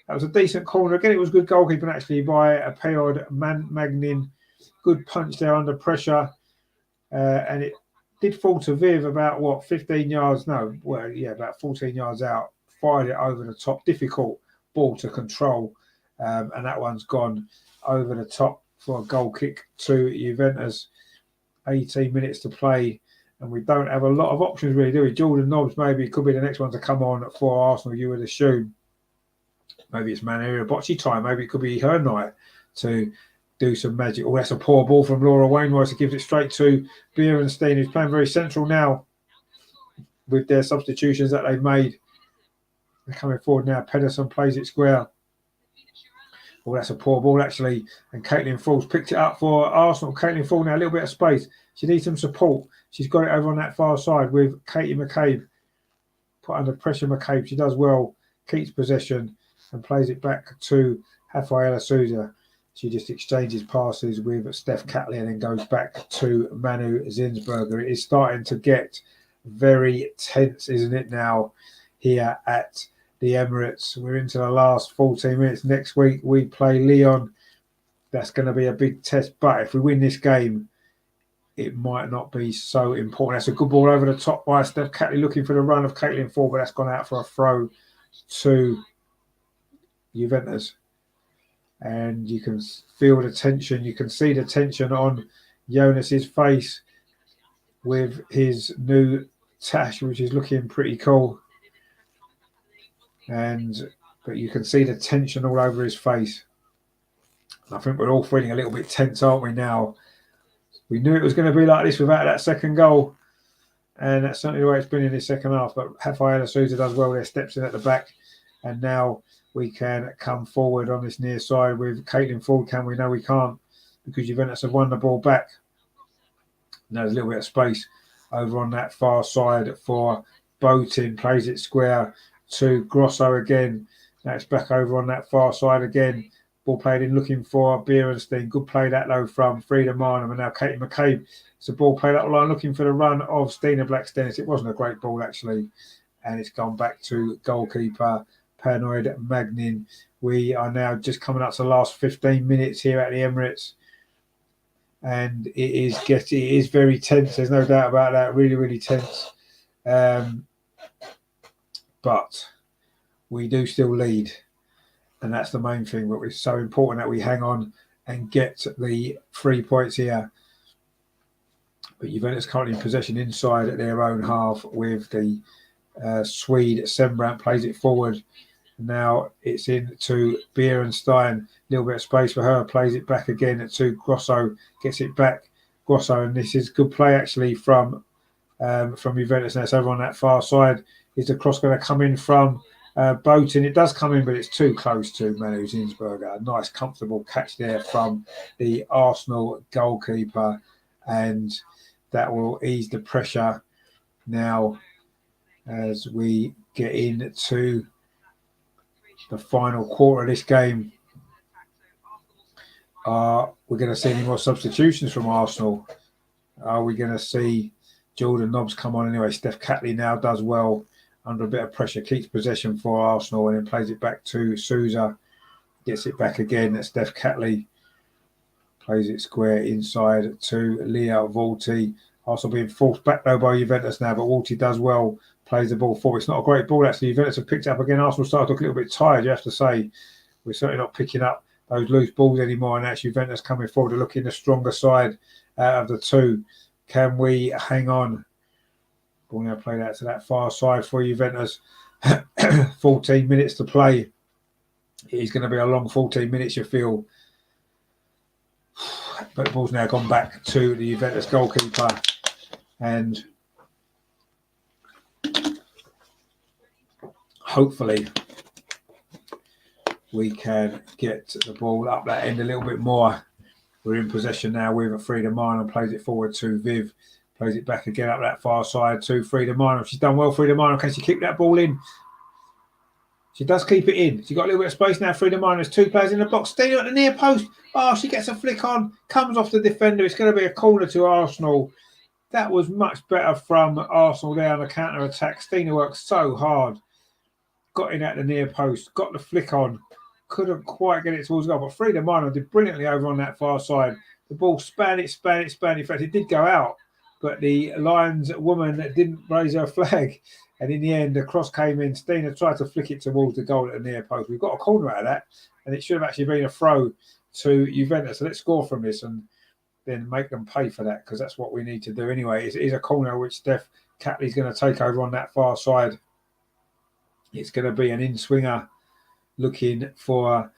That was a decent corner. Again, it was good goalkeeping actually by Peod Magnin. Good punch there under pressure. And it did fall to Viv about, 15 yards? No, about 14 yards out. Fired it over the top. Difficult ball to control. And that one's gone over the top for a goal kick to Juventus. 18 minutes to play, and we don't have a lot of options really, do we? Jordan Nobbs maybe could be the next one to come on for Arsenal, you would assume. Maybe it's Manu Bocci time. Maybe it could be her night to do some magic. Oh, that's a poor ball from Laura Wainwright. It gives it straight to Beerenstein, who's playing very central now with their substitutions that they've made. They're coming forward now. Pedersen plays it square. Oh, that's a poor ball, actually. And Caitlin Falls picked it up for Arsenal. Caitlin Falls now, a little bit of space. She needs some support. She's got it over on that far side with Katie McCabe. Put under pressure, McCabe. She does well. Keeps possession and plays it back to Rafaela Souza. She just exchanges passes with Steph Catley and then goes back to Manu Zinsberger. It is starting to get very tense, isn't it, now here at the Emirates? We're into the last 14 minutes. Next week we play Lyon. That's going to be a big test. But if we win this game, it might not be so important. That's a good ball over the top by Steph Catley, looking for the run of Caitlin Ford, but that's gone out for a throw to Juventus. And you can feel the tension. You can see the tension on Jonas's face with his new tash, which is looking pretty cool. But you can see the tension all over his face. I think we're all feeling a little bit tense, aren't we, now? We knew it was going to be like this without that second goal. And that's certainly the way it's been in this second half. But Rafaela Souza does well there, steps in at the back. And now we can come forward on this near side with Caitlin Ford. Can we? No, we can't, because Juventus have won the ball back. Now there's a little bit of space over on that far side for Boatin. Plays it square to Grosso again. Now it's back over on that far side again. Ball played in, looking for Beerenstein. Good play that though from Frida Marnham. And now Katie McCabe. It's a ball played up the line, looking for the run of Stina Blackstenius. It wasn't a great ball, actually. And it's gone back to goalkeeper Panoid Magnin. We are now just coming up to the last 15 minutes here at the Emirates. And it is very tense. There's no doubt about that. Really, really tense. But we do still lead. And that's the main thing. But it's so important that we hang on and get the 3 points here. But Juventus currently in possession inside at their own half with the Swede. Sembrant plays it forward. Now it's in to Beerenstein. A little bit of space for her. Plays it back again to Grosso. Gets it back. Grosso, and this is good play actually from Juventus. Now it's over on that far side. Is the cross going to come in from Boatin? It does come in, but it's too close to Manu Zinsberger. A nice, comfortable catch there from the Arsenal goalkeeper, and that will ease the pressure now as we get into the final quarter of this game. We're going to see any more substitutions from Arsenal? Are we going to see Jordan Nobbs come on anyway? Steph Catley now does well under a bit of pressure, keeps possession for Arsenal, and then plays it back to Souza. Gets it back again at Steph Catley. Plays it square inside to Leah Volti. Arsenal being forced back though by Juventus now, but Volti does well. Plays the ball forward. It's not a great ball actually. Juventus have picked it up again. Arsenal started to look a little bit tired, you have to say. We're certainly not picking up those loose balls anymore, and that's Juventus coming forward to look in the stronger side out of the two. Can we hang on? Ball now played out to that far side for Juventus. 14 minutes to play. It is going to be a long 14 minutes, you feel. But the ball's now gone back to the Juventus goalkeeper. And hopefully we can get the ball up that end a little bit more. We're in possession now with Frida Marnham. Plays it forward to Viv. Plays it back again up that far side to Frida Marnham. She's done well, Frida Marnham. Can she keep that ball in? She does keep it in. She's got a little bit of space now. Frida Marnham. There's two players in the box. Staying at the near post. Oh, she gets a flick on. Comes off the defender. It's going to be a corner to Arsenal. That was much better from Arsenal there on the counter-attack. Stina worked so hard. Got in at the near post. Got the flick on. Couldn't quite get it towards the goal. But Frida Marnham did brilliantly over on that far side. The ball span it. In fact, it did go out. But the Lions woman didn't raise her flag. And in the end, the cross came in. Stina tried to flick it towards the goal at the near post. We've got a corner out of that. And it should have actually been a throw to Juventus. So let's score from this. And then make them pay for that, because that's what we need to do anyway. It is a corner which Steph Catley's going to take over on that far side. It's going to be an in-swinger looking for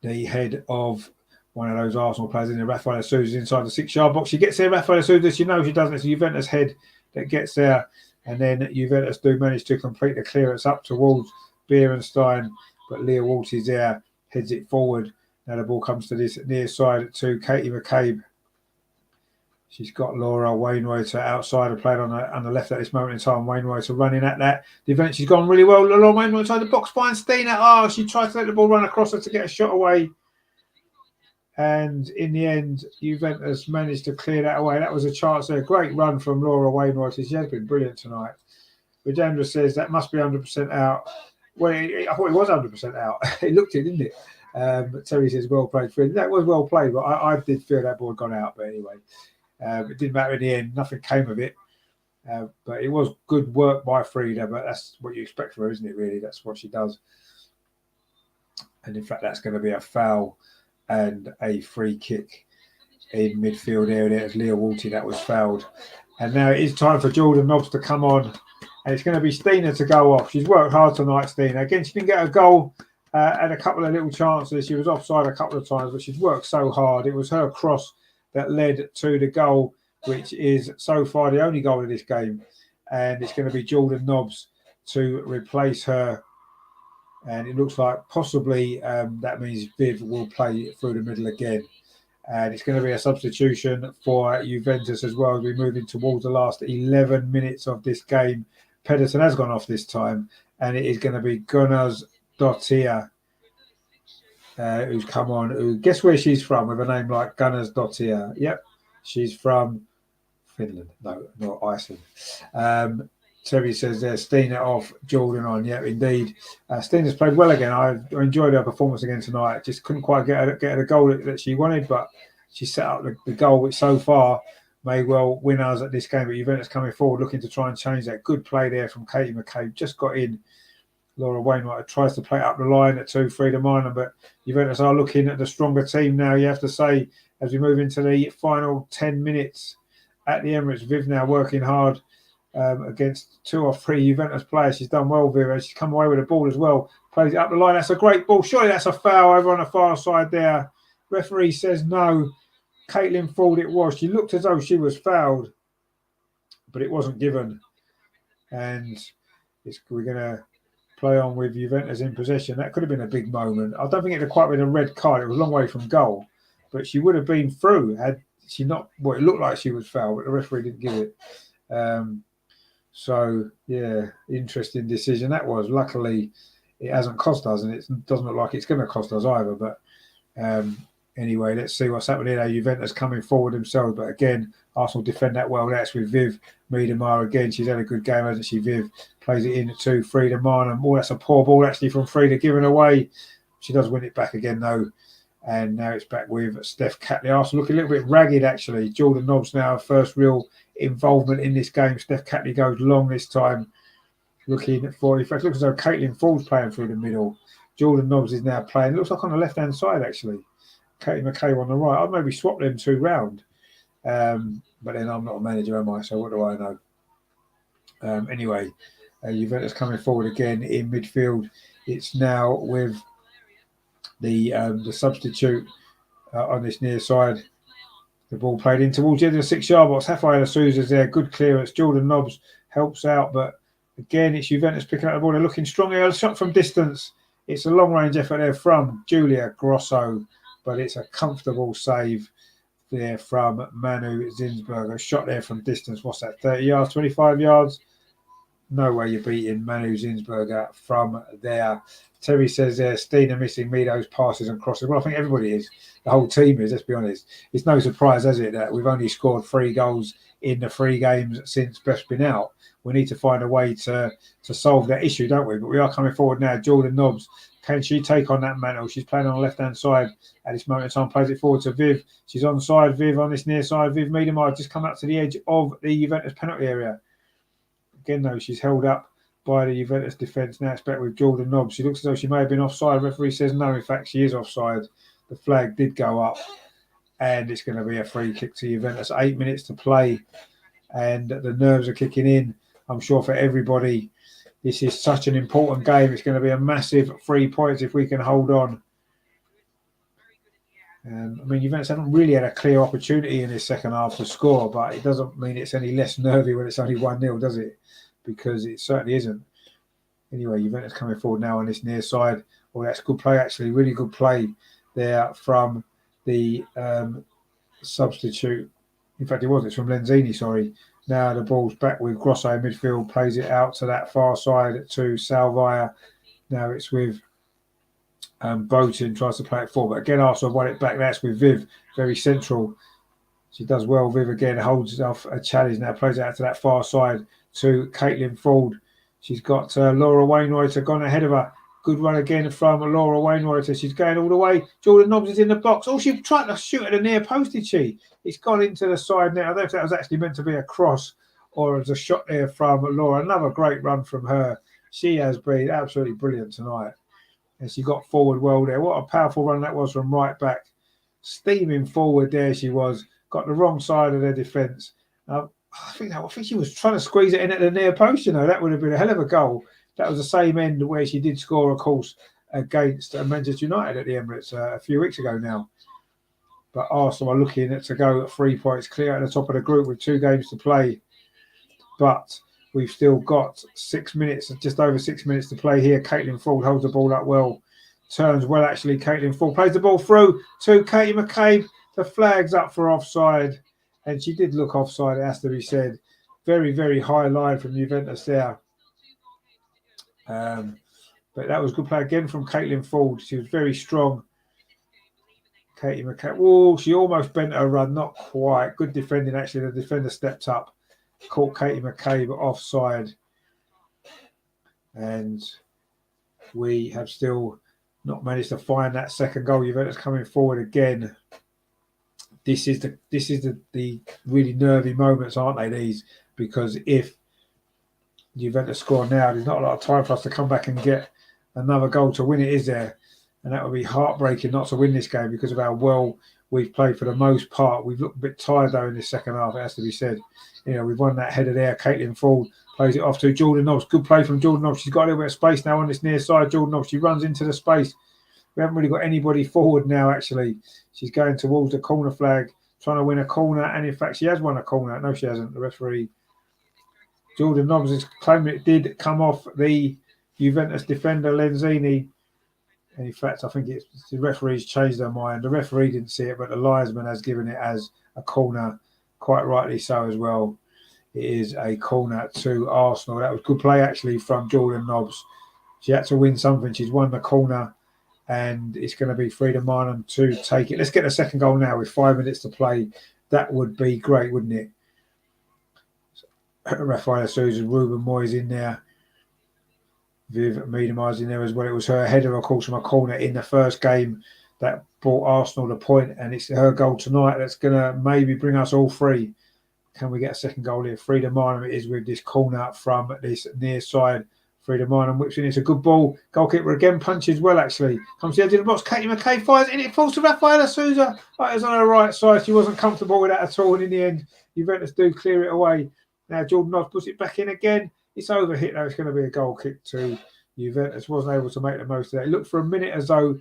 the head of one of those Arsenal players in there. Rafael Sousa inside the 6-yard box. She gets there, Rafael Sousa. She knows she doesn't. It's a Juventus head that gets there. And then Juventus do manage to complete the clearance up towards Beerenstein. But Leah Walsh is there, heads it forward. Now the ball comes to this near side to Katie McCabe. She's got Laura Wainwright outside of playing on the left at this moment in time. Wainwright running at that. The event, she's gone really well. Laura Wainwright inside the box, finds Stina. Oh, she tried to let the ball run across her to get a shot away. And in the end, Juventus managed to clear that away. That was a chance there. Great run from Laura Wainwright. She has been brilliant tonight. Rajendra says that must be 100% out. Well, I thought it was 100% out. It looked it, didn't it? But Terry says, well played, Fred. That was well played, but I did feel that ball had gone out. But anyway, it didn't matter in the end. Nothing came of it. But it was good work by Frida, but that's what you expect from her, isn't it, really? That's what she does. And in fact, that's going to be a foul and a free kick in midfield area. There's Leah Walty that was fouled. And now it is time for Jordan Nobbs to come on. And it's going to be Stina to go off. She's worked hard tonight, Stina. Again, she didn't get a goal, had a couple of little chances. She was offside a couple of times, but she's worked so hard. It was her cross that led to the goal, which is so far the only goal of this game. And it's going to be Jordan Nobbs to replace her. And it looks like possibly that means Viv will play through the middle again. And it's going to be a substitution for Juventus as well as we're moving towards the last 11 minutes of this game. Pedersen has gone off this time, and it is going to be Gunnars Dottir who's come on. Guess where she's from with a name like Gunnars Dottir? Yep, she's from Finland. No, not Iceland. Terry says there's Stina off, Jordan on. Yep, indeed. Stina's played well again. I enjoyed her performance again tonight. Just couldn't quite get her the goal that she wanted, but she set up the goal, which so far may well win us at this game. But Juventus coming forward, looking to try and change that. Good play there from Katie McCabe. Just got in. Laura Wainwright tries to play up the line at 2-3 minor, but Juventus are looking at the stronger team now, you have to say, as we move into the final 10 minutes at the Emirates. Viv now working hard against 2 or 3 Juventus players. She's done well, Viv, and she's come away with the ball as well. Plays it up the line. That's a great ball. Surely that's a foul over on the far side there. Referee says no. Caitlin thought it was. She looked as though she was fouled, but it wasn't given. And we're going to play on with Juventus in possession. That could have been a big moment. I don't think it had quite been a red card. It was a long way from goal, but she would have been through had she not. Well, it looked like she was fouled, but the referee didn't give it. So yeah, interesting decision that was. Luckily, it hasn't cost us, and it doesn't look like it's going to cost us either. But anyway, let's see what's happening there. Juventus coming forward themselves, but again, Arsenal defend that well. That's with Viv Miedemar again. She's had a good game, hasn't she? Viv plays it in to Frida Marnham. Oh, that's a poor ball actually from Frida, given away. She does win it back again though. And now it's back with Steph Catley. Arsenal looking a little bit ragged actually. Jordan Nobbs now first real involvement in this game. Steph Catley goes long this time. Looking for, in fact, it looks as though Caitlin Ford's playing through the middle. Jordan Nobbs is now playing. It looks like on the left-hand side actually. Katie McCabe on the right. I'd maybe swap them 2 round. But then I'm not a manager, am I? So what do I know? Anyway, Juventus coming forward again in midfield. It's now with the substitute on this near side. The ball played in towards the end of the 6-yard box. Rafael Sousa's there. Good clearance. Jordan Nobbs helps out. But again, it's Juventus picking up the ball. They're looking strong here. A shot from distance. It's a long-range effort there from Julia Grosso. But it's a comfortable save there from Manu Zinsberger. A shot there from distance. What's that? 30 yards, 25 yards? No way you're beating Manu Zinsberger from there. Terry says there, Stina missing Mido's passes and crosses. Well, I think everybody is. The whole team is, let's be honest. It's no surprise, has it, that we've only scored 3 goals in the 3 games since Beth's been out. We need to find a way to solve that issue, don't we? But we are coming forward now. Jordan Nobbs, can she take on that mantle? She's playing on the left-hand side at this moment in time. Plays it forward to Viv. She's on side. Viv on this near side. Viv Miedemar just come up to the edge of the Juventus penalty area. Again, though, she's held up by the Juventus defence. Now it's back with Jordan Nobbs. She looks as though she may have been offside. The referee says no. In fact, she is offside. The flag did go up. and it's going to be a free kick to Juventus. 8 minutes to play, and the nerves are kicking in. I'm sure for everybody, this is such an important game. It's going to be a massive 3 points if we can hold on. I mean, Juventus haven't really had a clear opportunity in this second half to score, but it doesn't mean it's any less nervy when it's only 1-0, does it? Because it certainly isn't. Anyway, Juventus coming forward now on this near side. Oh, that's good play, actually. Really good play there from the substitute. In fact, it's from Lenzini, sorry. Now the ball's back with Grosso in midfield, plays it out to that far side to Salvia. Now it's with Botin, tries to play it forward. But again, Arsenal won it back. That's with Viv, very central. She does well. Viv again holds off a challenge. Now plays it out to that far side to Caitlin Ford. She's got Laura Wainwright gone ahead of her. Good run again from Laura Wainwright. She's going all the way. Jordan Nobbs is in the box. Oh, she tried to shoot at the near post, did she? It's gone into the side now. I don't know if that was actually meant to be a cross or as a shot there from Laura. Another great run from her. She has been absolutely brilliant tonight. And she got forward well there. What a powerful run that was from right back. Steaming forward there she was. Got the wrong side of their defence. I think she was trying to squeeze it in at the near post, That would have been a hell of a goal. That was the same end where she did score, of course, against Manchester United at the Emirates a few weeks ago now. But Arsenal are looking to go at 3 points clear at the top of the group with 2 games to play. But we've still got 6 minutes, just over 6 minutes to play here. Caitlin Ford holds the ball up well. Turns well, actually. Caitlin Ford plays the ball through to Katie McCabe. The flag's up for offside. And she did look offside, it has to be said. Very, very high line from Juventus there. But that was good play again from Caitlin Ford. She was very strong. Katie McCabe. Oh, she almost bent her run. Not quite. Good defending, actually. The defender stepped up. Caught Katie McCabe offside. And we have still not managed to find that second goal. Juventus coming forward again. This is the really nervy moments, aren't they, these? Because if Juventus score now, there's not a lot of time for us to come back and get another goal to win it, is there? And that would be heartbreaking not to win this game because of how well we've played for the most part. We've looked a bit tired, though, in this second half, it has to be said. We've won that header there. Caitlin Ford plays it off to Jordan Nobbs. Good play from Jordan Nobbs. She's got a little bit of space now on this near side. Jordan Nobbs, she runs into the space. We haven't really got anybody forward now, actually. She's going towards the corner flag, trying to win a corner. And, in fact, she has won a corner. No, she hasn't. The referee, Jordan Nobbs, is claiming it did come off the Juventus defender, Lenzini. And, in fact, I think the referee's changed their mind. The referee didn't see it, but the linesman has given it as a corner, quite rightly so as well. It is a corner to Arsenal. That was good play, actually, from Jordan Nobbs. She had to win something. She's won the corner. And it's going to be Frida Marnham to take it. Let's get the second goal now with 5 minutes to play. That would be great, wouldn't it? Rafaela Souza, Ruben Moyes in there. Viv Miedema's in there as well. It was her header, of course, from a corner in the first game that brought Arsenal the point. And it's her goal tonight that's going to maybe bring us all 3. Can we get a second goal here? Frida Marnham it is with this corner from this near side. Frida Marnham whips in. It's a good ball. Goalkeeper again punches well, actually. Comes to the edge of the box. Katie McCabe fires in. It falls to Rafaela Souza. That is on her right side. She wasn't comfortable with that at all. And in the end, Juventus do clear it away. Now Jordan Nobbs puts it back in again. It's overhit though. It's going to be a goal kick to Juventus. Wasn't able to make the most of that. It looked for a minute as though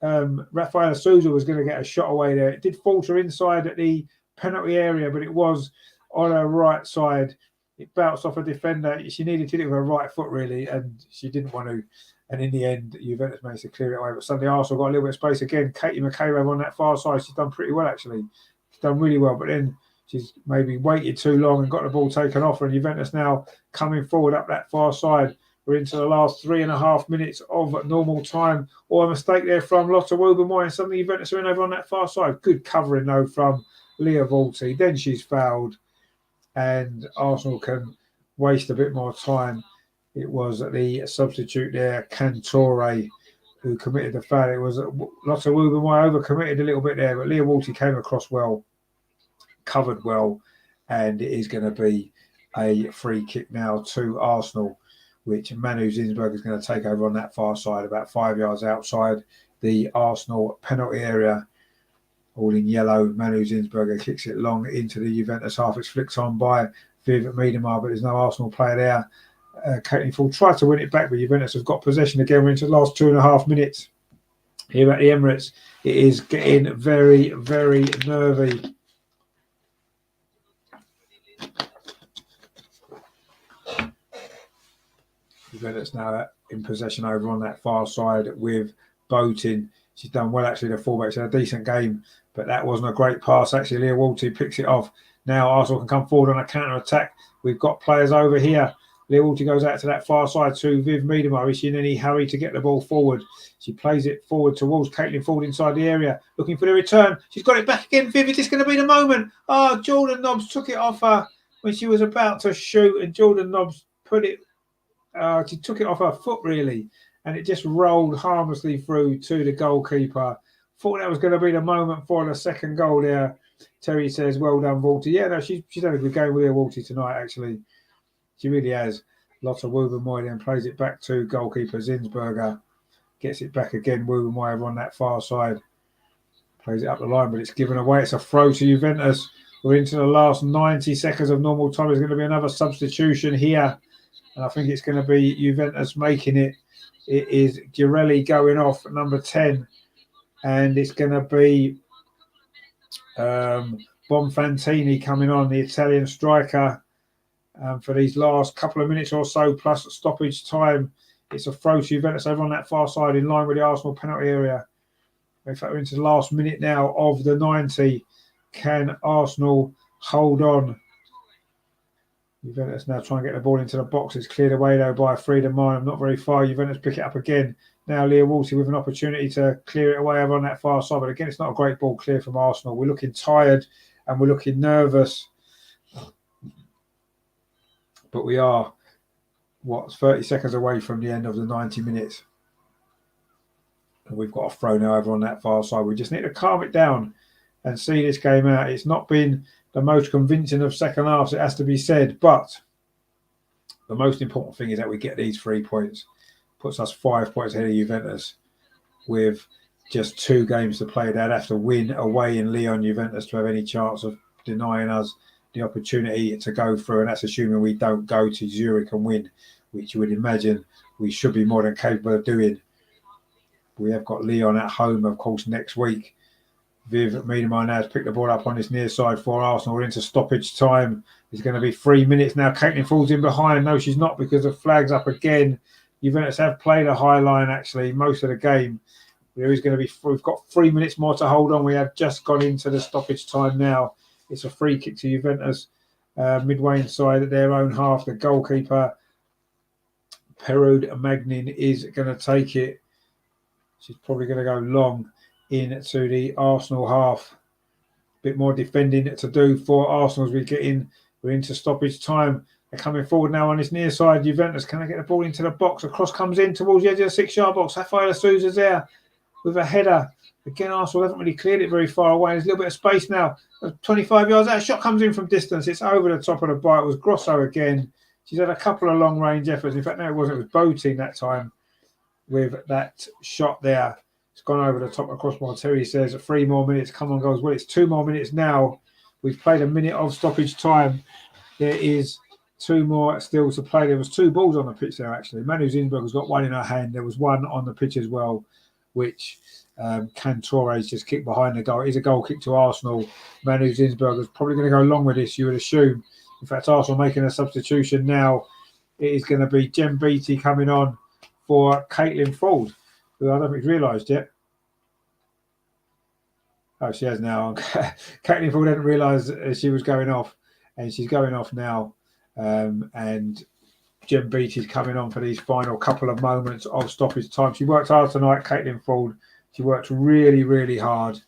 Rafaela Souza was going to get a shot away there. It did falter inside at the penalty area, but it was on her right side. It bounced off a defender. She needed to do it with her right foot, really, and she didn't want to. And in the end, Juventus managed to clear it away. But suddenly Arsenal got a little bit of space again. Katie McCabe on that far side. She's done pretty well, actually. She's done really well. But then she's maybe waited too long and got the ball taken off her. And Juventus now coming forward up that far side. We're into the last 3.5 minutes of normal time. Or a mistake there from Lotta Wubben-Moy. And suddenly Juventus are in over on that far side. Good covering, though, from Leah Volti. Then she's fouled. And Arsenal can waste a bit more time. It was the substitute there, Cantore, who committed the foul. It was Lotta Wubben-Moy overcommitted a little bit there, but Leah Walty came across well, covered well, and it is going to be a free kick now to Arsenal, which Manu Zinsberg is going to take over on that far side, about 5 yards outside the Arsenal penalty area. all in yellow. Manu Zinsberger kicks it long into the Juventus half. It's flicked on by Viv Miedemar, but there's no Arsenal player there. Caitlin Ford tried to win it back, but Juventus have got possession again. We're into the last 2.5 minutes here at the Emirates. It is getting very, very nervy. Juventus now in possession over on that far side with Boatin. She's done well, actually. The fullback's had a decent game, but that wasn't a great pass. Actually, Leah Walty picks it off. Now Arsenal can come forward on a counter-attack. We've got players over here. Leah Walty goes out to that far side to Viv Miedemar. Is she in any hurry to get the ball forward? She plays it forward towards Caitlin Ford inside the area, looking for the return. She's got it back again. Viv, is this going to be the moment? Oh, Jordan Nobbs took it off her when she was about to shoot, and Jordan Nobbs put it. She took it off her foot, really, and it just rolled harmlessly through to the goalkeeper. Thought that was going to be the moment for the second goal there. Terry says, well done, Walty. Yeah, no, she's had a good game with Leah Walty tonight, actually. She really has. Lots of Wubenmoy then plays it back to goalkeeper Zinsberger. Gets it back again. Wubenmoy over on that far side. Plays it up the line, but it's given away. It's a throw to Juventus. We're into the last 90 seconds of normal time. There's going to be another substitution here. And I think it's going to be Juventus making it. It is Girelli going off at number 10. And it's going to be Bonfantini coming on, the Italian striker, for these last couple of minutes or so, plus stoppage time. It's a throw to Juventus over on that far side in line with the Arsenal penalty area. In fact, we're into the last minute now of the 90. Can Arsenal hold on? Juventus now trying to get the ball into the box. It's cleared away, though, by Frida Minor. Not very far. Juventus pick it up again. Now Leah Walty with an opportunity to clear it away over on that far side. But again, it's not a great ball clear from Arsenal. We're looking tired and we're looking nervous. But we are, 30 seconds away from the end of the 90 minutes. And we've got a throw now over on that far side. We just need to calm it down and see this game out. It's not been the most convincing of second halves, it has to be said. But the most important thing is that we get these 3 points. Puts us 5 points ahead of Juventus with just 2 games to play. They'd have to win away in Lyon, Juventus, to have any chance of denying us the opportunity to go through. And that's assuming we don't go to Zurich and win, which you would imagine we should be more than capable of doing. We have got Lyon at home, of course, next week. Viv Miedemar now has picked the ball up on this near side for Arsenal. We're into stoppage time. It's going to be 3 minutes now. Caitlin falls in behind. No, she's not, because the flag's up again. Juventus have played a high line, actually, most of the game. We've got 3 minutes more to hold on. We have just gone into the stoppage time now. It's a free kick to Juventus, midway inside their own half. The goalkeeper, Perud Magnin, is going to take it. She's probably going to go long into the Arsenal half. A bit more defending to do for Arsenal as we're into stoppage time. They're coming forward now on this near side. Juventus, can I get the ball into the box? A cross comes in towards the edge of the 6-yard box. Rafaela Souza's there with a header. Again, Arsenal haven't really cleared it very far away. There's a little bit of space now. 25 yards out. Shot comes in from distance. It's over the top of the bar. It was Grosso again. She's had a couple of long-range efforts. In fact, no, it wasn't. It was Boatin that time with that shot there. It's gone over the top across Terry says 3 more minutes. Come on, goes. Well, it's 2 more minutes now. We've played a minute of stoppage time. There is 2 more still to play. There was 2 balls on the pitch there, actually. Manu Zinsberger's got 1 in her hand. There was 1 on the pitch as well, which Cantores just kicked behind the goal. It is a goal kick to Arsenal. Manu Zinsberger's probably going to go along with this, you would assume. In fact, Arsenal making a substitution now. It is going to be Jem Beattie coming on for Caitlin Ford, who I don't think realised yet. Oh, she has now. Caitlin Ford didn't realise she was going off, and she's going off now. And Jem Beattie's coming on for these final couple of moments of stoppage time. She worked hard tonight, Caitlin Ford. She worked really, really hard,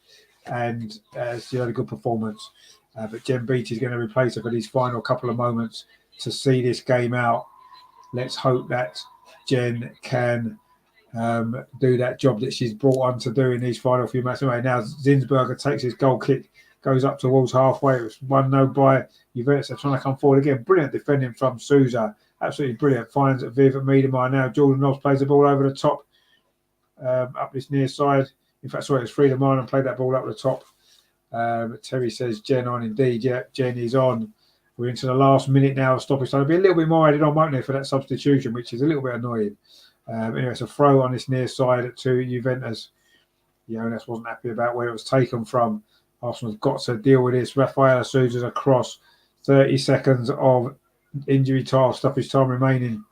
and she had a good performance. But Jem Beattie's going to replace her for these final couple of moments to see this game out. Let's hope that Jen can do that job that she's brought on to do in these final few matches. Anyway, now Zinsberger takes his goal kick, goes up towards halfway. It was 1-0 by Juventus. They're trying to come forward again. Brilliant defending from Souza. Absolutely brilliant. Finds Viv Miedemar now. Jordan Nobbs plays the ball over the top, up this near side. In fact, sorry, it's Frida Minor played that ball up the top. Terry says Jen on indeed. Yeah, Jen is on. We're into the last minute now of stoppage time. There'll be a little bit more added on, won't there, for that substitution, which is a little bit annoying. Anyway, it's a throw on this near side to Juventus. Jonas wasn't happy about where it was taken from. Arsenal's got to deal with this. Rafael Sousa's across. 30 seconds of injury time, stoppage time remaining.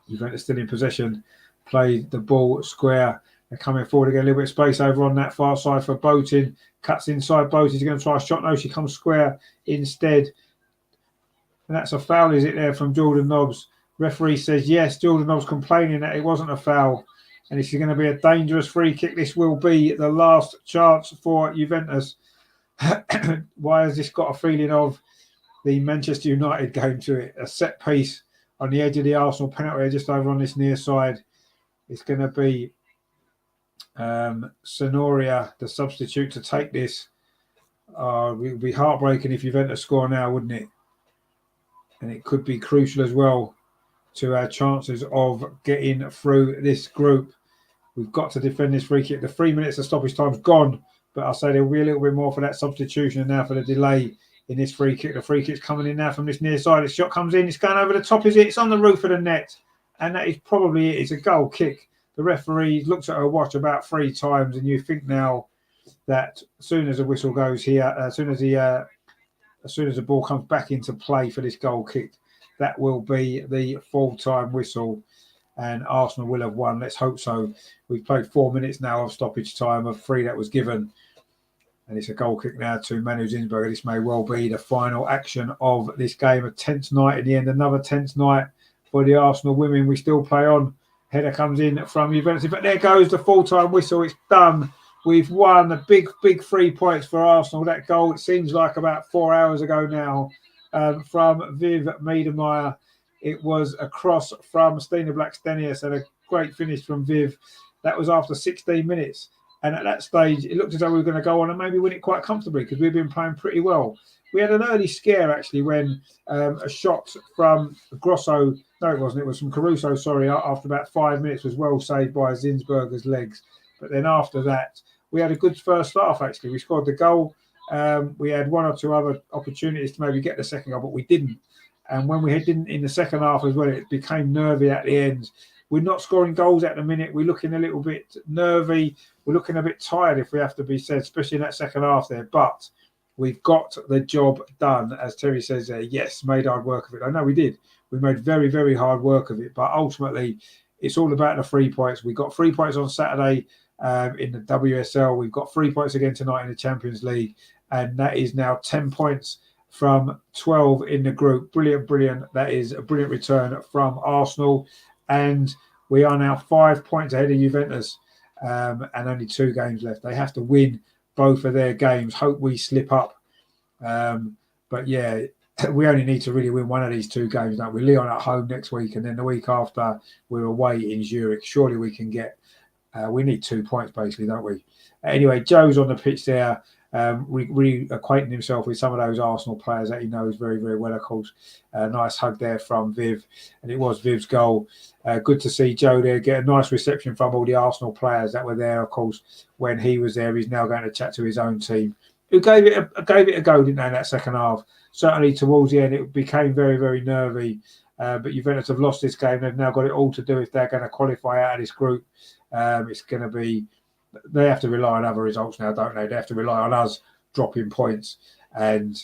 Juventus still in possession. Played the ball square. They're coming forward again. A little bit of space over on that far side for Boatin. Cuts inside. Boatin's going to try a shot. No, she comes square instead. And that's a foul, is it, there from Jordan Nobbs? Referee says yes. Jordan Nobbs complaining that it wasn't a foul. And this is going to be a dangerous free kick. This will be the last chance for Juventus. Why has this got a feeling of the Manchester United game to it? A set piece on the edge of the Arsenal penalty area, just over on this near side. It's going to be Sonoria, the substitute, to take this. It would be heartbreaking if Juventus score now, wouldn't it? And it could be crucial as well to our chances of getting through this group. We've got to defend this free kick. The 3 minutes of stoppage time's gone, but I'll say there will be a little bit more for that substitution and now for the delay in this free kick. The free kick's coming in now from this near side. The shot comes in. It's going over the top, is it? It's on the roof of the net. And that is probably it. It's a goal kick. The referee looks at her watch about 3 times, and you think now that as soon as the whistle goes here, as soon as the ball comes back into play for this goal kick, that will be the full-time whistle, and Arsenal will have won. Let's hope so. We've played 4 minutes now of stoppage time of 3 that was given. And it's a goal kick now to Manu Zinsberger. This may well be the final action of this game. A tense night in the end. Another tense night for the Arsenal women. We still play on. Header comes in from Juventus. But there goes the full-time whistle. It's done. We've won. A big 3 points for Arsenal. That goal, it seems like about 4 hours ago now, from Viv Miedemeier. It was a cross from Stina Blackstenius and a great finish from Viv. That was after 16 minutes. And at that stage, it looked as though we were going to go on and maybe win it quite comfortably because we've been playing pretty well. We had an early scare, actually, when a shot from Grosso, no, it wasn't, it was from Caruso, sorry, after about 5 minutes was well saved by Zinsberger's legs. But then after that, we had a good first half, actually. We scored the goal. We had 1 or 2 other opportunities to maybe get the second goal, but we didn't. And when we didn't in the second half as well, it became nervy at the end. We're not scoring goals at the minute. We're looking a little bit nervy. We're looking a bit tired, if we have to be said, especially in that second half there. But we've got the job done, as Terry says there. Yes, made hard work of it. I know we did. We made very, very hard work of it. But ultimately, it's all about the 3 points. We got 3 points on Saturday in the WSL. We've got 3 points again tonight in the Champions League. And that is now 10 points from 12 in the group. Brilliant, brilliant. That is a brilliant return from Arsenal. And we are now 5 points ahead of Juventus and only 2 games left. They have to win both of their games. Hope we slip up. But yeah, we only need to really win one of these 2 games. Don't we? Lyon at home next week, and then the week after we're away in Zurich. Surely we can get, we need 2 points basically, don't we? Anyway, Joe's on the pitch there. Reacquainting himself with some of those Arsenal players that he knows very, very well, of course. Nice hug there from Viv, and it was Viv's goal. Good to see Joe there get a nice reception from all the Arsenal players that were there, of course, when he was there. He's now going to chat to his own team, who gave it a go, didn't they, in that second half? Certainly towards the end, it became very, very nervy. But Juventus have lost this game. They've now got it all to do if they're going to qualify out of this group. It's going to be... They have to rely on other results now, don't they? They have to rely on us dropping points. And,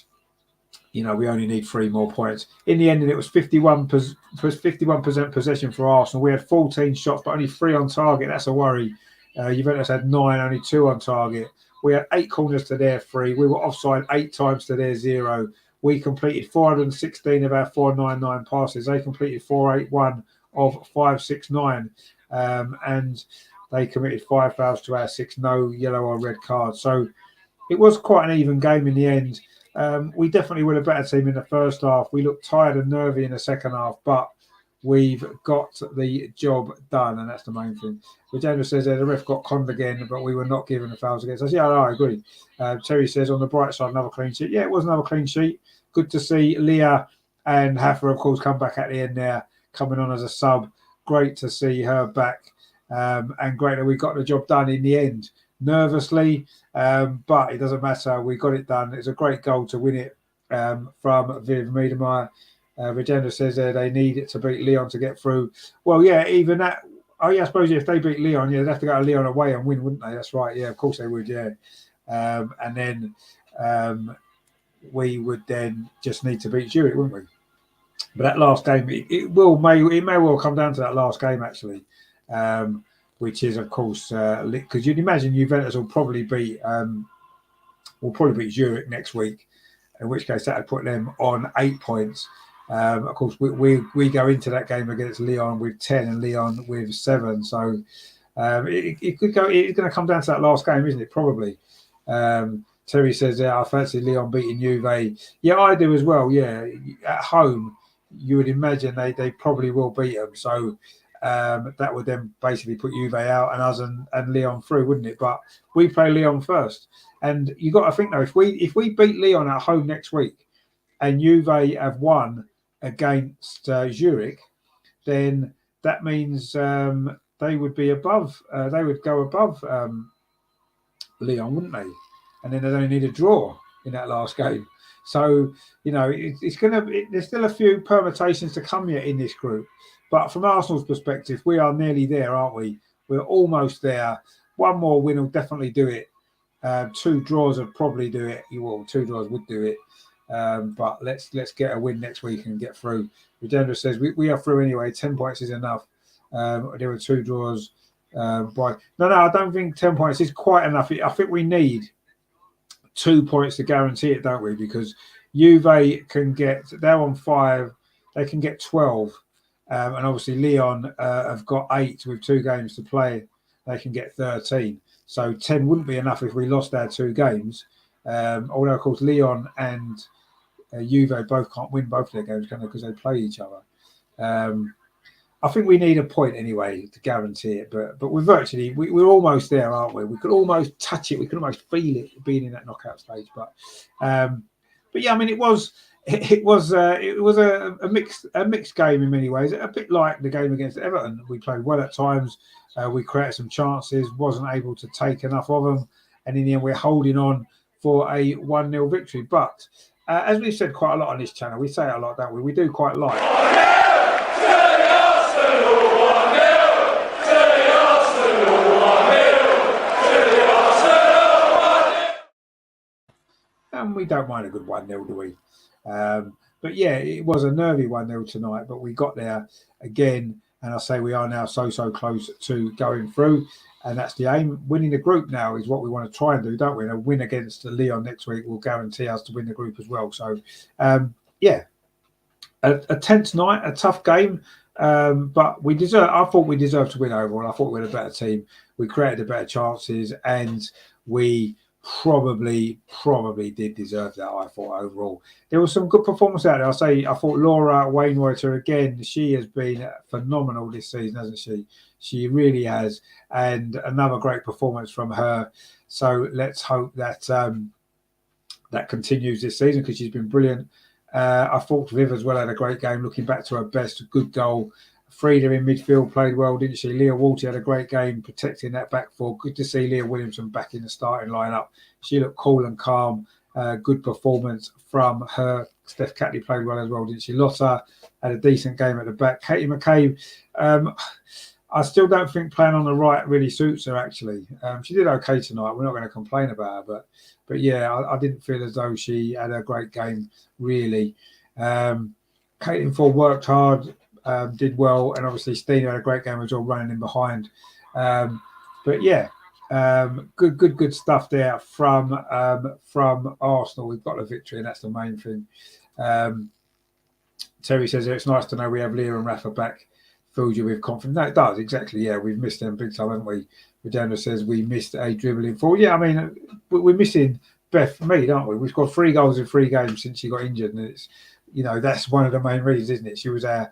you know, we only need 3 more points. In the end, it was 51% possession for Arsenal. We had 14 shots, but only 3 on target. That's a worry. Juventus had 9, only 2 on target. We had 8 corners to their 3. We were offside 8 times to their 0. We completed 416 of our 499 passes. They completed 481 of 569. And they committed 5 fouls to our 6, no yellow or red cards. So it was quite an even game in the end. We definitely were a better team in the first half. We looked tired and nervy in the second half, but we've got the job done, and that's the main thing. Virginia says the ref got conned again, but we were not given the fouls against us. Yeah, I agree. Terry says on the bright side, another clean sheet. Yeah, it was another clean sheet. Good to see Leah and Haffer, of course, come back at the end there, coming on as a sub. Great to see her back. And great that we got the job done in the end. nervously, but it doesn't matter. We got it done. It's a great goal to win it from Viv Miedemar. Regenda says they need it to beat Lyon to get through. Well, yeah, even that. Oh, yeah, I suppose if they beat Lyon, yeah, they'd have to go to Lyon away and win, wouldn't they? That's right. Yeah, of course they would, yeah. And then we would then just need to beat Zurich, wouldn't we? But that last game, it may well come down to that last game, actually, which is, of course, because you'd imagine Juventus will probably beat Zurich next week, in which case that would put them on 8 points. Of course, we go into that game against Lyon with 10 and Lyon with 7. So it could go. It's going to come down to that last game, isn't it? Probably. Terry says, "I fancy Lyon beating Juve." Yeah, I do as well. Yeah, at home, you would imagine they probably will beat them. So that would then basically put Juve out and us and Lyon through, wouldn't it? But we play Lyon first, and you got to think though, if we beat Lyon at home next week, and Juve have won against Zurich, then that means they would be above. They would go above Lyon, wouldn't they? And then they'd only need a draw in that last game. So it's going to. There's still a few permutations to come yet in this group, but from Arsenal's perspective, we are nearly there, aren't we? We're almost there. One more win will definitely do it. 2 draws would probably do it. 2 draws would do it. But let's get a win next week and get through. Regenda says we are through anyway. 10 points is enough. There were 2 draws. No, I don't think 10 points is quite enough. I think we need 2 points to guarantee it, don't we? Because Juve they're on 5, they can get 12, and obviously Lyon have got 8 with 2 games to play. They can get 13. So 10 wouldn't be enough if we lost our 2 games. Although of course Lyon and Juve both can't win both their games, can they? Because they play each other. I think we need a point anyway to guarantee it, but we're almost there, aren't we? We could almost touch it, we could almost feel it being in that knockout stage. But yeah, I mean, it was a mixed game in many ways. A bit like the game against Everton, we played well at times. We created some chances, wasn't able to take enough of them, and in the end, we're holding on for a 1-0 victory. But as we've said quite a lot on this channel, we say it a lot, don't we? We do quite like. And we don't mind a good 1-0, do we? But yeah, it was a nervy 1-0 tonight, but we got there again. And I say we are now so close to going through. And that's the aim. Winning the group now is what we want to try and do, don't we? And a win against Lyon next week will guarantee us to win the group as well. So, yeah, a tense night, a tough game. But I thought we deserved to win overall. I thought we had a better team. We created the better chances, and we probably did deserve that. I thought overall there was some good performance out there. I thought Laura Wainwriter again, she has been phenomenal this season, hasn't she? She really has, and another great performance from her. So let's hope that that continues this season, because she's been brilliant. I thought Viv as well had a great game, looking back to her best. Good goal. Frida in midfield played well, didn't she? Leah Walty had a great game protecting that back four. Good to see Leah Williamson back in the starting lineup. She looked cool and calm. Good performance from her. Steph Catley played well as well, didn't she? Lotta had a decent game at the back. Katie McCabe, I still don't think playing on the right really suits her, actually. She did okay tonight. We're not going to complain about her, but yeah, I didn't feel as though she had a great game, really. Caitlin Ford worked hard. Did well, and obviously Stina had a great game as well, running in behind. But yeah, good stuff there from Arsenal. We've got a victory, and that's the main thing. Terry says it's nice to know we have Leah and Rafa back. Fills you with confidence. No, it does, exactly. Yeah, we've missed them big time, haven't we? Redanda says we missed a dribbling forward. Yeah, I mean, we're missing Beth Mead, aren't we? We've got 3 goals in 3 games since she got injured, and it's, that's one of the main reasons, isn't it? She was our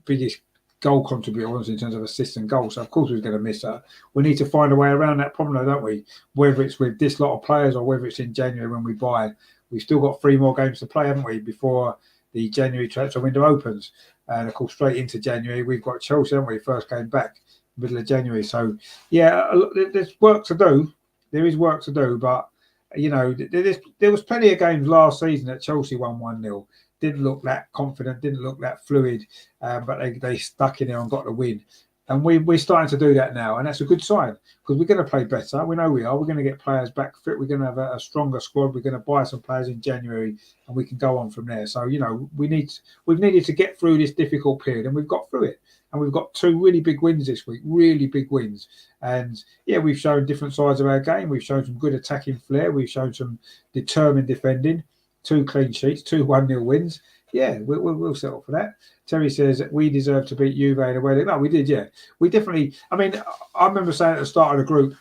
biggest goal contributor in terms of assists and goals, so of course we're going to miss her. We need to find a way around that problem, though, don't we? Whether it's with this lot of players or whether it's in January when we buy. We've still got 3 more games to play, haven't we, before the January transfer window opens. And of course, straight into January, we've got Chelsea, haven't we? First game back, middle of January. So yeah, there's work to do. There is work to do, but there was plenty of games last season that Chelsea won 1-0. Didn't look that confident, didn't look that fluid, but they stuck in there and got the win. And we're starting to do that now, and that's a good sign because we're going to play better. We know we are. We're going to get players back fit. We're going to have a stronger squad. We're going to buy some players in January, and we can go on from there. So we've needed to get through this difficult period, and we've got through it. And we've got 2 really big wins this week, really big wins. And yeah, we've shown different sides of our game. We've shown some good attacking flair. We've shown some determined defending. 2 clean sheets, 2 1-0 wins. Yeah, we'll settle for that. Terry says we deserve to beat Juve in a way. No, we did, yeah. We definitely, I mean, I remember saying at the start of the group,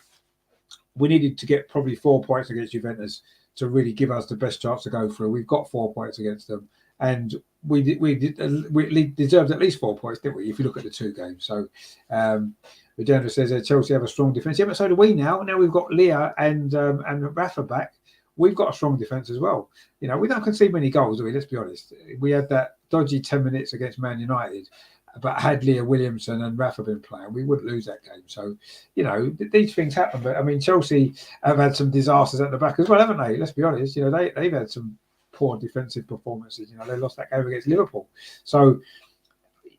we needed to get probably 4 points against Juventus to really give us the best chance to go through. We've got 4 points against them. And we deserved at least 4 points, didn't we, if you look at the 2 games. So Regenerer says Chelsea have a strong defence. Yeah, but so do we now. Now we've got Leah and Rafa back. We've got a strong defence as well. We don't concede many goals, do we? Let's be honest. We had that dodgy 10 minutes against Man United, but had Leah Williamson and Rafa been playing, we wouldn't lose that game. So, these things happen. But, I mean, Chelsea have had some disasters at the back as well, haven't they? Let's be honest. They've had some poor defensive performances. They lost that game against Liverpool. So,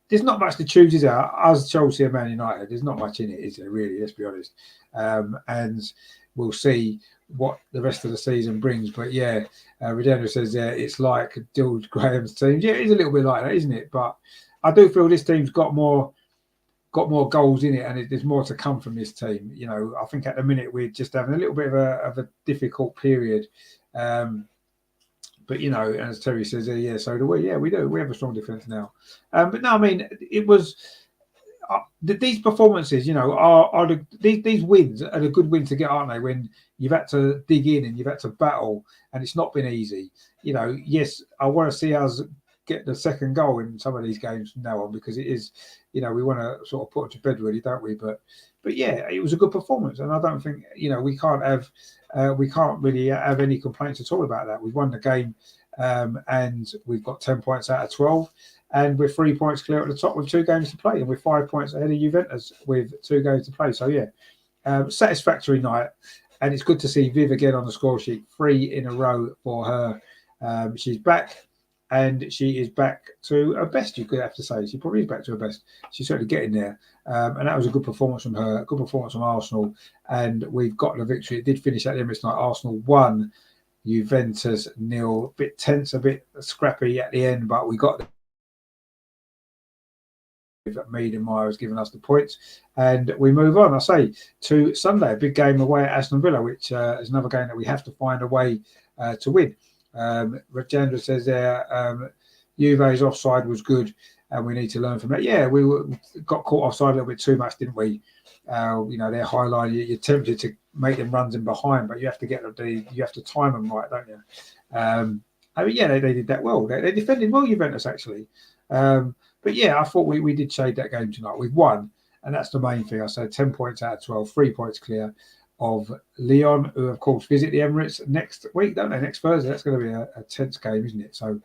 there's not much to choose, is there? As Chelsea and Man United, there's not much in it, is there, really? Let's be honest. And we'll see what the rest of the season brings. But yeah, Regenerer says it's like Dill Graham's team. Yeah, it is a little bit like that, isn't it? But I do feel this team's got more goals in it, and there's more to come from this team. I think at the minute we're just having a little bit of a difficult period. But as Terry says, yeah, so do we. Yeah, we do. We have a strong defence now. But no, I mean, it was. These performances, these wins are a good win to get, aren't they? When you've had to dig in and you've had to battle, and it's not been easy. Yes, I want to see us get the second goal in some of these games from now on, because it is, we want to sort of put it to bed, really, don't we? But yeah, it was a good performance, and I don't think we can't really have any complaints at all about that. We've won the game, and we've got 10 points out of 12. And we're 3 points clear at the top with 2 games to play, and we're 5 points ahead of Juventus with 2 games to play. So yeah, satisfactory night, and it's good to see Viv again on the score sheet, 3 in a row for her. She's back, and she is back to her best. You could have to say she probably is back to her best. She's certainly getting there, and that was a good performance from her. Good performance from Arsenal, and we've got the victory. It did finish at the Emirates night. Arsenal won, Juventus 0. A bit tense, a bit scrappy at the end, but we got. Mead-Meyer has given us the points, and we move on. I say to Sunday, a big game away at Aston Villa, which is another game that we have to find a way to win. Regenerer says there, Juve's offside was good, and we need to learn from that. Yeah, we got caught offside a little bit too much, didn't we? They're highlighting. You're tempted to make them runs in behind, but you have to you have to time them right, don't you? I mean, yeah, they did that well. They defended well, Juventus, actually. But yeah, I thought we did shade that game tonight. We've won, and that's the main thing. I said 10 points out of 12, 3 points clear of Lyon, who of course visit the Emirates next week, don't they? Next Thursday. That's going to be a tense game, isn't it? So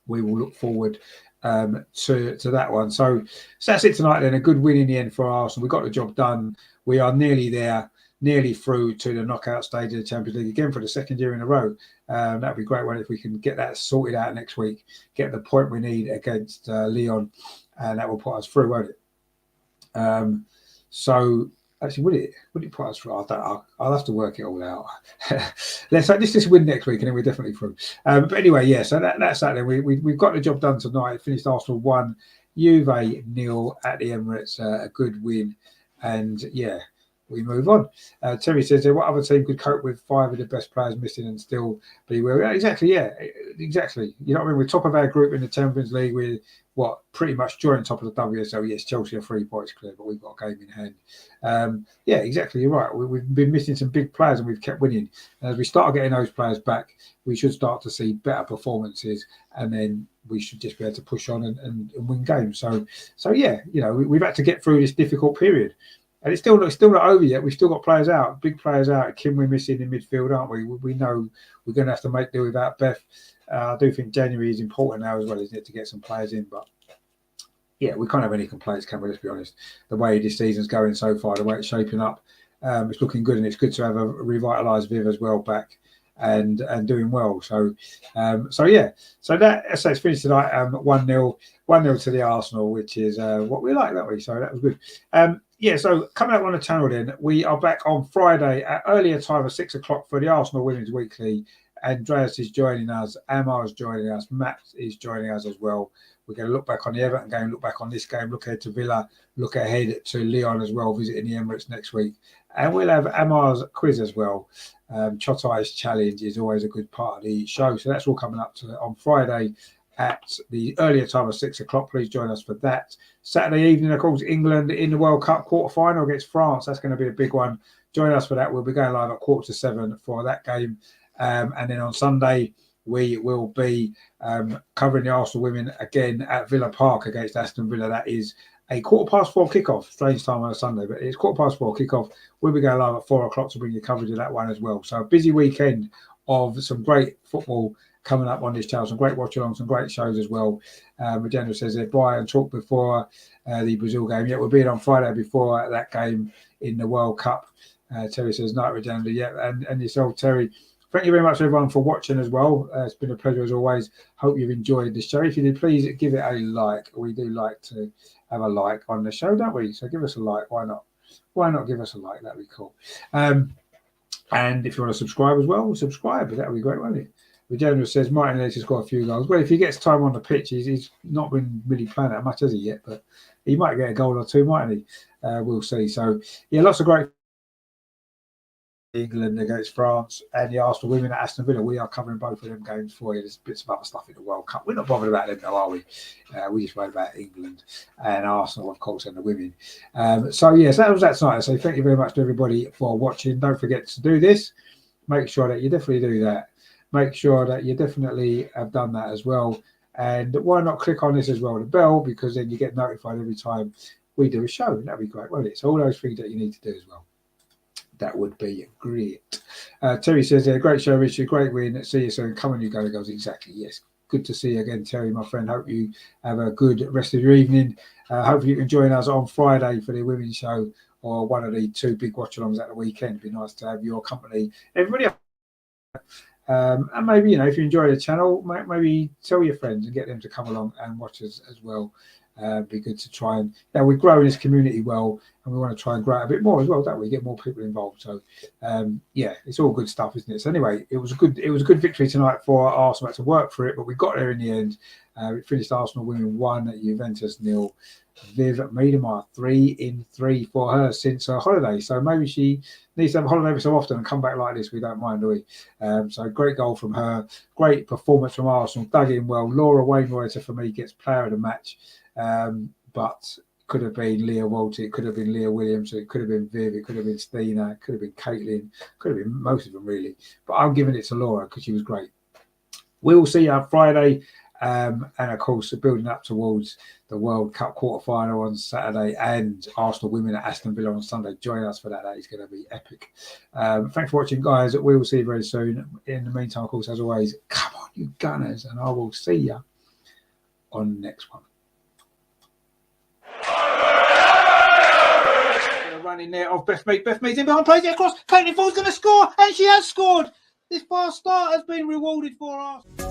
we will look forward to that one. So that's it tonight then. A good win in the end for Arsenal. We got the job done. We are nearly there, nearly through to the knockout stage of the Champions League again for the second year in a row. That'd be great one if we can get that sorted out next week, get the point we need against Lyon, and that will put us through, won't it? So actually, would it put us through? I'll have to work it all out. Let's just win next week, and then we're definitely through. But anyway, yeah. So that's that. Then we've got the job done tonight. Finished Arsenal 1, Juve 0 at the Emirates. A good win, and yeah. We move on. Terry says, what other team could cope with 5 of the best players missing and still be where we are? Exactly, yeah. Exactly. You know what I mean? We're top of our group in the Champions League. We're, pretty much joint top of the WSL. Yes, Chelsea are 3 points clear, but we've got a game in hand. Yeah, exactly. You're right. We've been missing some big players and we've kept winning. And as we start getting those players back, we should start to see better performances, and then we should just be able to push on and win games. So yeah, we've had to get through this difficult period. And it's still not over yet. We've still got players out, big players out. Kim, we're missing in midfield, aren't we? We know we're going to have to make do without Beth. I do think January is important now as well, isn't it, to get some players in. But yeah, we can't have any complaints, can we? Let's be honest. The way this season's going so far, the way it's shaping up, it's looking good, and it's good to have a revitalised Viv as well back and doing well. So, yeah. So it's finished tonight. 1-0 to the Arsenal, which is what we like, don't we? So that was good. Yeah. So coming up on the channel, then we are back on Friday at earlier time of 6 o'clock for the Arsenal Women's Weekly. Andreas is joining us. Amar is joining us. Matt is joining us as well. We're going to look back on the Everton game, look back on this game, look ahead to Villa, look ahead to Lyon as well, visiting the Emirates next week. And we'll have Amar's quiz as well. Chotai's challenge is always a good part of the show. So that's all coming up on Friday at the earlier time of 6 o'clock. Please join us for that. Saturday evening, of course, England in the World Cup quarter-final against France. That's going to be a big one. Join us for that. We'll be going live at 6:45 for that game. And then on Sunday, we will be covering the Arsenal women again at Villa Park against Aston Villa. That is a 4:15 kickoff. Strange time on a Sunday, but it's 4:15 kickoff. We'll be going live at 4 o'clock to bring you coverage of that one as well. So a busy weekend of some great football coming up on this channel, some great watch-alongs, some great shows as well. Magenda says there, Brian talked before the Brazil game. Yeah, we'll be on Friday before that game in the World Cup. Terry says, night, Regenda. Yeah, and yourself, Terry. Thank you very much, everyone, for watching as well. It's been a pleasure as always. Hope you've enjoyed the show. If you did, please give it a like. We do like to have a like on the show, don't we? So give us a like. Why not? Why not give us a like? That'd be cool. And if you want to subscribe as well, subscribe. That would be great, wouldn't it? The general says Martin needs to score a few goals. Well, if he gets time on the pitch, he's not been really playing that much, has he, yet? But he might get a goal or two, mightn't he? We'll see. So, yeah, lots of great England against France and the Arsenal women at Aston Villa. We are covering both of them games for you. There's bits of other stuff in the World Cup. We're not bothered about them, though, are we? We just worry about England and Arsenal, of course, and the women. So, yes, that was that tonight. So, thank you very much to everybody for watching. Don't forget to do this. Make sure that you definitely do that. Make sure that you definitely have done that as well. And why not click on this as well, the bell, because then you get notified every time we do a show. That'd be great, wouldn't it? So all those things that you need to do as well. That would be great. Terry says, great show, Richard. Great win. See you soon. Come on, you go. Goes exactly. Yes. Good to see you again, Terry, my friend. Hope you have a good rest of your evening. Hopefully you can join us on Friday for the women's show or one of the two big watch-alongs at the weekend. It'd be nice to have your company. Everybody else. And maybe, if you enjoy the channel, maybe tell your friends and get them to come along and watch us as well. Be good to try and we're growing this community well, and we want to try and grow it a bit more as well, don't we? Get more people involved. So yeah, it's all good stuff, isn't it? So anyway, it was a good victory tonight for Arsenal. Had to work for it, but we got there in the end. We finished Arsenal winning 1 at Juventus 0. Viv Miedema 3 in 3 for her since her holiday. So maybe she needs to have a holiday every so often and come back like this. We don't mind, do we? So great goal from her. Great performance from Arsenal. Dug in well. Laura Wainwright for me gets player of the match. But could have been Leah Walter, it could have been Leah Williams, it could have been Viv, it could have been Stina, it could have been Caitlin, could have been most of them really. But I'm giving it to Laura because she was great. We'll see you on Friday. And of course, building up towards the World Cup quarter-final on Saturday and Arsenal women at Aston Villa on Sunday. Join us for that. That is going to be epic. Thanks for watching, guys. We will see you very soon. In the meantime, of course, as always, come on, you Gunners, and I will see you on the next one. Running there of Beth Mead. Beth Mead's in behind, plays it across. Caitlin Ford's going to score, and she has scored. This fast start has been rewarded for us.